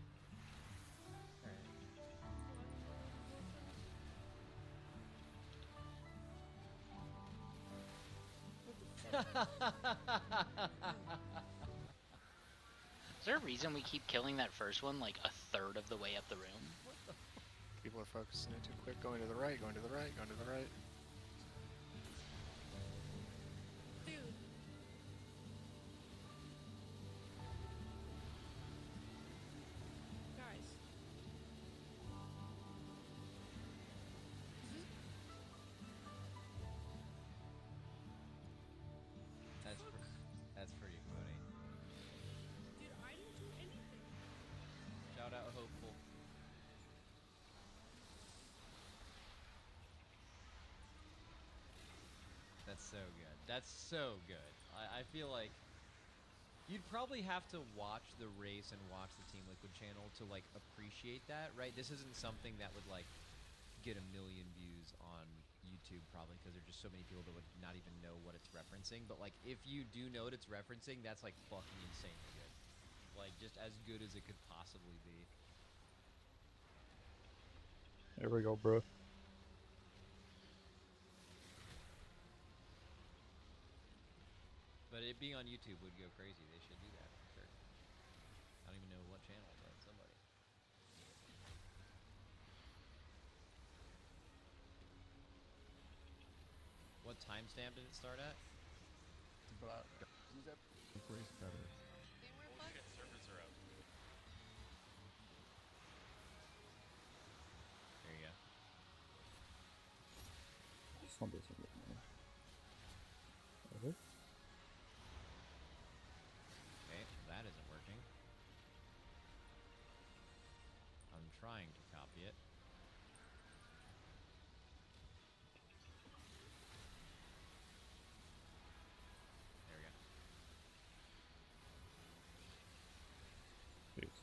Is there a reason we keep killing that first one like a third of the way up the room? People are focusing it too quick. Going to the right, going to the right, going to the right. Dude. Guys. That's pretty funny. Dude, I didn't do anything. Shout out Hopeful. That's so good. That's so good. I feel like you'd probably have to watch the race and watch the Team Liquid channel to like appreciate that, right? This isn't something that would like get 1 million views on YouTube probably because there's just so many people that would not even know what it's referencing. But like if you do know what it's referencing, that's like fucking insanely good. like just as good as it could possibly be. There we go, bro. But it being on YouTube would go crazy. They should do that for sure. I don't even know what channel, but somebody. What timestamp did it start at? But Grace better. Oh shit, servers are out. There you go. This one doesn't look nice. Okay. Okay, that isn't working. I'm trying to copy it. There we go. Please.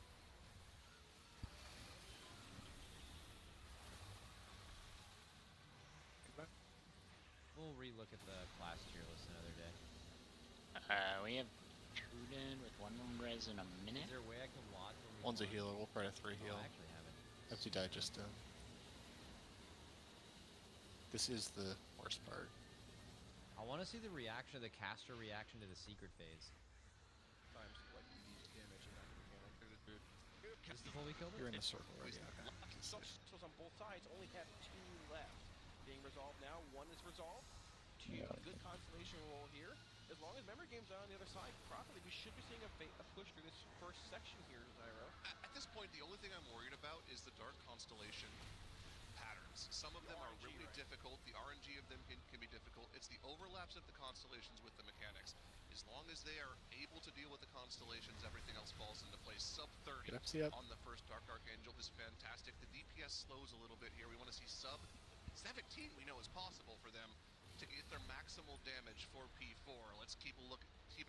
We'll relook at the class tier list another day. We have Truden with 1 res in a minute. Is there a way I can watch when we One's a launch? healer. We'll probably 3 heal. I actually haven't. Empty digest done. This is the worst part. I want to see the reaction, the caster reaction to the secret phase. Is this before we killed it? You're in the circle right now. Souls on both sides only have 2 left. Being resolved now, 1 is resolved. 2, good constellation roll here. As long as memory games are on the other side properly, we should be seeing a push through this first section here, Zyro. At this point, the only thing I'm worried about is the Dark Constellation patterns. Some of them are really difficult. The RNG of them can be difficult. It's the overlaps of the constellations with the mechanics. As long as they are able to deal with the constellations, everything else falls into place. Sub 30 on the first Dark Archangel is fantastic. The DPS slows a little bit here. We want to see sub 17 we know is possible for them to get their maximal damage for P4. Let's keep an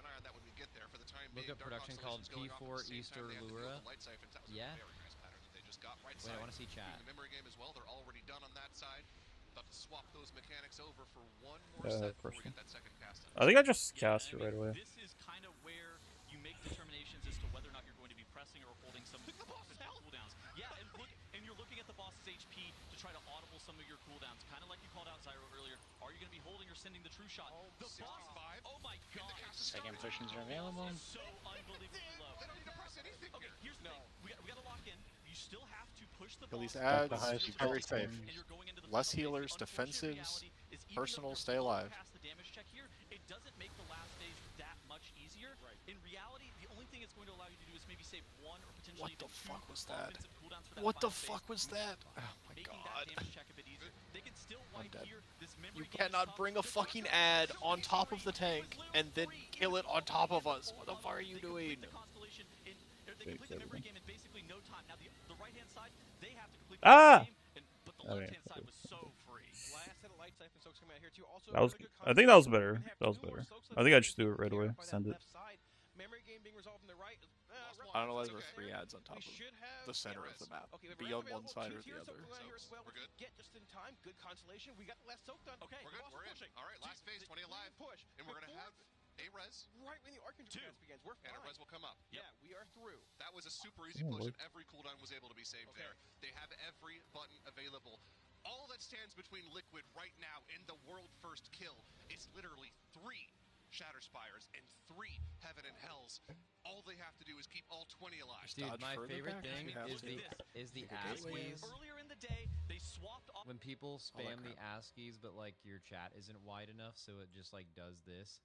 eye on that when we get there. For the time being, Look up production called P4 Easter Lura. Yeah. Very nice pattern that they just got right Wait, side. I want to see chat. The memory game as well. They're already done on that side. About to swap those mechanics over for one more set before we get that second cast. I think I just cast it right away. This is kind of where you make determinations as to whether or not you're going to be pressing or holding some cooldowns. Yeah, and look, and you're looking at the boss's HP to try to audible some of your cooldowns, kind of like you called out Zyro earlier. Are you going to be holding or sending the true shot? The boss, oh my god! Second pushings are available. So unbelievably low. They don't need to press anything. Okay, here's the thing. We got to lock in. You still have to push the Kill boss. these ads, the highest very utility. safe. Less healers, defensives, personal, stay alive. The damage check here, it doesn't make the last phase that much easier. In reality, the only thing it's going to allow you to do is maybe save 1 or potentially What the even 2 fuck was that? offensive cooldowns for that What the final fuck phase, was that? Oh my making god. that damage check a bit easier. They can still I'm wipe dead. here. This memory You game cannot stuff. bring a fucking ad on top of the tank and then kill it on top of us. What the fuck are you doing? The constellation in, or they complete the memory game in basically no time. Now the right-hand side, they have to complete the Ah! game, but the left-hand side was so free. Last set of light siphon soaks coming out here too. Also, That was. really good I think that was better. constellation. That was We have 2 more better. soaks I think I just do it right away. by that Send it. left side. Memory game being resolved on the right. I don't know why there were 3 ads on top We of should have the center of the map. Okay, we have Be on Ram one side or available, the two other. tiers, so here as well. We're good. Get just in time. Good constellation. We got the last soak done. Okay, We're good. Boss We're in. pushing. All right, last phase, 20 alive. Push. And we're going to have a res. Right when the Archangel cast begins. We're fine. And a res will come up. Yeah, we are through. That was a super easy Oh, push, look. and every cooldown was able to be saved there. They have every button available. All that stands between Liquid right now and the world first kill is literally 3 Shatterspires and 3 Heaven and Hells. All they have to do is keep all 20 alive. Dude, dodge my further favorite back if thing you have is to. the Take a gateway. ASCIIs. Earlier in the day, they swapped off. When people All that spam the crap. ASCIIs, but like your chat isn't wide enough, so it just like does this.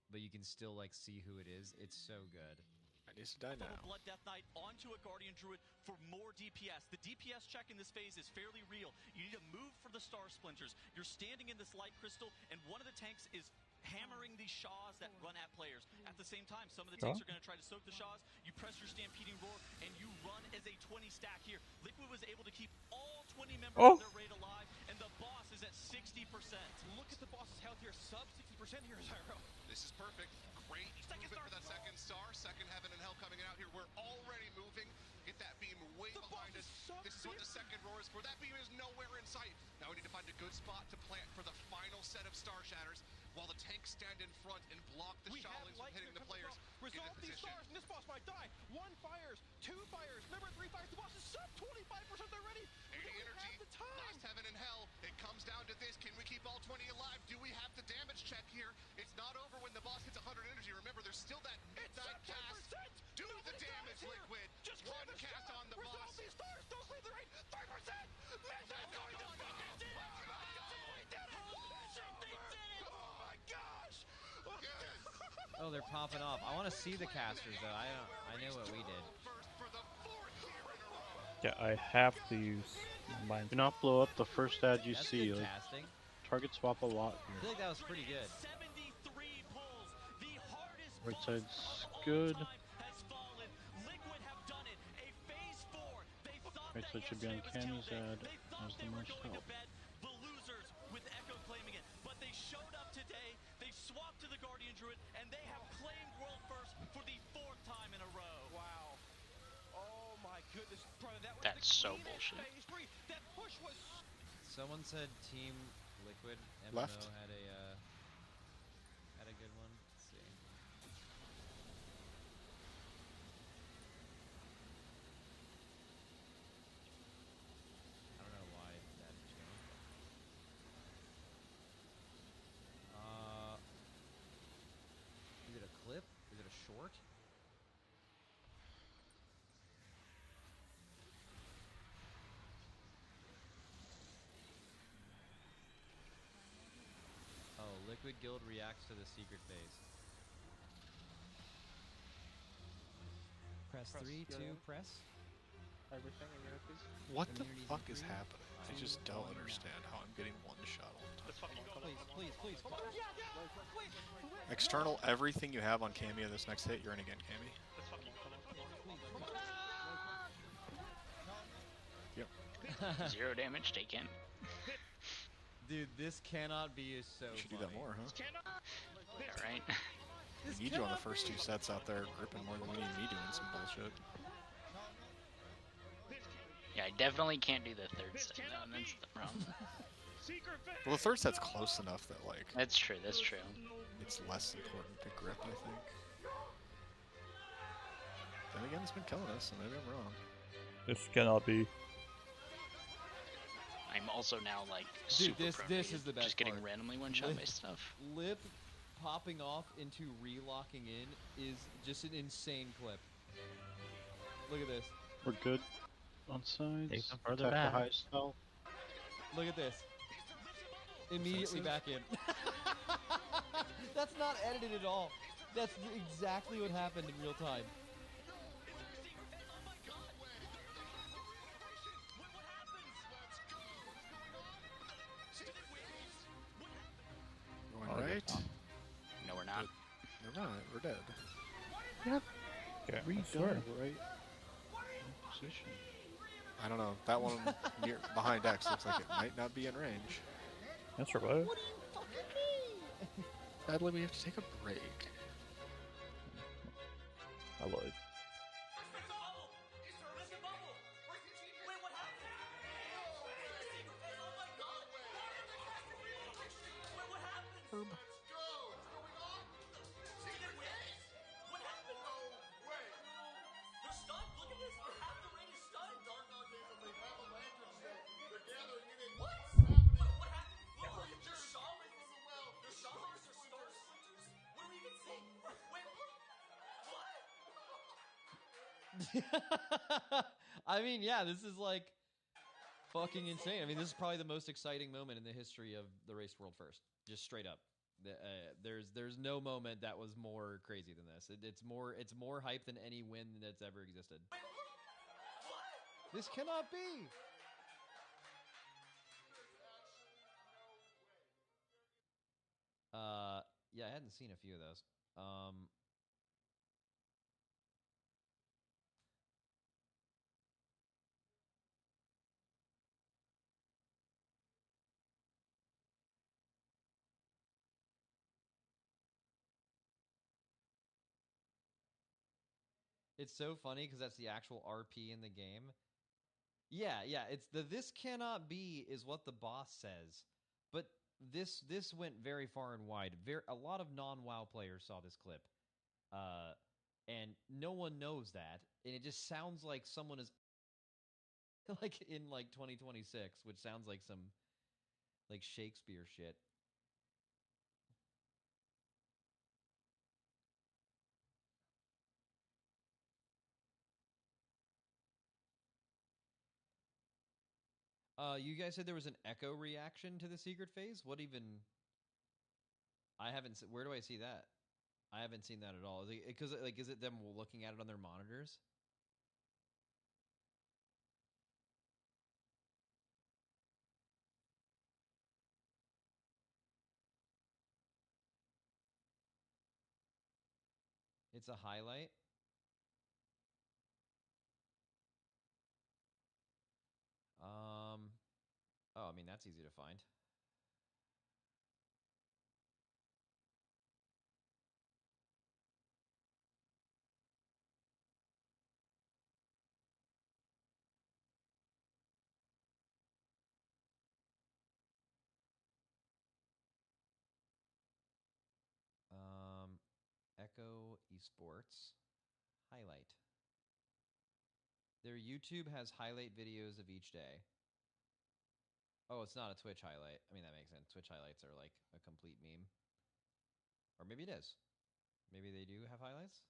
But you can still like see who it is. It's so good. I need to die From now. a Blood Death Knight onto a Guardian Druid for more DPS. The DPS check in this phase is fairly real. You need to move for the Star Splinters. You're standing in this Light Crystal, and one of the tanks is hammering these Shaws that run at players. At the same time, some of the tanks are going to try to soak the Shaws. You press your Stampeding Roar, and you run as a 20 stack here. Liquid was able to keep all 20 members of their raid alive, and the boss is at 60%. Look at the boss's health here. Sub 60% here, Zyro. This is perfect. Great movement for that second star. Second Heaven and Hell coming out here. We're already moving. Get that beam way behind us. This is what the second roar is for. That beam is nowhere in sight. Now we need to find a good spot to plant for the final set of Star Shatters. while the tanks stand in front and block the Shaolins from hitting the players in Resolve the these position. stars, and this boss might die. 1 fires, 2 fires, remember 3 fires. The boss is sub 25% already. 80 energy, last heaven and hell. It comes down to this. Can we keep all 20 alive? Do we have the damage check here? It's not over when the boss hits 100 energy. Remember, there's still that midnight cast. Do the damage, Liquid. Just one cast on the Resolve boss. these stars, don't leave the rain. 5%. Midnight's going to fucking did it. We did it. They did it. Oh my gosh. Oh, they're popping off. I want to see the casters though. I know what we did. Yeah, I have to use mine. Do not blow up the first ad you That's see. good Like, casting. target swap a lot I here. feel like that was pretty good. Right side's good. Right side should be on Cammy's ad. Has the most help. The losers with Echo claiming it, but they showed up today. They swapped to the Guardian Druid, and they have claimed world first for the 4th time in a row. Wow. Oh my goodness, brother, that was That's so bullshit. phase 3. That push was Someone said Team Liquid MMO Left. had a good one. Let's see. I don't know why that changed. Is it a clip? Is it a short? Oh, Liquid Guild reacts to the secret phase. Press 3 to press. everything in here, please. What the Immunities fuck is increased. happening? I just don't understand how I'm getting one shot all the time. Please, please, please. External everything you have on Cameo this next hit, you're in again, Cammy. Yep. 0 damage taken. Dude, this cannot be so You should do that more, huh? Alright. We need you on the first 2 sets out there gripping more than we need me doing some bullshit. Yeah, I definitely can't do the 3rd set though, and that's the problem. Well, the 3rd set's close enough that, like, That's true, that's true. it's less important to grip, I think. Then again, it's been killing us, so maybe I'm wrong. This cannot be. I'm also now like Dude, super prone this to is the best just getting part. randomly one-shot by stuff. Lip popping off into relocking in is just an insane clip. Look at this. We're good on sides. Take them further Attack back. the high spell. Look at this. Immediately back in. That's not edited at all. That's exactly what happened in real time. Going right? No, we're not. We're not. We're dead. Okay, I Redone swear. right position. I don't know. That one near behind X looks like it might not be in range. That's right. Sadly, we have to take a break. I lied. Herb. I mean, yeah, this is like fucking insane. I mean, this is probably the most exciting moment in the history of the Race World First. Just straight up. There's no moment that was more crazy than this. It's more hype than any win that's ever existed. This cannot be. Yeah, I hadn't seen a few of those. It's so funny because that's the actual RP in the game. Yeah, it's this cannot be is what the boss says. But this went very far and wide. A lot of non-WoW players saw this clip, and no one knows that, and it just sounds like someone is like in like 2026, which sounds like some like Shakespeare shit. You guys said there was an echo reaction to the secret phase. What even? I haven't. Where do I see that? I haven't seen that at all. Because like, is it them looking at it on their monitors? It's a highlight. Oh, I mean that's easy to find. Echo Esports highlight. Their YouTube has highlight videos of each day. Oh, it's not a Twitch highlight. I mean, that makes sense. Twitch highlights are like a complete meme. Or maybe it is. Maybe they do have highlights?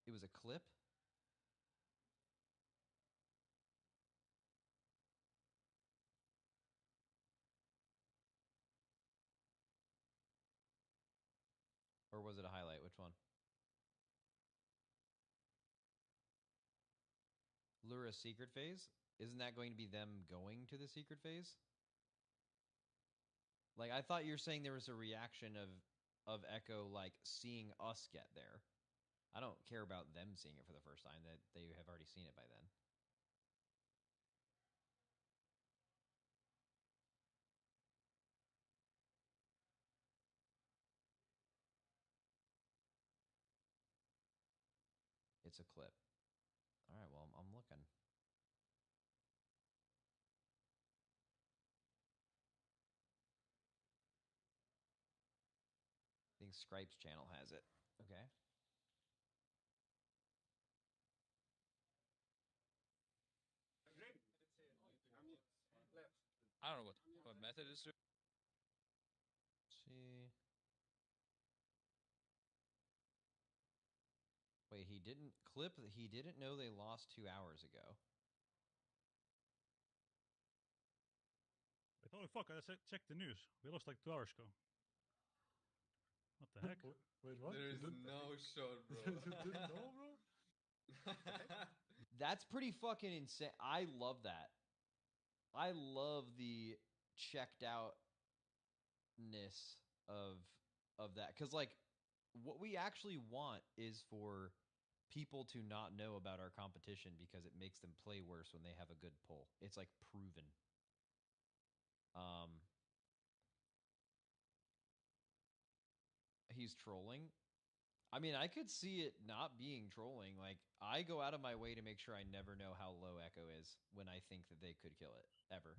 It was a clip? Or was it a highlight? Which one? Lura secret phase? Isn't that going to be them going to the secret phase? Like, I thought you were saying there was a reaction of Echo, like, seeing us get there. I don't care about them seeing it for the first time. That they have already seen it by then. It's a clip. All right, well, I'm looking. I think Scripe's channel has it. Okay. I don't know what method is doing. See. Wait, he didn't clip. He didn't know they lost 2 hours ago. Wait, holy fuck! I just checked the news. We lost like 2 hours ago. What the heck? Wait, what? There is no shot, bro. You didn't know, bro? That's pretty fucking insane. I love that. I love the checked outness of that, because like what we actually want is for people to not know about our competition because it makes them play worse when they have a good pull. It's like proven. He's trolling. I mean, I could see it not being trolling. Like, I go out of my way to make sure I never know how low Echo is when I think that they could kill it, ever.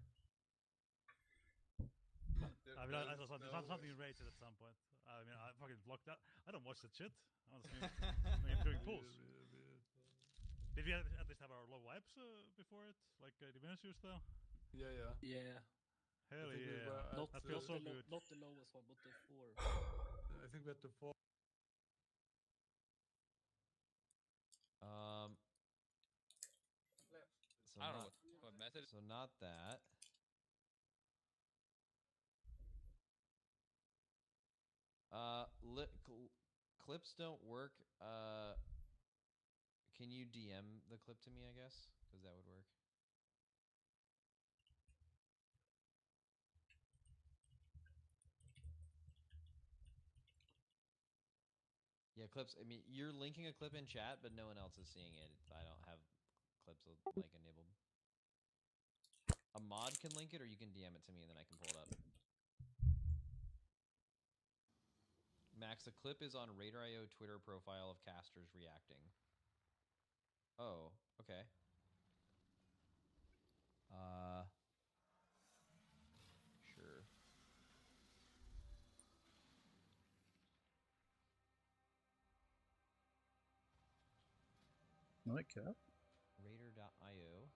I mean, I saw something rated at some point. I mean, I fucking blocked that. I don't watch that shit. I was doing pulls. Did we at least have our low wipes before it? Like the Vinicius though? Yeah. Hell yeah. That feels so good. Not the lowest one, but the 4. I think we had the 4. So I don't not, know what method. So not that. Clips don't work. Can you DM the clip to me, I guess? Because that would work. Yeah, clips. I mean, you're linking a clip in chat, but no one else is seeing it. I don't have clips like enabled. A mod can link it, or you can DM it to me, and then I can pull it up. Max, the clip is on Radar.io Twitter profile of casters reacting. Oh, okay. Sure. Nightcap? Radar.io.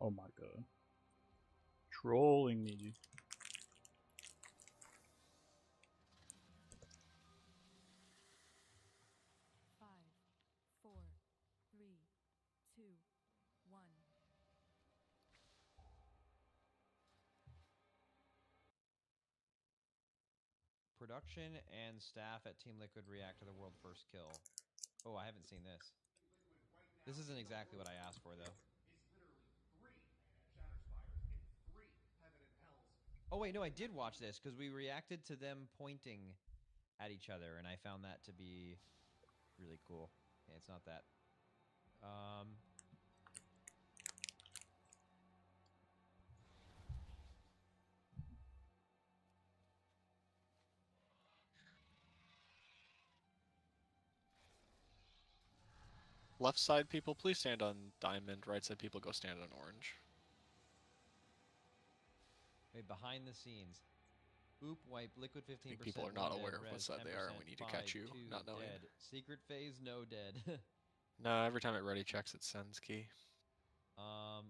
Oh my god. Trolling me. Production and staff at Team Liquid react to the world first kill. Oh, I haven't seen this. This isn't exactly what I asked for, though. Oh, wait, no, I did watch this because we reacted to them pointing at each other, and I found that to be really cool. Okay, it's not that. Left side people, please stand on diamond. Right side people, go stand on orange. Wait, behind the scenes. Oop, wipe, liquid 15%. think people are not aware of what side they are, and we need to catch you not knowing. Dead. Secret phase, no dead. No, every time it ready checks, it sends key. Oh,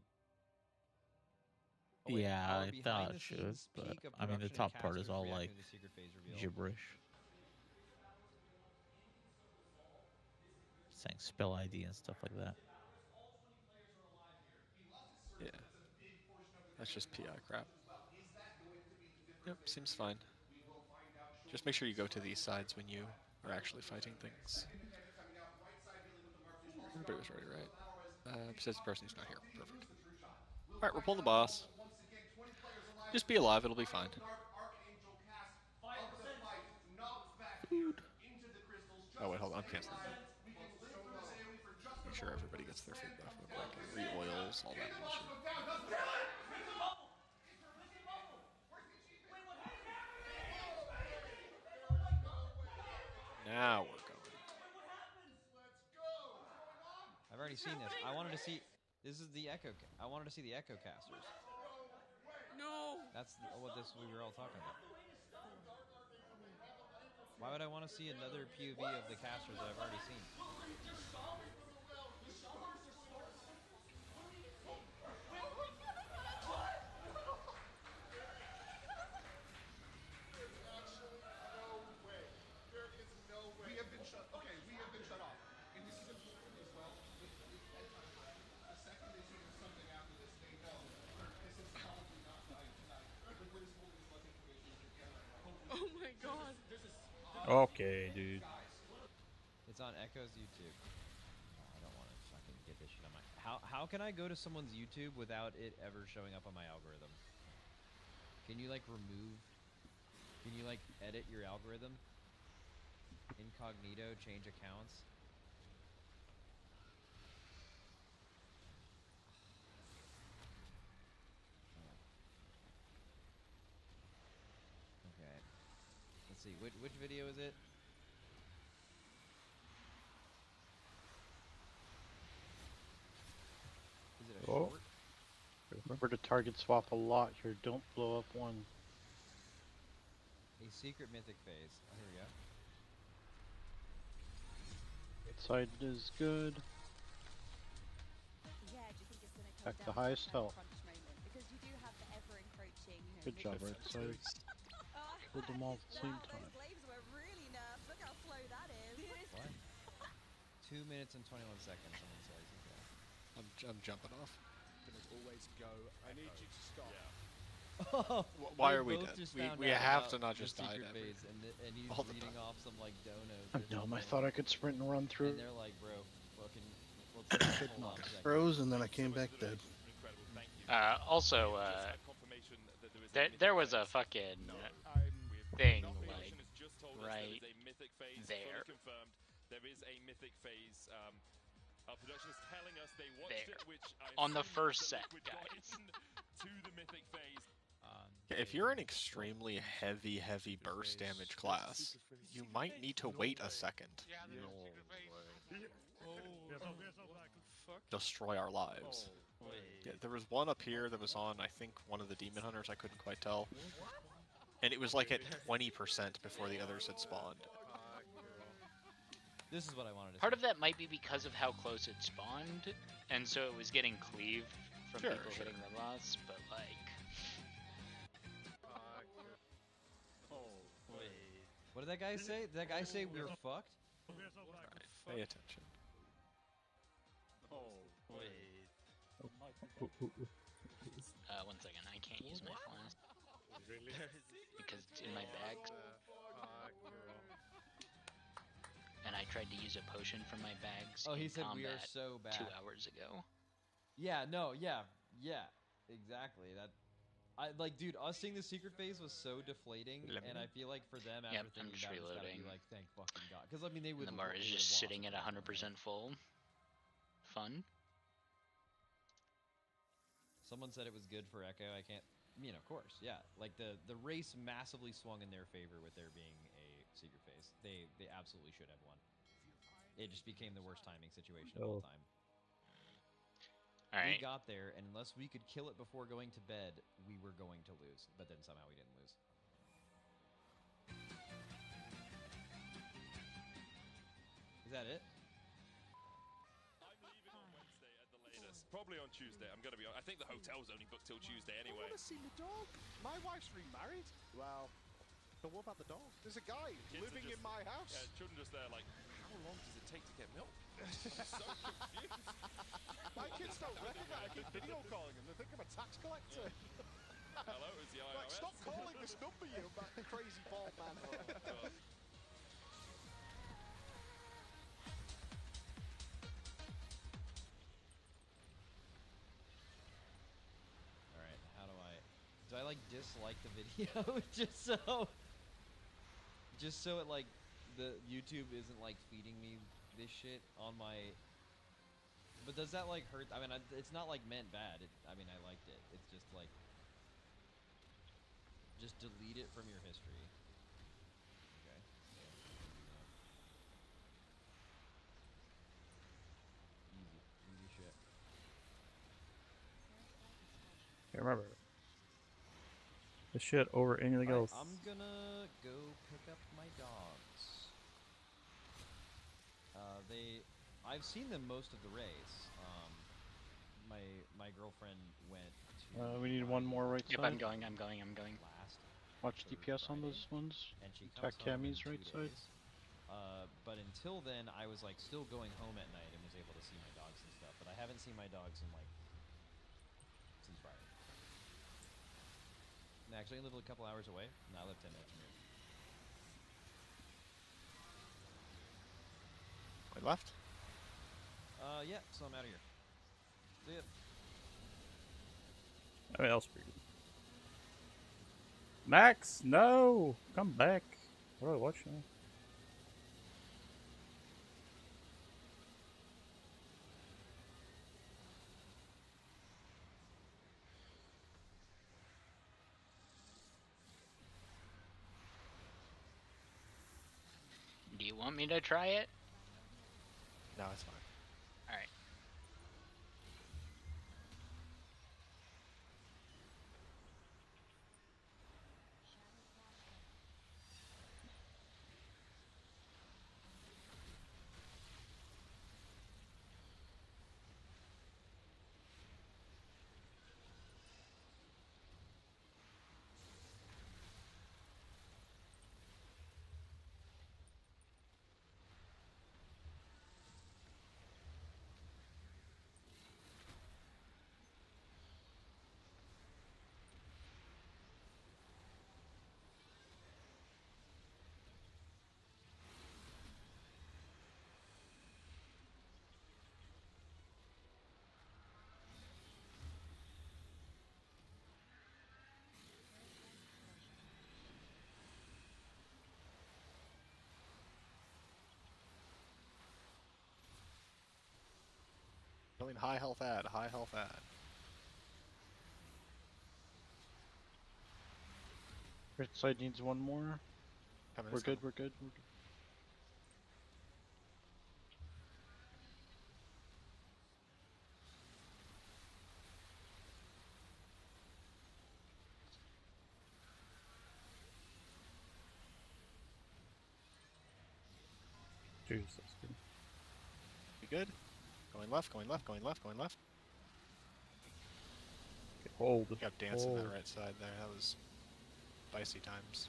wait, Yeah, our I thought behind it the should, scenes but peak of I mean the production top part is casters all reacting like to the secret phase reveal. gibberish. Saying spell ID and stuff like that. Yeah. That's just PI crap. Yep, seems fine. Just make sure you go to these sides when you are actually fighting things. Everybody was ready, right? Besides the person who's not here. Perfect. Alright, we're pulling the boss. Just be alive, it'll be fine. Oh wait, hold on, I'm canceling that. Make sure everybody gets their food back real quick. Re-oils, all that bullshit. Now we're going. I've already seen this. I wanted to see. This is the Echo. I wanted to see the Echo casters. No. That's what we were all talking about. Why would I want to see another POV of the casters that I've already seen? Oh my god. Okay, dude. It's on Echo's YouTube. Oh, I don't want to fucking get this shit on my. How can I go to someone's YouTube without it ever showing up on my algorithm? Can you like remove? Can you like edit your algorithm? Incognito, change accounts. Okay. Let's see. Which video is it? Is it a short? Remember to target swap a lot here. Don't blow up one. A secret mythic phase. Oh, here we go. Side is good. Back to highest health. Good job, right side. Killed them all at the same time. What? 2 minutes and 21 seconds. Someone says. Okay. I'm jumping off. Always go. I need you to stop. Why are we dead? We have to not just die ever. And he's All the reading time. off some like donos. I'm dumb. I thought I could sprint and run through. And they're like, bro, fucking. Let's Could hold on not. a second. Froze and then I came back dead. Also, there was a fucking thing like right there. There is a mythic phase. Our production is telling us they watched There. it, which I On the assume first the set, Liquid got guys. in to the mythic phase. If you're an extremely heavy burst damage class, you might need to wait a second. Destroy our lives. Yeah, there was one up here that was on, I think, one of the Demon Hunters, I couldn't quite tell. And it was like at 20% before the others had spawned. This is what I wanted to Part of that might be because of how close it spawned, and so it was getting cleaved from people hitting the boss, but like... What did that guy say? Did that guy say we're fucked? Pay attention. One second, I can't use my flask. Because it's in my bag. And I tried to use a potion from my bags Oh, he in said combat we are so bad. 2 hours ago. Yeah, no, yeah, exactly. Like, dude, us seeing the secret phase was so deflating, and I feel like for them, after I'm thinking just about it, it's gotta reloading. be like, thank fucking God. Because, I mean, they would The bar is just sitting at 100% full. Fun. Someone said it was good for Echo. I can't... I mean, of course, yeah. Like, the race massively swung in their favor with there being a secret phase. They absolutely should have won. It just became the worst timing situation of all time. Alright. We got there, and unless we could kill it before going to bed, we were going to lose. But then somehow we didn't lose. Is that it? I'm leaving on Wednesday at the latest. Probably on Tuesday. I'm going to be on. I think the hotel's only booked till Tuesday anyway. I want to see my dog. My wife's remarried. Well, but what about the dog? There's a guy living in my house. Yeah, children just there like, how long does it take to get milk? I'm so confused. My kids don't recognize. I keep video calling them. They think I'm a tax collector. Hello, is the IRS? Like, stop calling this number, you crazy bald man. Alright, how do I like dislike the video just so it like the YouTube isn't like feeding me this shit on my... But does that like hurt? I mean, it's not like meant bad. I mean, I liked it. It's just like... Just delete it from your history. Okay. Easy shit. Can't remember. This shit over anything else. I'm gonna go pick up my dogs. I've seen them most of the race. My girlfriend went to... we need one more right Yep, side. I'm going. Last. Watch DPS on those ones. And she Attack comes home in Cammy's 2 right side. days. But until then, I was like still going home at night and was able to see my dogs and stuff. But I haven't seen my dogs in like since Friday. And actually, I live a couple hours away, and I live 10 minutes from here. Wait, left? Yeah. So I'm out of here. See ya. I mean, that was pretty good. Max, no! Come back. What do I watch now? Do you want me to try it? No, it's fine. Alright. Killing high health ad, high health ad. Right side needs one more. We're good, we're good, we're good. Jesus. You good? Going left, going left, going left, going left. Hold. Got dancing that right side there. That was dicey times.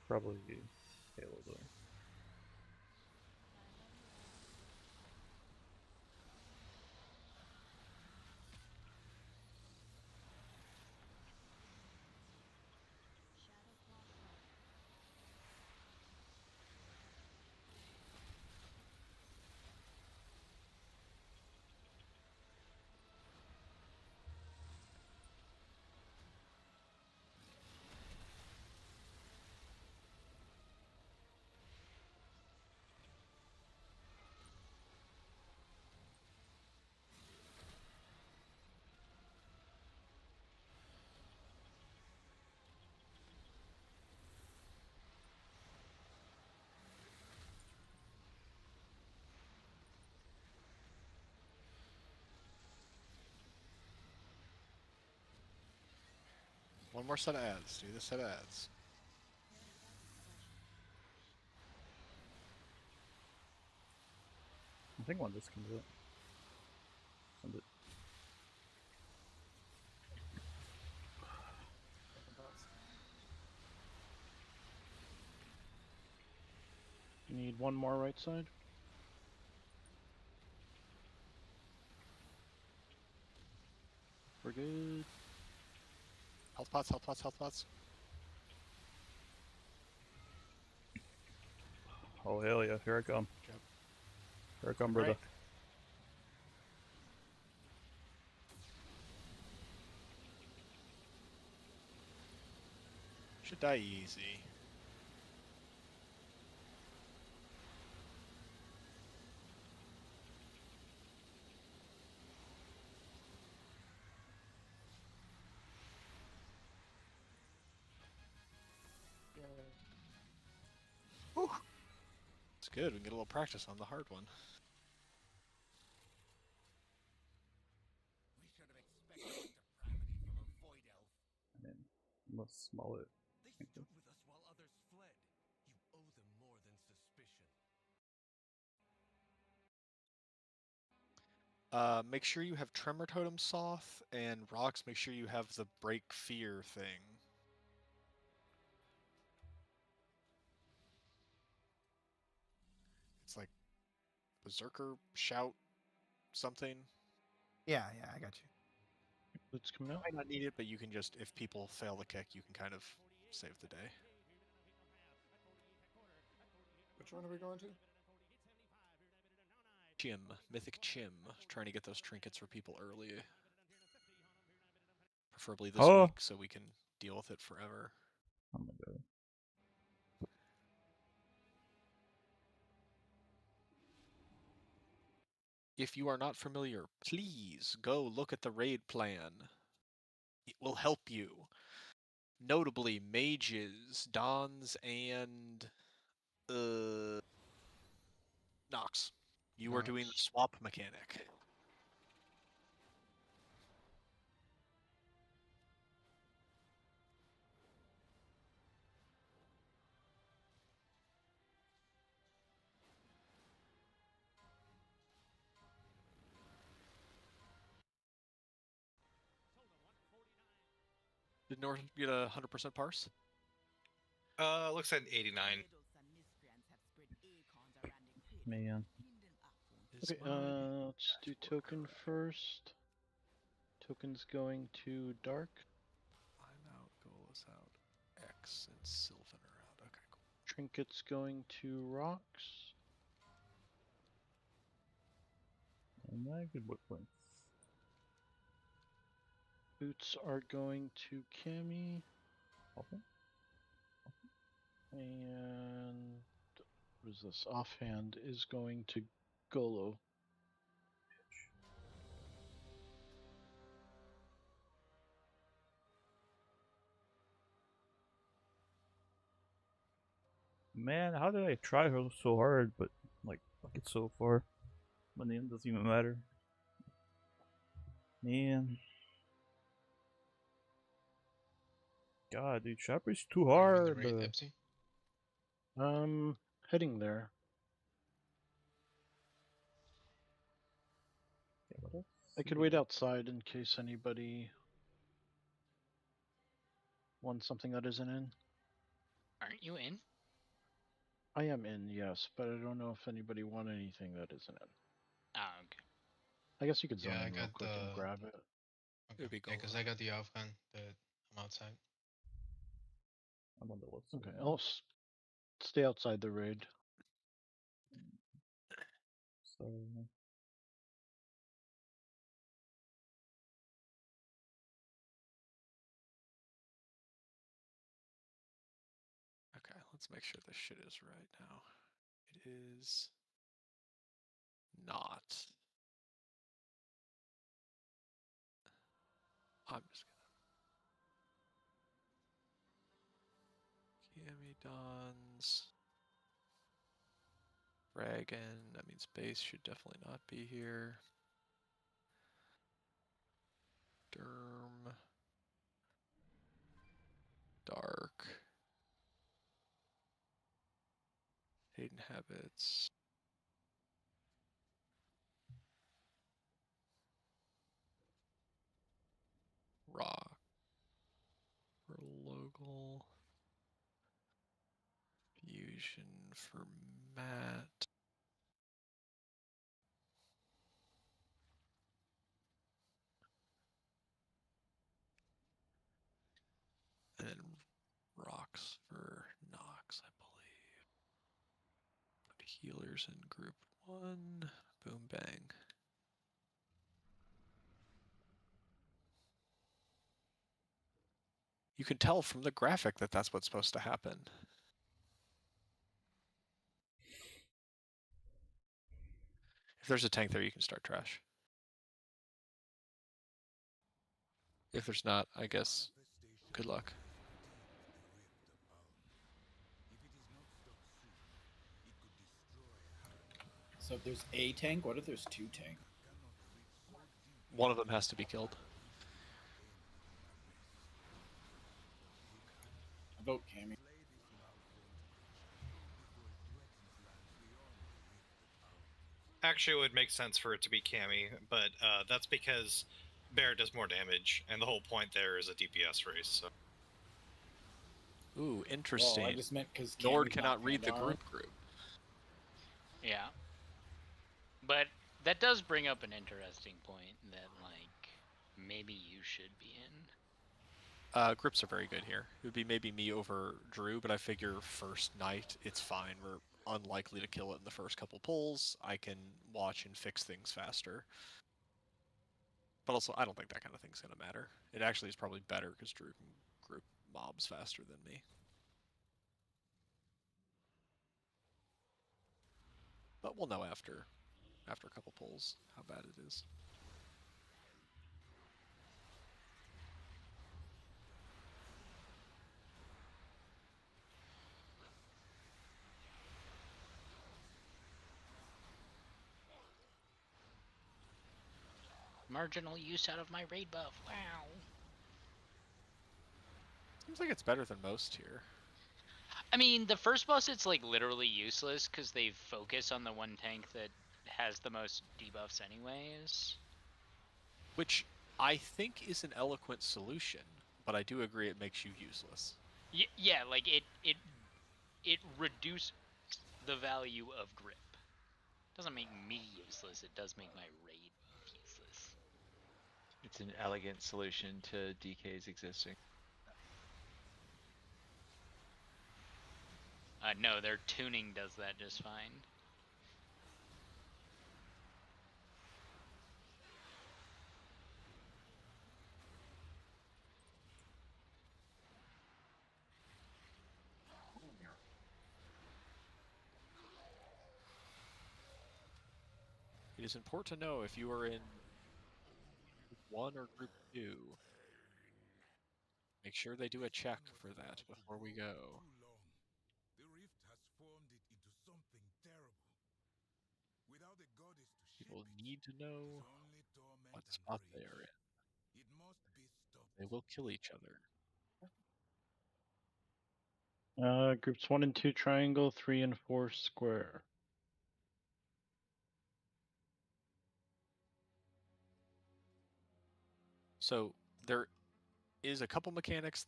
Probably Halo though. One more set of ads. Do this set of ads. I think one this can do it. Send it. You need one more right side. We're good. Health pots, health pots, health pots. Oh hell yeah, here I come. Yep. Here I come, brother. Right. Should die easy. Whew. It's good. We can get a little practice on the hard one. I mean, let's small it. Thank you. with us while others fled. You owe them more than suspicion. Make sure you have Tremor Totem Soth, and Rocks, make sure you have the Break Fear thing. It's like Berserker Shout something. Yeah, I got you. Boots coming out. Might not need it, but you can just, if people fail the kick, you can kind of save the day. Which one are we going to? Chim, Mythic Chim, trying to get those trinkets for people early. Preferably this week, so we can deal with it forever. Oh my god. If you are not familiar, please go look at the raid plan. It will help you. Notably, mages, dons, and Nox. You are doing the swap mechanic. Did North get a 100% parse? Looks like 89. Man. Okay, let's do token first. Token's going to Dark. I'm out, Goal out, X, and Sylvan are out. Okay, cool. Trinket's going to Rocks. And I good whip points. Boots are going to Cammy. Okay. And what is this? Offhand is going to Golo. Man, how did I try her so hard, but like fuck it so far? When the end doesn't even matter. Man. God, dude, Chopper's too hard. Heading there. I could wait outside in case anybody wants something that isn't in. Aren't you in? I am in, yes, but I don't know if anybody want anything that isn't in. Ah, okay. I guess you could zone Yeah, I in real got quick and the- grab it. Okay, because I got the Afghan that I'm outside. I'm on the left Okay, I'll stay outside the raid. So Okay, let's make sure this shit is right now. It is not. I'm just gonna Kiami Dons. Dragon, that means base should definitely not be here. Derm. Dark. Hidden habits. Rock. For local. Fusion for Matt. And then rocks for Nox, I believe. Put healers in group 1. Boom bang. You can tell from the graphic that that's what's supposed to happen. If there's a tank there, you can start trash. If there's not, I guess, good luck. So if there's a tank, what if there's two tanks? One of them has to be killed. I vote Cammy. Actually, it would make sense for it to be Cammy, but that's because Bear does more damage, and the whole point there is a DPS race. So. Ooh, interesting. Well, I just meant because Nord cannot read the group. Yeah. But that does bring up an interesting point that, like, maybe you should be in. Grips are very good here. It would be maybe me over Drew, but I figure first night, it's fine. We're unlikely to kill it in the first couple pulls. I can watch and fix things faster. But also, I don't think that kind of thing's going to matter. It actually is probably better because Drew can group mobs faster than me. But we'll know after a couple pulls how bad it is. Marginal use out of my raid buff. Wow. Seems like it's better than most here. I mean, the first boss, it's like literally useless because they focus on the one tank that has the most debuffs anyways. Which I think is an eloquent solution, but I do agree it makes you useless. Yeah, like it reduces the value of grip. Doesn't make me useless, it does make my raid useless. It's an elegant solution to DK's existing. No, their tuning does that just fine. It is important to know if you are in Group 1 or Group 2. Make sure they do a check for that before we go. The rift has formed it into something terrible. Without a goddess to People need to know what spot they are in. it must be stopped. They will kill each other. Groups 1 and 2 triangle, 3 and 4 square. So there is a couple mechanics.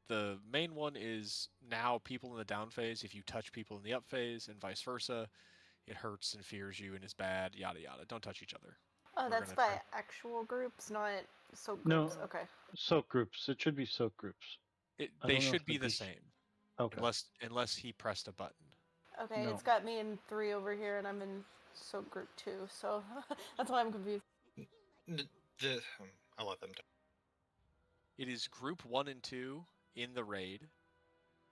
The main one is now people in the down phase, if you touch people in the up phase and vice versa, it hurts and fears you and is bad, yada yada. Don't touch each other. Oh, that's by actual groups, not soak No, groups. Okay. soak groups. It should be soak groups. They should be the same. Okay. Unless he pressed a button. Okay, No. it's got me in 3 over here, and I'm in soak group 2, so that's why I'm confused. I'll let them. It is group 1 and 2 in the raid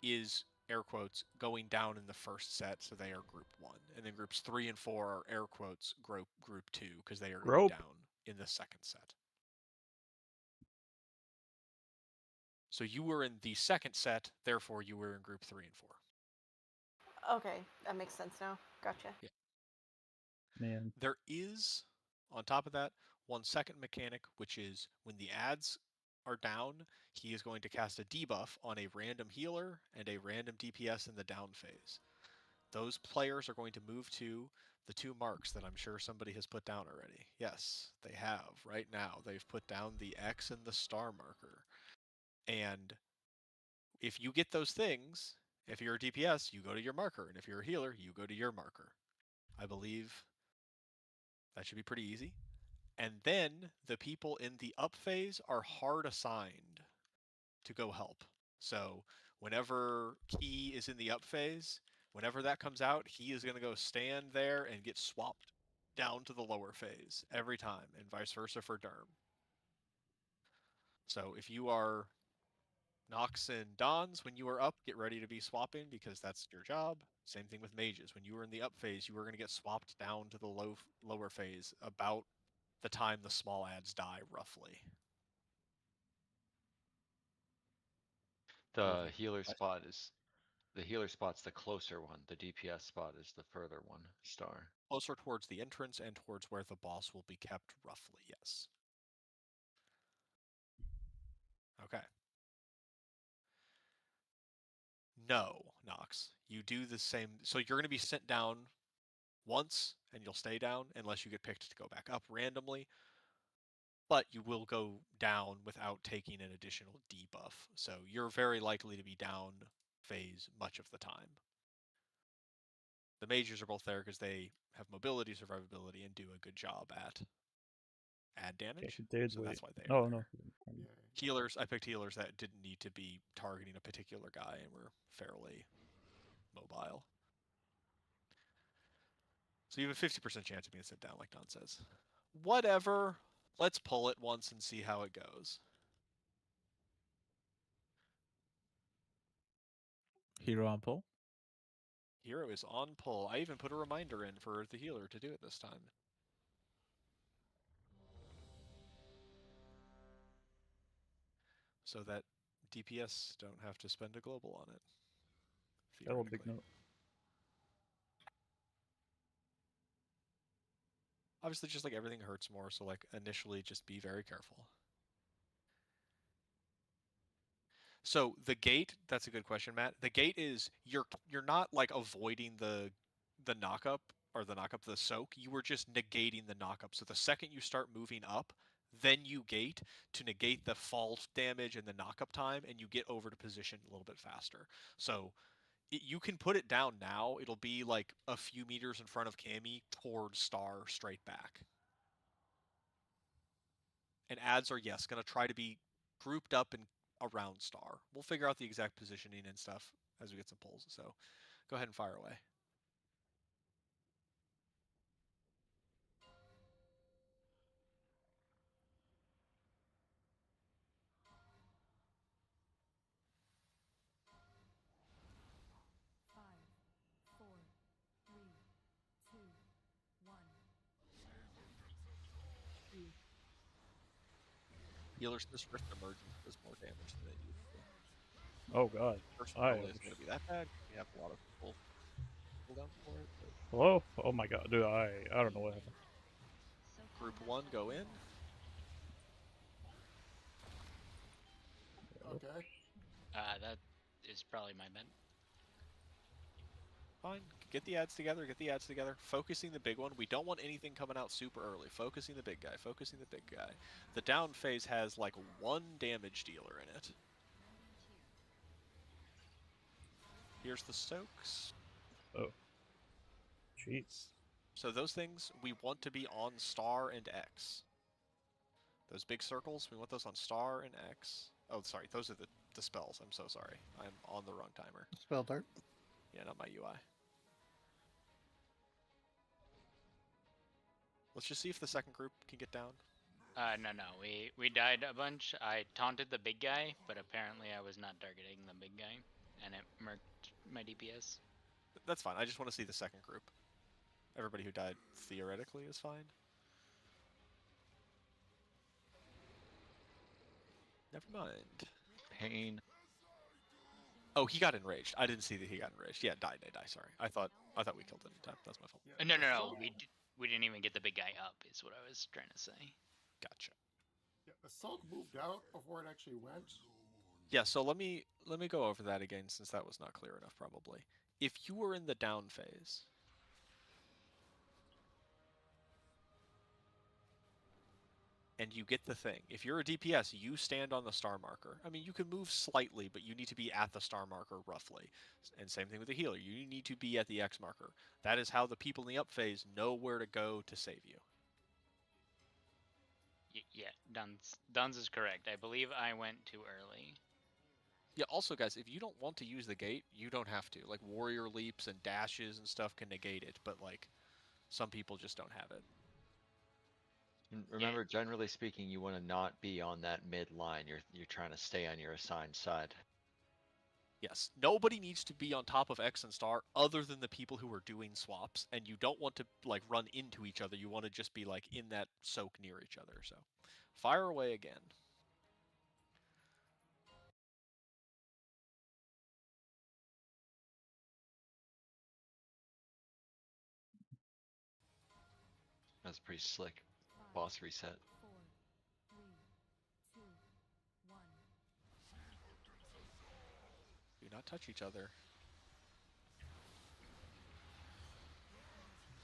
is air quotes going down in the first set, so they are group 1, and then groups 3 and 4 are air quotes group 2 because they are going down in the second set. So you were in the second set, therefore you were in group 3 and 4. Okay, that makes sense now. Gotcha. Yeah. Man. There is, on top of that, 1 second mechanic, which is when the ads are down, he is going to cast a debuff on a random healer and a random DPS in the down phase. Those players are going to move to the 2 marks that I'm sure somebody has put down already. Yes, they have. Right now, they've put down the X and the star marker. And if you get those things, if you're a DPS, you go to your marker, and if you're a healer, you go to your marker. I believe that should be pretty easy. And then the people in the up phase are hard assigned to go help. So whenever Key is in the up phase, whenever that comes out, he is going to go stand there and get swapped down to the lower phase every time, and vice versa for Derm. So if you are Nox and Dons, when you are up, get ready to be swapping because that's your job. Same thing with mages. When you were in the up phase, you were going to get swapped down to the lower phase about the time the small ads die, roughly. The healer spot's the closer one. The DPS spot is the further one. Star. Closer towards the entrance and towards where the boss will be kept, roughly, yes. Okay. No, Nox. You do the same. So you're going to be sent down once, and you'll stay down unless you get picked to go back up randomly. But you will go down without taking an additional debuff. So you're very likely to be down phase much of the time. The mages are both there because they have mobility, survivability, and do a good job at add damage. So that's why they are there. Healers, I picked healers that didn't need to be targeting a particular guy and were fairly mobile. So you have a 50% chance of being sent down, like Don says. Whatever. Let's pull it once and see how it goes. Hero on pull? Hero is on pull. I even put a reminder in for the healer to do it this time. So that DPS don't have to spend a global on it. That will big note. Obviously, just like everything hurts more, so like initially just be very careful. So the gate, that's a good question, Matt. The gate is you're not like avoiding the knock-up or the soak. You were just negating the knock-up. So the second you start moving up, then you gate to negate the fall damage and the knock-up time, and you get over to position a little bit faster. So you can put it down now. It'll be like a few meters in front of Cammy towards Star straight back. And ads are, yes, going to try to be grouped up and around Star. We'll figure out the exact positioning and stuff as we get some polls. So go ahead and fire away. Healers this Rift Emergence does more damage than it used to. Oh god. First I probably isn't going to be that bad. We have a lot of people pull down for it. But Hello? Oh my god, dude, I don't know what happened. Group 1 go in. Okay. That is probably my bet. Fine. Get the ads together, get the ads together. Focusing the big one. We don't want anything coming out super early. Focusing the big guy, focusing the big guy. The down phase has like 1 damage dealer in it. Here's the Stokes. Oh. Jeez. So those things, we want to be on star and X. Those big circles, we want those on star and X. Oh, sorry, those are the spells. I'm so sorry. I'm on the wrong timer. Spell dart. Yeah, not my UI. Let's just see if the second group can get down. No. We died a bunch. I taunted the big guy, but apparently I was not targeting the big guy, and it murked my DPS. That's fine. I just want to see the second group. Everybody who died theoretically is fine. Never mind. Pain. Oh, he got enraged. I didn't see that he got enraged. Yeah, die. Sorry. I thought we killed him in time. That's my fault. No. We didn't even get the big guy up. Is what I was trying to say. Gotcha. Yeah, the Sulk moved out before it actually went. Yeah, so let me go over that again since that was not clear enough probably. If you were in the down phase, and you get the thing, if you're a DPS, you stand on the star marker. I mean, you can move slightly, but you need to be at the star marker roughly. And same thing with the healer. You need to be at the X marker. That is how the people in the up phase know where to go to save you. Yeah, Duns is correct. I believe I went too early. Yeah, also, guys, if you don't want to use the gate, you don't have to. Like, warrior leaps and dashes and stuff can negate it, but, like, some people just don't have it. And remember, generally speaking, you want to not be on that mid line. You're trying to stay on your assigned side. Yes, nobody needs to be on top of X and Star other than the people who are doing swaps, and you don't want to, like, run into each other. You want to just be, like, in that soak near each other, so. Fire away again. That's pretty slick. Boss reset. Do not touch each other.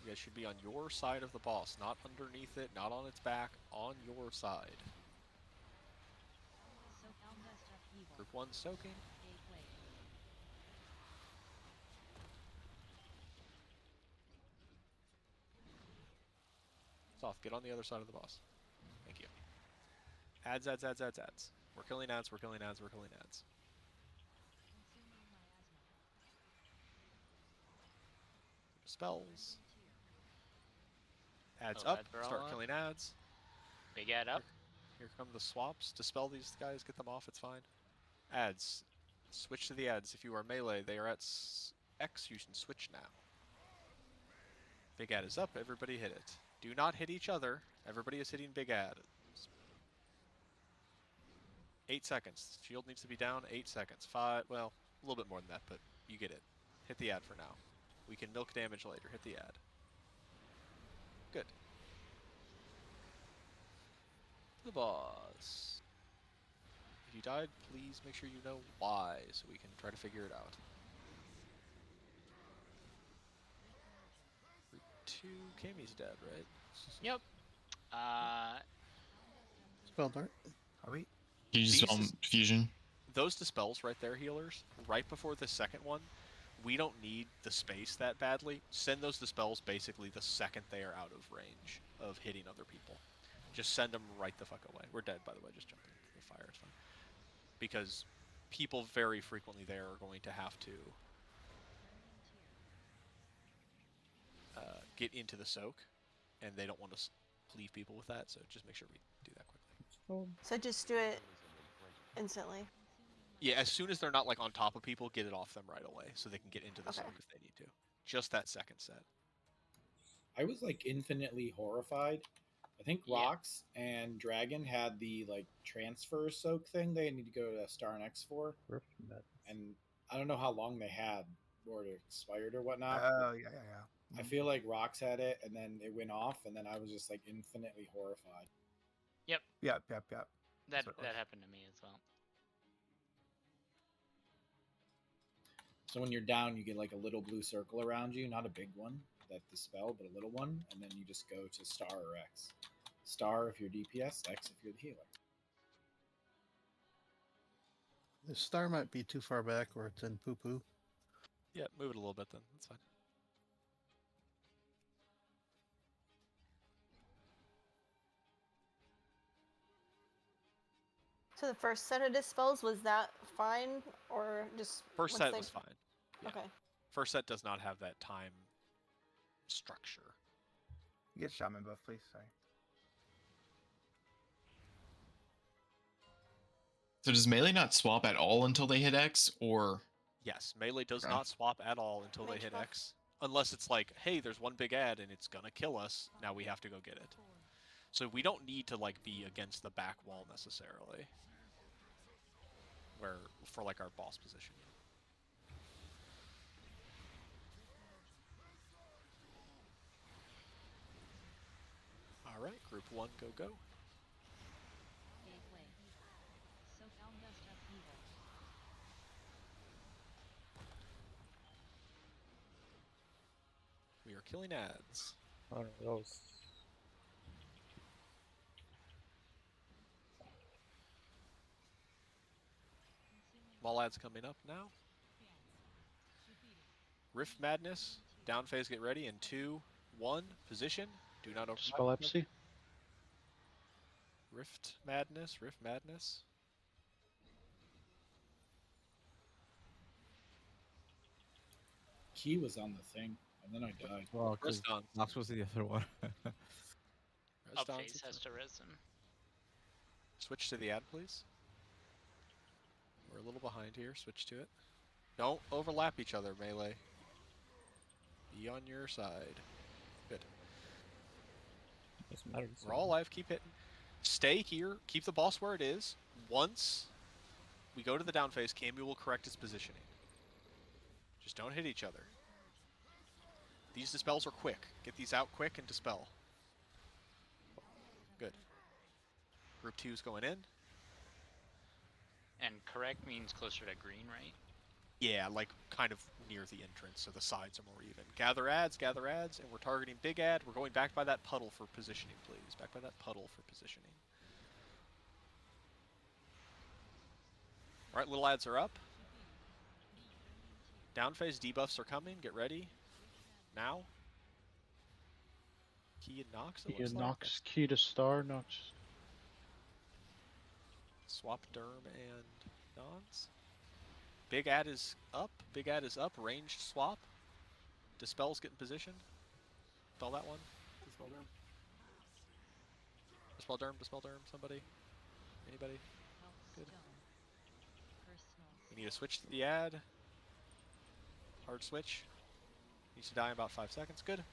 You guys should be on your side of the boss, not underneath it, not on its back, on your side. Group 1 soaking. Soft, get on the other side of the boss. Thank you. Ads. We're killing ads. Spells. Ads up, start killing ads. Big ad up. Here come the swaps. Dispel these guys, get them off, it's fine. Ads. Switch to the ads. If you are melee, they are at X, you can switch now. Big ad is up, everybody hit it. Do not hit each other. Everybody is hitting big ad. 8 seconds. Shield needs to be down, 8 seconds. 5, well, a little bit more than that, but you get it. Hit the ad for now. We can milk damage later. Hit the ad. Good. The boss. If you died, please make sure you know why, so we can try to figure it out. Group 2, Kami's dead, right? Yep. Spell dart. Are we? Use fusion. Those dispels right there, healers, right before the second one, we don't need the space that badly. Send those dispels basically the second they are out of range of hitting other people. Just send them right the fuck away. We're dead, by the way, just jump into the fire, it's fine. Because people very frequently there are going to have to get into the soak, and they don't want to leave people with that, so just make sure we do that quickly. So just do it instantly. Yeah, as soon as they're not like on top of people, get it off them right away so they can get into the soak if they need to. Just that second set. I was like infinitely horrified I think Rocks and Dragon had the like transfer soak thing they need to go to Star and X for. And I don't know how long they had or it expired or whatnot. Oh, yeah. I feel like Rocks had it and then it went off and then I was just like infinitely horrified. Yep. Yep. That happened to me as well. So when you're down, you get like a little blue circle around you, not a big one that dispel, but a little one, and then you just go to Star or X. Star if you're DPS, X if you're the healer. The star might be too far back or it's in poo poo. Yeah, move it a little bit then. That's fine. So the first set of dispels, was that fine or just First once set they- was fine. Yeah. Okay. First set does not have that time structure. Get shaman buff, please. Sorry. So does melee not swap at all until they hit X, or? Yes, melee does Okay. not swap at all until they hit X. Unless it's like, hey, there's one big ad and it's gonna kill us, now we have to go get it. So we don't need to like be against the back wall necessarily. Where, for like our boss position. Alright, group 1, go. We are killing ads. Alright, that was... Small ads coming up now. Rift Madness. Down phase, get ready. In 2, 1, position. Do not overlap. Spellepsy. Rift Madness. Key was on the thing, and then I died. Well, because Rest on. Nox was the other one. Rest on, Upphase has to risen. Switch to the ad, please. We're a little behind here. Switch to it. Don't overlap each other, melee. Be on your side. Good. Doesn't matter. We're all alive. Keep hitting. Stay here. Keep the boss where it is. Once we go to the down phase, Cammy will correct its positioning. Just don't hit each other. These dispels are quick. Get these out quick and dispel. Good. Group 2 is going in. And correct means closer to green, right? Yeah, like kind of near the entrance, so the sides are more even. Gather ads, and we're targeting big ad. We're going back by that puddle for positioning, please. Back by that puddle for positioning. Alright, little ads are up. Down phase debuffs are coming. Get ready. Now. Key and Nox, it Key looks and like. Nox, key to Star, Nox. Swap Derm and Nons. Big ad is up. Big ad is up. Ranged swap. Dispel's getting positioned. Dispel that one. Dispel Derm. Dispel Derm. Somebody. Anybody? Good. We need to switch to the ad. Hard switch. Needs to die in about 5 seconds. Good.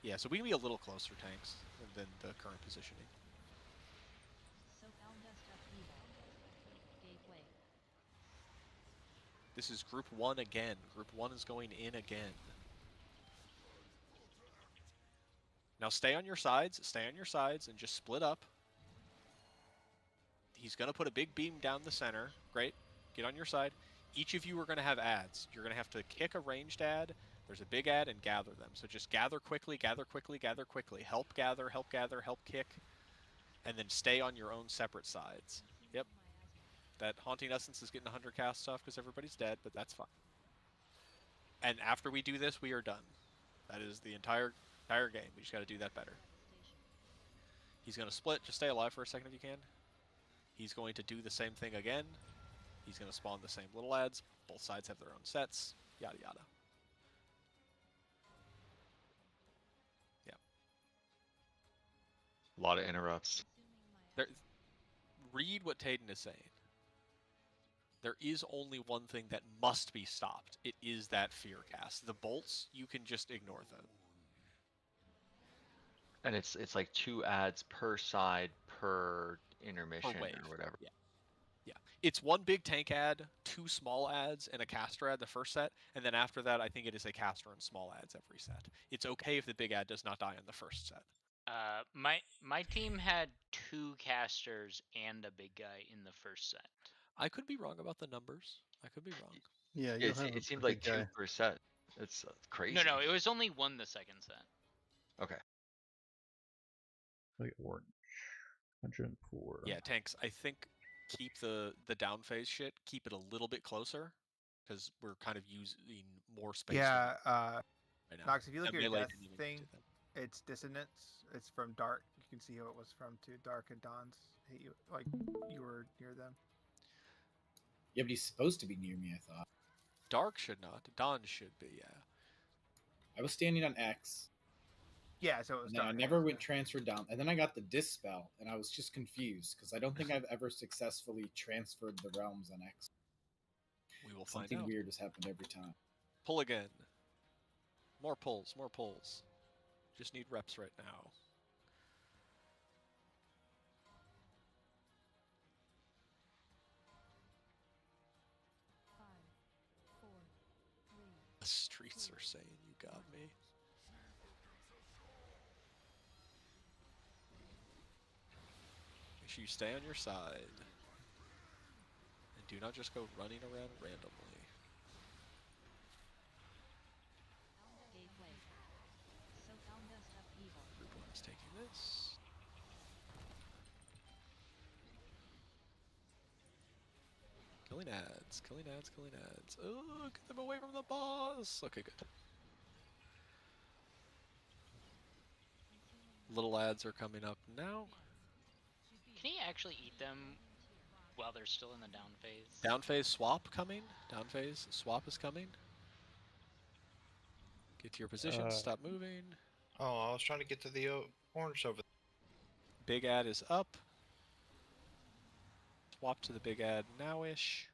Yeah, so we can be a little closer, tanks, than the current positioning. This is group 1 again. Group 1 is going in again. Now stay on your sides, and just split up. He's going to put a big beam down the center. Great. Get on your side. Each of you are going to have ads. You're going to have to kick a ranged ad. There's a big ad and gather them. So just gather quickly. Help gather, help kick. And then stay on your own separate sides. Yep. That Haunting Essence is getting 100 cast off because everybody's dead, but that's fine. And after we do this, we are done. That is the entire game. We just got to do that better. He's going to split. Just stay alive for a second if you can. He's going to do the same thing again. He's going to spawn the same little ads. Both sides have their own sets. Yada yada. Yeah. A lot of interrupts. Read what Tayden is saying. There is only one thing that must be stopped. It is that fear cast. The bolts, you can just ignore them. And it's like 2 ads per side per intermission wave. or whatever. Yeah. Yeah. It's 1 big tank ad, 2 small ads, and a caster ad the first set, and then after that I think it is a caster and small ads every set. It's okay if the big ad does not die in the first set. My team had 2 casters and a big guy in the first set. I could be wrong about the numbers. I could be wrong. Yeah, It seemed like 2 per set. It's crazy. No, it was only 1 the second set. Okay. Like orange. 104. Yeah, tanks. I think keep the down phase shit. Keep it a little bit closer, because we're kind of using more space. Yeah, right now. Nox, if you look And at your melee death didn't even thing, do that. it's dissonance. It's from Dark. You can see who it was from too. Dark and Don's hit you like you were near them. Yeah, but he's supposed to be near me, I thought. Dark should not. Don should be, yeah. I was standing on X. Yeah, so it was And then I Dark. never went transferred down. And then I got the Dispel, and I was just confused, because I don't think I've ever successfully transferred the realms on X. We will find Something out. weird has happened every time. Pull again. More pulls, more pulls. Just need reps right now. The streets are saying you got me. Make sure you stay on your side. And do not just go running around randomly. Group 1 is taking this. Killing ads, killing ads, killing ads. Oh, get them away from the boss! Okay, good. Little ads are coming up now. Can he actually eat them while they're still in the down phase? Down phase swap coming. Down phase swap is coming. Get to your position, stop moving. Oh, I was trying to get to the orange over there. Big ad is up. Swap to the big ad now-ish.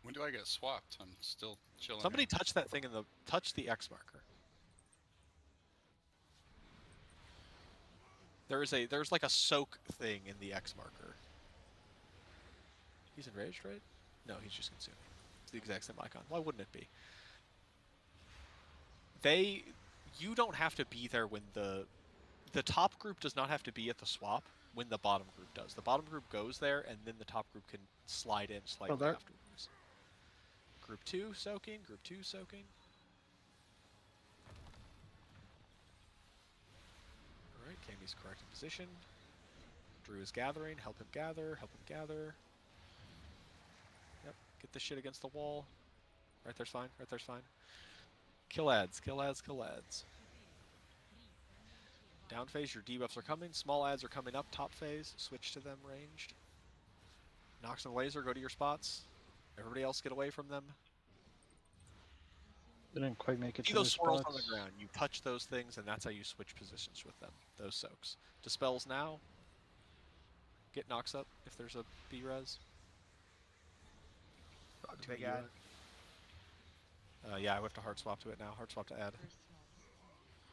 When do I get swapped? I'm still chilling. Somebody here. touch that thing in the touch the X marker. There's like a soak thing in the X marker. He's enraged, right? No, he's just consuming. It's the exact same icon. Why wouldn't it be? You don't have to be there when the top group does not have to be at the swap when the bottom group does. The bottom group goes there, and then the top group can slide in slightly afterwards. Group 2 soaking, group 2 soaking. Alright, Kami's correct in position. Drew is gathering, help him gather, help him gather. Yep, get this shit against the wall. Right there's fine, right there's fine. Kill ads, kill ads, kill ads. Down phase, your debuffs are coming. Small ads are coming up top phase. Switch to them ranged. Nox and Laser, go to your spots. Everybody else get away from them. Didn't quite make it See to those the swirls spots. on the ground. You touch those things, and that's how you switch positions with them. Those soaks. Dispels now. Get Nox up if there's a B-res. To big ad. Yeah, I have to hard swap to it now. Hard swap to add.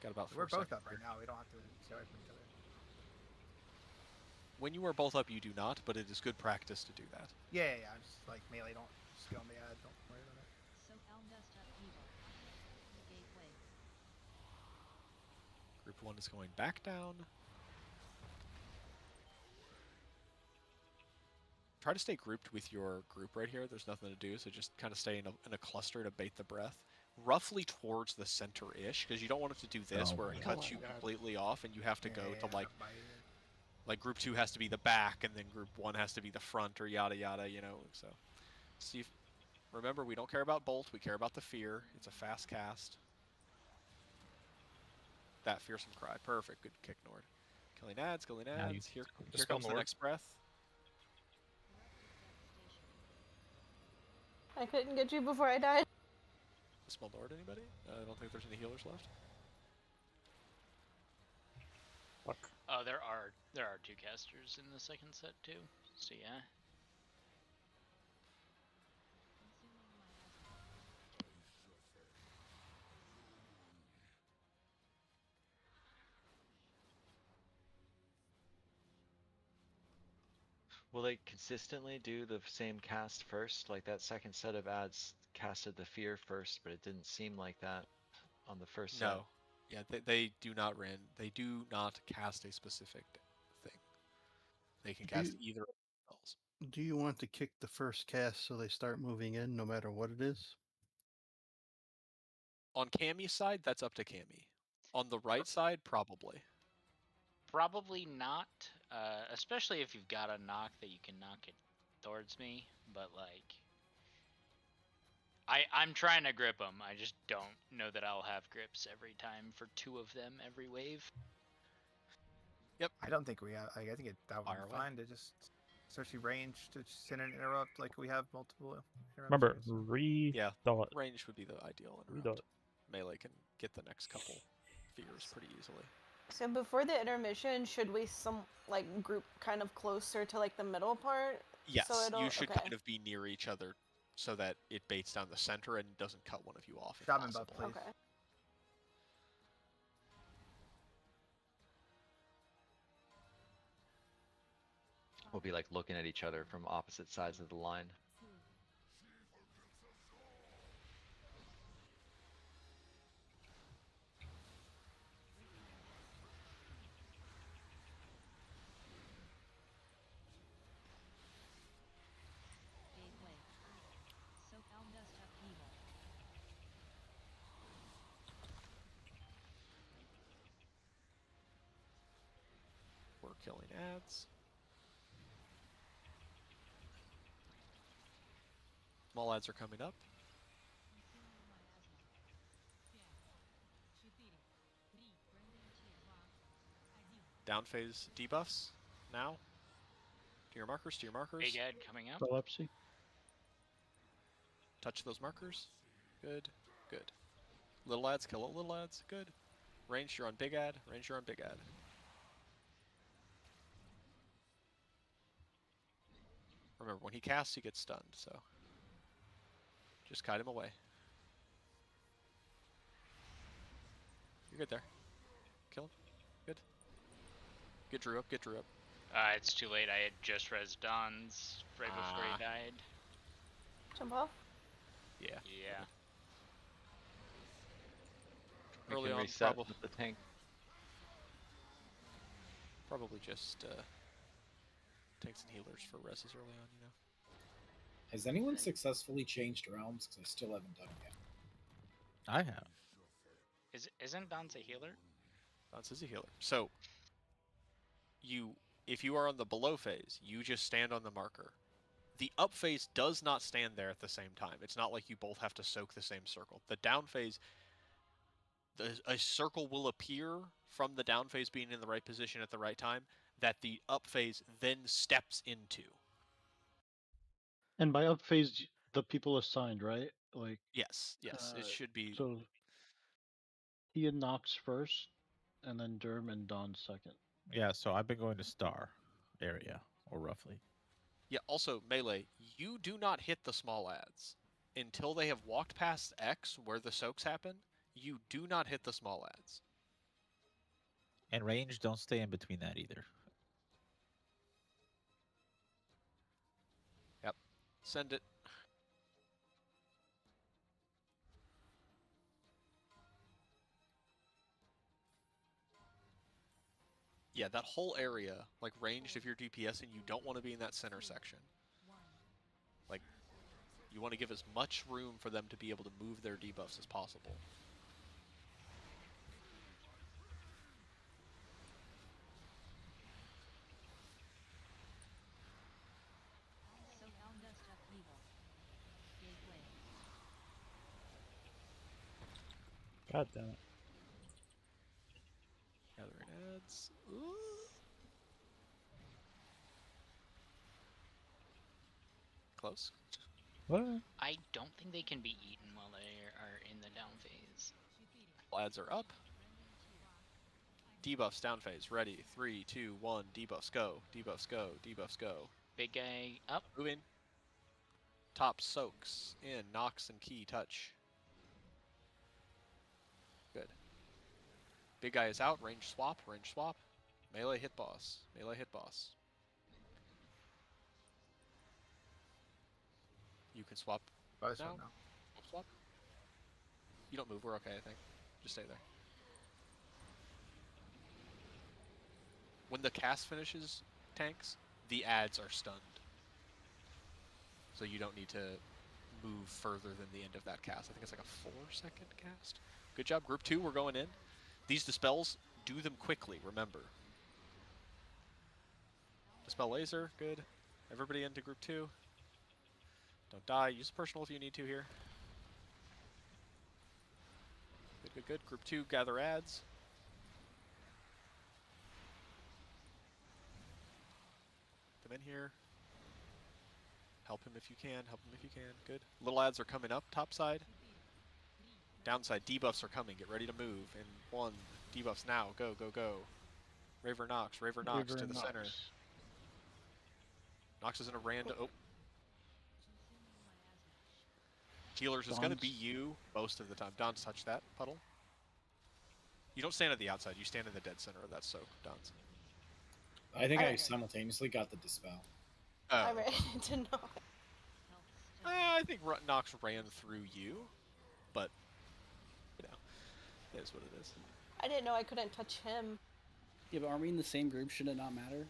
Got about 4 We're both seconds up right here. now. We don't have to stay away from each other. When you are both up, you do not, but it is good practice to do that. Yeah. I'm just like melee. Don't just go on the ad. Don't worry about it. Group 1 is going back down. Try to stay grouped with your group right here. There's nothing to do, so just kind of stay in a cluster to bait the breath. Roughly towards the center-ish, because you don't want it to do this, where it cuts you completely off, and you have to go to like group 2 has to be the back, and then group 1 has to be the front, or yada yada, you know. So, Steve, remember, we don't care about bolt, we care about the fear. It's a fast cast. That fearsome cry, perfect, good kick, Nord. Killing ads, killing Now you ads. Here dispel comes the Nord. next breath. I couldn't get you before I died. Dispel Nord, anybody? I don't think there's any healers left. Oh, there are 2 casters in the second set too. So yeah. Will they consistently do the same cast first? Like that second set of ads casted the fear first, but it didn't seem like that on the first set. No. Yeah, they do not They do not cast a specific thing. They can Do cast you- either spells. Do you want to kick the first cast so they start moving in no matter what it is? On Cammy's side, that's up to Cammy. On the right side, probably. Probably not, especially if you've got a knock that you can knock it towards me. But like, I'm trying to grip them. I just don't know that I'll have grips every time for 2 of them every wave. Yep. I don't think we have. I think that would Fire be away. fine to just, especially range, to just send an interrupt like we have multiple. Remember, interruptions. Yeah, redot. range would be the ideal interrupt. Redot. Melee can get the next couple fears pretty easily. So before the intermission, should we group kind of closer to like the middle part? Yes, So it'll, you should okay. kind of be near each other so that it baits down the center and doesn't cut one of you off. If Shaman possible. buff, please. Okay. We'll be like looking at each other from opposite sides of the line. We're killing ads. Small ads are coming up. Down phase debuffs now. To your markers, to your markers. Big Ed coming up. Epilepsy. Touch those markers. Good, good. Little ads, kill it, little ads. Good. Range, you're on big ad. Range, you're on big ad. Remember, when he casts, he gets stunned, so just kite him away. You're good there. Kill him. Good. Get Drew up, get Drew up. It's too late. I had just res Don's right before he died. Jump off. Yeah. Yeah. We Early can on, reset with the tank. probably just tanks and healers for reses early on, you know. Has anyone successfully changed realms? Because I still haven't done it yet. I have. Isn't Don's a healer? Don's is a healer. So if you are on the below phase, you just stand on the marker. The up phase does not stand there at the same time. It's not like you both have to soak the same circle. The down phase, a circle will appear from the down phase being in the right position at the right time that the up phase then steps into. And by up phase, the people assigned, right? Like Yes, it should be. So he and Nox first, and then Derm and Don second. Yeah, so I've been going to star area, or roughly. Yeah, also, Melee, you do not hit the small ads. Until they have walked past X, where the soaks happen, you do not hit the small ads. And range, don't stay in between that either. Yep. Send it. Yeah, that whole area, like ranged if you're DPS and you don't want to be in that center section. Like, you want to give as much room for them to be able to move their debuffs as possible. God damn it. Gathering ads. Ooh. Close. What? I don't think they can be eaten while they are in the down phase. Ads are up. Debuffs down phase. Ready. 3, 2, 1. Debuffs go. Debuffs go. Debuffs go. Big guy up. Moving. Top soaks. In. Knocks and key touch. Good. Big guy is out. Range swap. Range swap. Melee hit boss. Melee hit boss. can swap Oh, this now. one now. Swap. You don't move. We're okay, I think. Just stay there. When the cast finishes, tanks, the ads are stunned. So you don't need to move further than the end of that cast. I think it's like a 4-second cast. Good job, group 2. We're going in. These dispels, do them quickly, remember. Dispel laser, good. Everybody into group 2. Don't die. Use personal if you need to here. Good, good, good. Group 2, gather ads. Them in here. Help him if you can. Help him if you can. Good. Little ads are coming up top side. Downside, debuffs are coming. Get ready to move. And 1, debuffs now. Go, go, go. Raver Nox. Raver Nox to the center. Nox is in a random. Oh. Healers is going to be you most of the time. Don's touch that puddle. You don't stand at the outside. You stand in the dead center of that soak, Don's. I think I simultaneously got the dispel. I ran into Nox. I think Nox ran through you, but you know, it is what it is. I didn't know I couldn't touch him. Yeah, but are we in the same group? Should it not matter?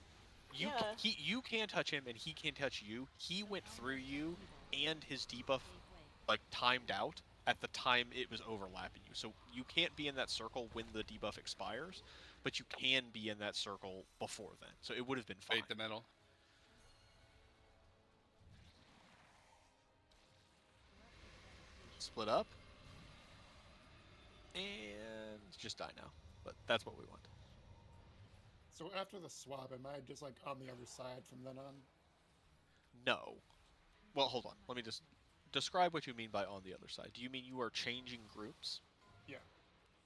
You can't touch him, and he can't touch you. He went through you, and his debuff like timed out at the time it was overlapping you. So you can't be in that circle when the debuff expires, but you can be in that circle before then. So it would have been fine. Bait the middle. Split up. And just die now. But that's what we want. So after the swap, am I just like on the other side from then on? No. Well, hold on. Let me just describe what you mean by on the other side. Do you mean you are changing groups? Yeah.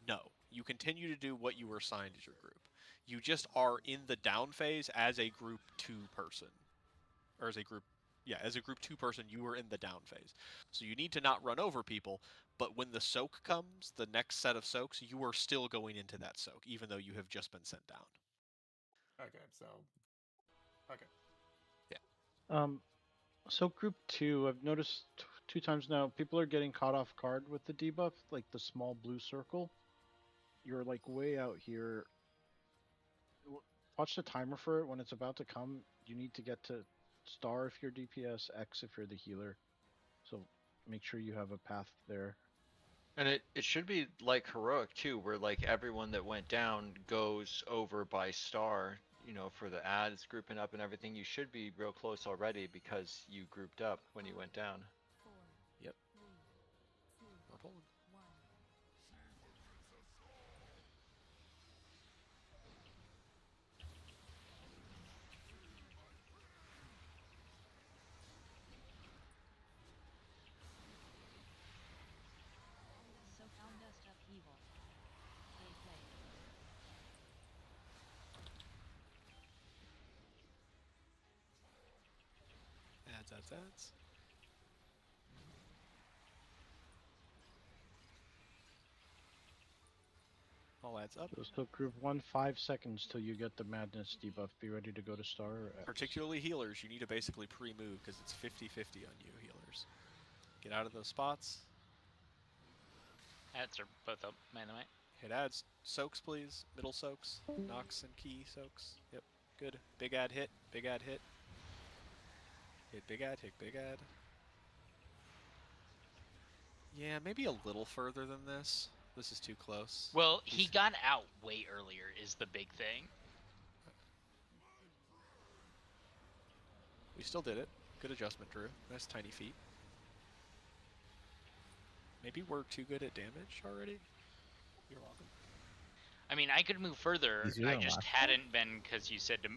No. You continue to do what you were assigned as your group. You just are in the down phase as a group 2 person. Or as a group, yeah, as a group 2 person, you are in the down phase. So you need to not run over people, but when the soak comes, the next set of soaks, you are still going into that soak, even though you have just been sent down. Okay, so... Okay. Yeah. So group 2, I've noticed 2 times now, people are getting caught off guard with the debuff, like the small blue circle. You're like way out here. Watch the timer for it. When it's about to come, you need to get to star if you're DPS, X if you're the healer. So make sure you have a path there. And it should be like Heroic too, where like everyone that went down goes over by star, you know, for the ads grouping up and everything. You should be real close already because you grouped up when you went down. Yep. We're pulling. Ads. All adds up. So still group 1, 5 seconds till you get the madness debuff. Be ready to go to star or X. Particularly healers, you need to basically pre-move because it's 50-50 on you, healers. Get out of those spots. Ads are both up, by the way. Hit ads. Soaks, please. Middle soaks. Nox and key soaks. Yep. Good. Big ad hit. Big ad hit. Hit big ad. Hit big ad. Yeah, maybe a little further than this. This is too close. Well, he got out way earlier is the big thing. We still did it. Good adjustment, Drew. Nice tiny feet. Maybe we're too good at damage already? You're welcome. I mean, I could move further. He's I doing just last hadn't been because you said to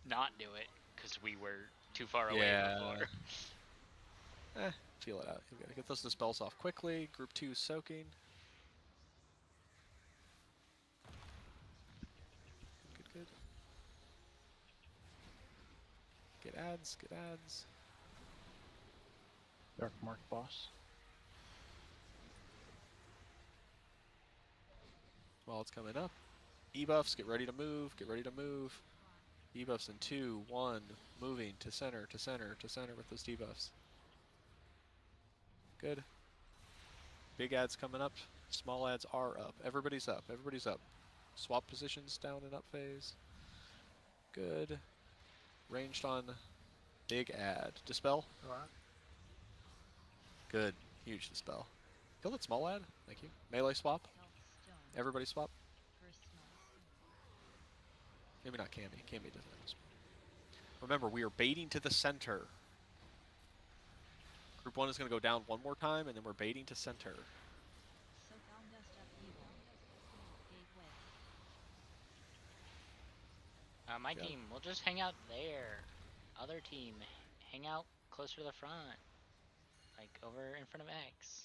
not do it because we were too far away before. Feel it out. You gotta get those dispels off quickly. Group 2 soaking. Good. Get ads. Get ads. Dark Mark boss. While it's coming up. E-buffs, get ready to move. Get ready to move. E-buffs in 2, 1. Moving to center, to center, to center with those debuffs. Good. Big ads coming up. Small ads are up. Everybody's up. Everybody's up. Swap positions down in up phase. Good. Ranged on big ad. Dispel. Alright. Good. Huge dispel. Kill that small ad. Thank you. Melee swap. Everybody swap. Maybe not Cammy. Cammy doesn't have this. Remember, we are baiting to the center. Group 1 is going to go down one more time, and then we're baiting to center. My team, we'll just hang out there. Other team, hang out closer to the front. Like, over in front of X.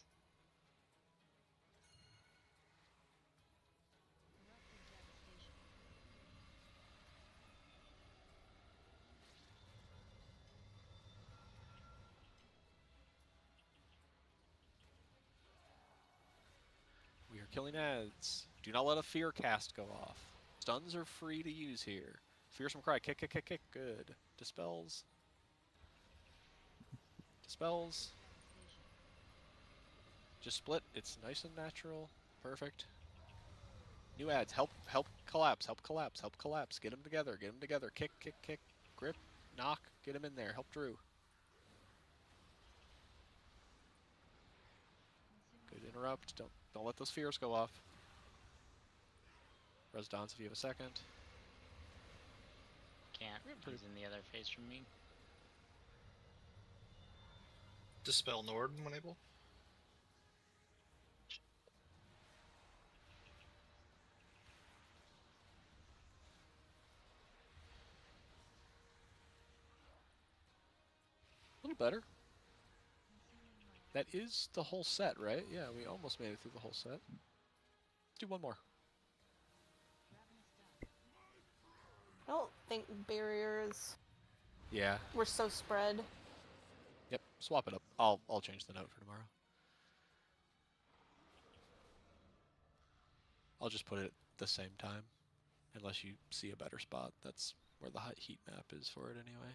We are killing ads. Do not let a fear cast go off. Stuns are free to use here. Fearsome Cry. Kick, kick, kick, kick. Good. Dispels. Dispels. Just split. It's nice and natural. Perfect. New ads. Help collapse. Help collapse. Help collapse. Get them together. Get them together. Kick, kick, kick. Grip. Knock. Get them in there. Help Drew. Good interrupt. Don't let those fears go off. Residance if you have a second. Can't. He's in the other phase from me. Dispel Nord when able. A little better. That is the whole set, right? Yeah, we almost made it through the whole set. Do one more. I don't think barriers Yeah. were so spread. Yep. Swap it up. I'll change the note for tomorrow. I'll just put it at the same time, unless you see a better spot. That's where the heat map is for it anyway.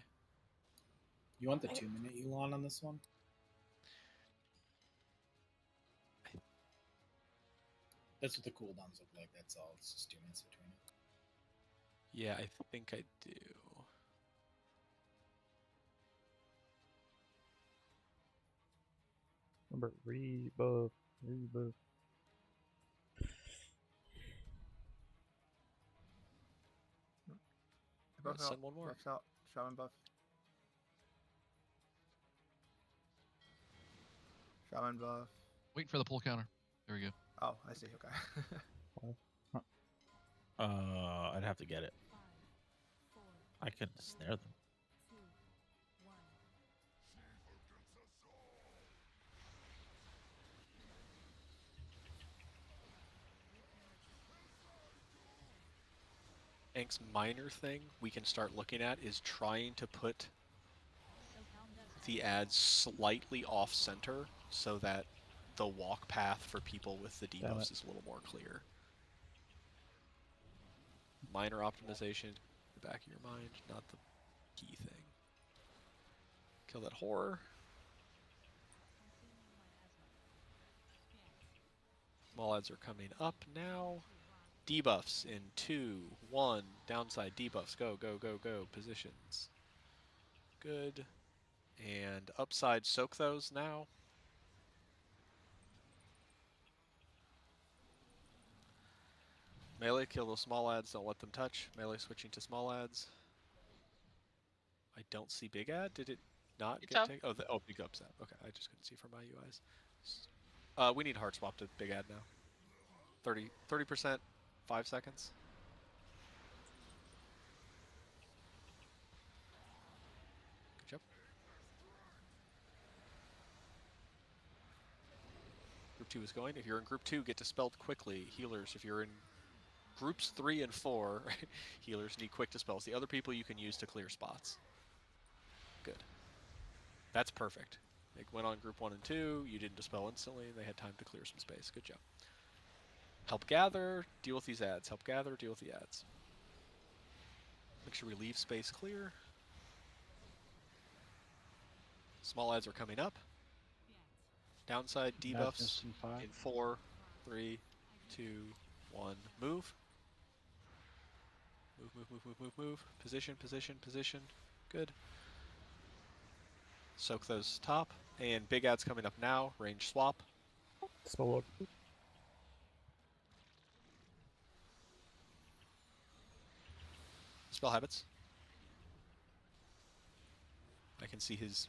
You want the 2-minute Elon on this one? That's what the cooldowns look like. That's all. It's just 2 minutes between it. Yeah, I think I do. Remember, rebuff, rebuff. Buff Send out, one more. buff's out. Shaman buff. Shaman buff. Wait for the pull counter. There we go. Oh, I see. Okay. I'd have to get it. I could snare them. Ank's minor thing we can start looking at is trying to put the ads slightly off center so that the walk path for people with the debuffs is a little more clear. Minor optimization, the back of your mind, not the key thing. Kill that horror. Small ads are coming up now. Debuffs in 2, 1. Downside debuffs. Go, go, go, go. Positions. Good. And upside, soak those now. Melee, kill those small ads. Don't let them touch. Melee switching to small ads. I don't see big ad. Did it not It's get up. taken? Oh, big up's up. Okay, I just couldn't see from my UIs. We need hard swap to big ad now. 30%, 5 seconds. Good job. Group 2 is going. If you're in Group 2, get dispelled quickly. Healers, if you're in Groups 3 and 4, healers need quick dispels. The other people you can use to clear spots. Good. That's perfect. They went on Group 1 and 2, you didn't dispel instantly, they had time to clear some space. Good job. Help gather, deal with these ads. Help gather, deal with the ads. Make sure we leave space clear. Small ads are coming up. Downside Madness debuffs in 5. in 4, 3, 2, 1. Move. Move. Position. Good. Soak those top. And big ad's coming up now. Range swap. Spell Spell habits. I can see his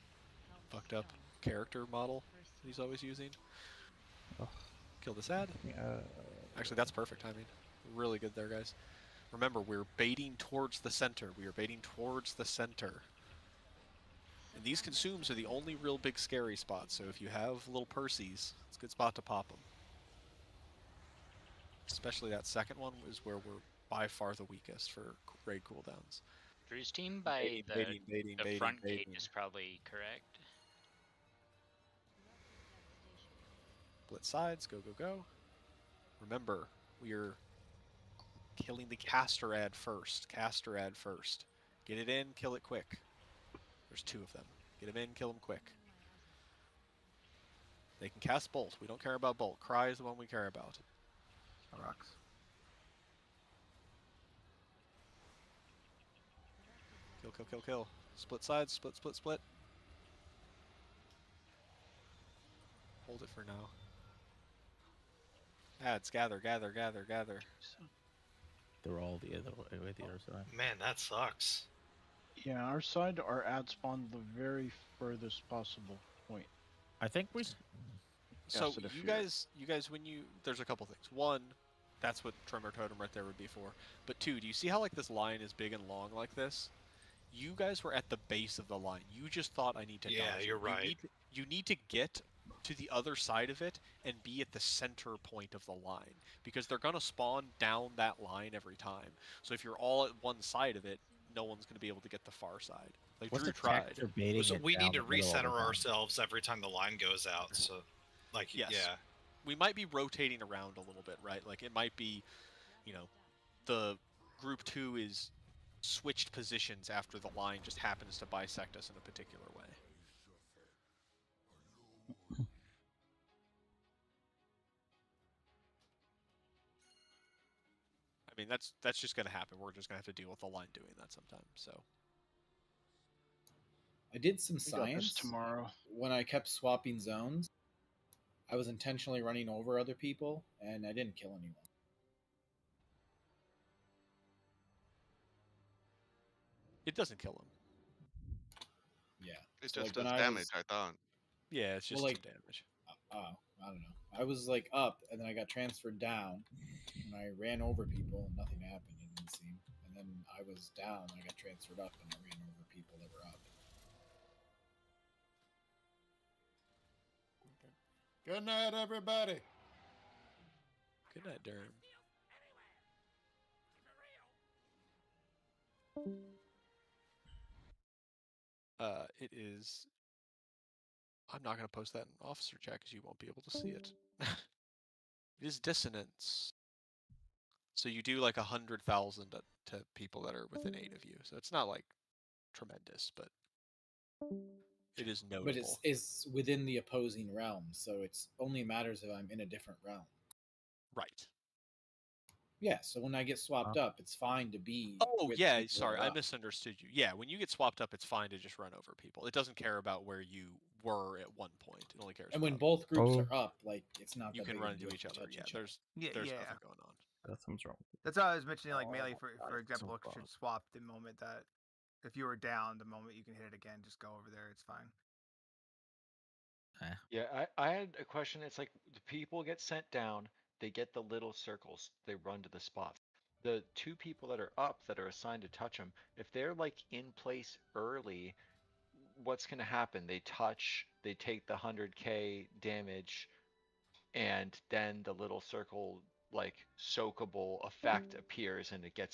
fucked up character model that he's always using. Kill this ad. Actually, that's perfect timing. Really good there, guys. Remember, we're baiting towards the center. We are baiting towards the center. And these consumes are the only real big scary spots, so if you have little Percies, it's a good spot to pop them. Especially that second one is where we're by far the weakest for raid cooldowns. Drew's team by the front gate is probably correct. Blitz sides, go. Remember, we're killing the caster ad first. Get it in, kill it quick. There's 2 of them. Get them in, kill them quick. They can cast Bolt. We don't care about Bolt. Cry is the one we care about. Rocks. Kill. Split sides, split. Hold it for now. Ads, gather. They're all the other side. Man, that sucks. Yeah, our side, our ad spawned the very furthest possible point. I think we. So you guys, when you there's a couple things. One, that's what Tremor Totem right there would be for. But 2, do you see how like this line is big and long like this? You guys were at the base of the line. You just thought I need to. Yeah, dodge. you're right. You need to get to the other side of it and be at the center point of the line because they're gonna spawn down that line every time. So if you're all at one side of it, no one's gonna be able to get the far side. Like Drew tried. So we need to recenter ourselves every time the line goes out. So, like, yes. yeah. We might be rotating around a little bit, right? Like it might be, the group 2 is switched positions after the line just happens to bisect us in a particular way. I mean, that's just going to happen. We're just going to have to deal with the line doing that sometimes. So I did some We got this science tomorrow. when I kept swapping zones. I was intentionally running over other people, and I didn't kill anyone. it doesn't kill him. Yeah. It So, just like, does when I damage, was- I thought. Yeah, it's just Well, some damage. Oh, I don't know. I was like up, and then I got transferred down, and I ran over people, and nothing happened. It didn't seem. And then I was down, and I got transferred up, and I ran over people that were up. Good night, everybody. Good night, Durham. It is. I'm not going to post that in officer chat because you won't be able to see it. It is dissonance. So you do like 100,000 to people that are within 8 of you. So it's not like tremendous, but it is notable. But it's within the opposing realm, so it's only matters if I'm in a different realm. Right. Yeah, so when I get swapped up, it's fine to be. Oh, with yeah, people sorry, that are I up. misunderstood you. Yeah, when you get swapped up, it's fine to just run over people. It doesn't care about where you were at one point. It only cares And when about both groups are up, like it's not. you that can big run of a into deal each to other. touch Yeah, each other. there's Yeah. nothing going on. That sounds wrong. That's why I was mentioning like melee for so example far. should swap the moment that if you were down, the moment you can hit it again, just go over there. It's fine. Yeah, I had a question. It's like the people get sent down, they get the little circles, they run to the spots. The 2 people that are up that are assigned to touch them, if they're like in place early, what's going to happen? They touch, they take the 100k damage, and then the little circle like soakable effect appears and it gets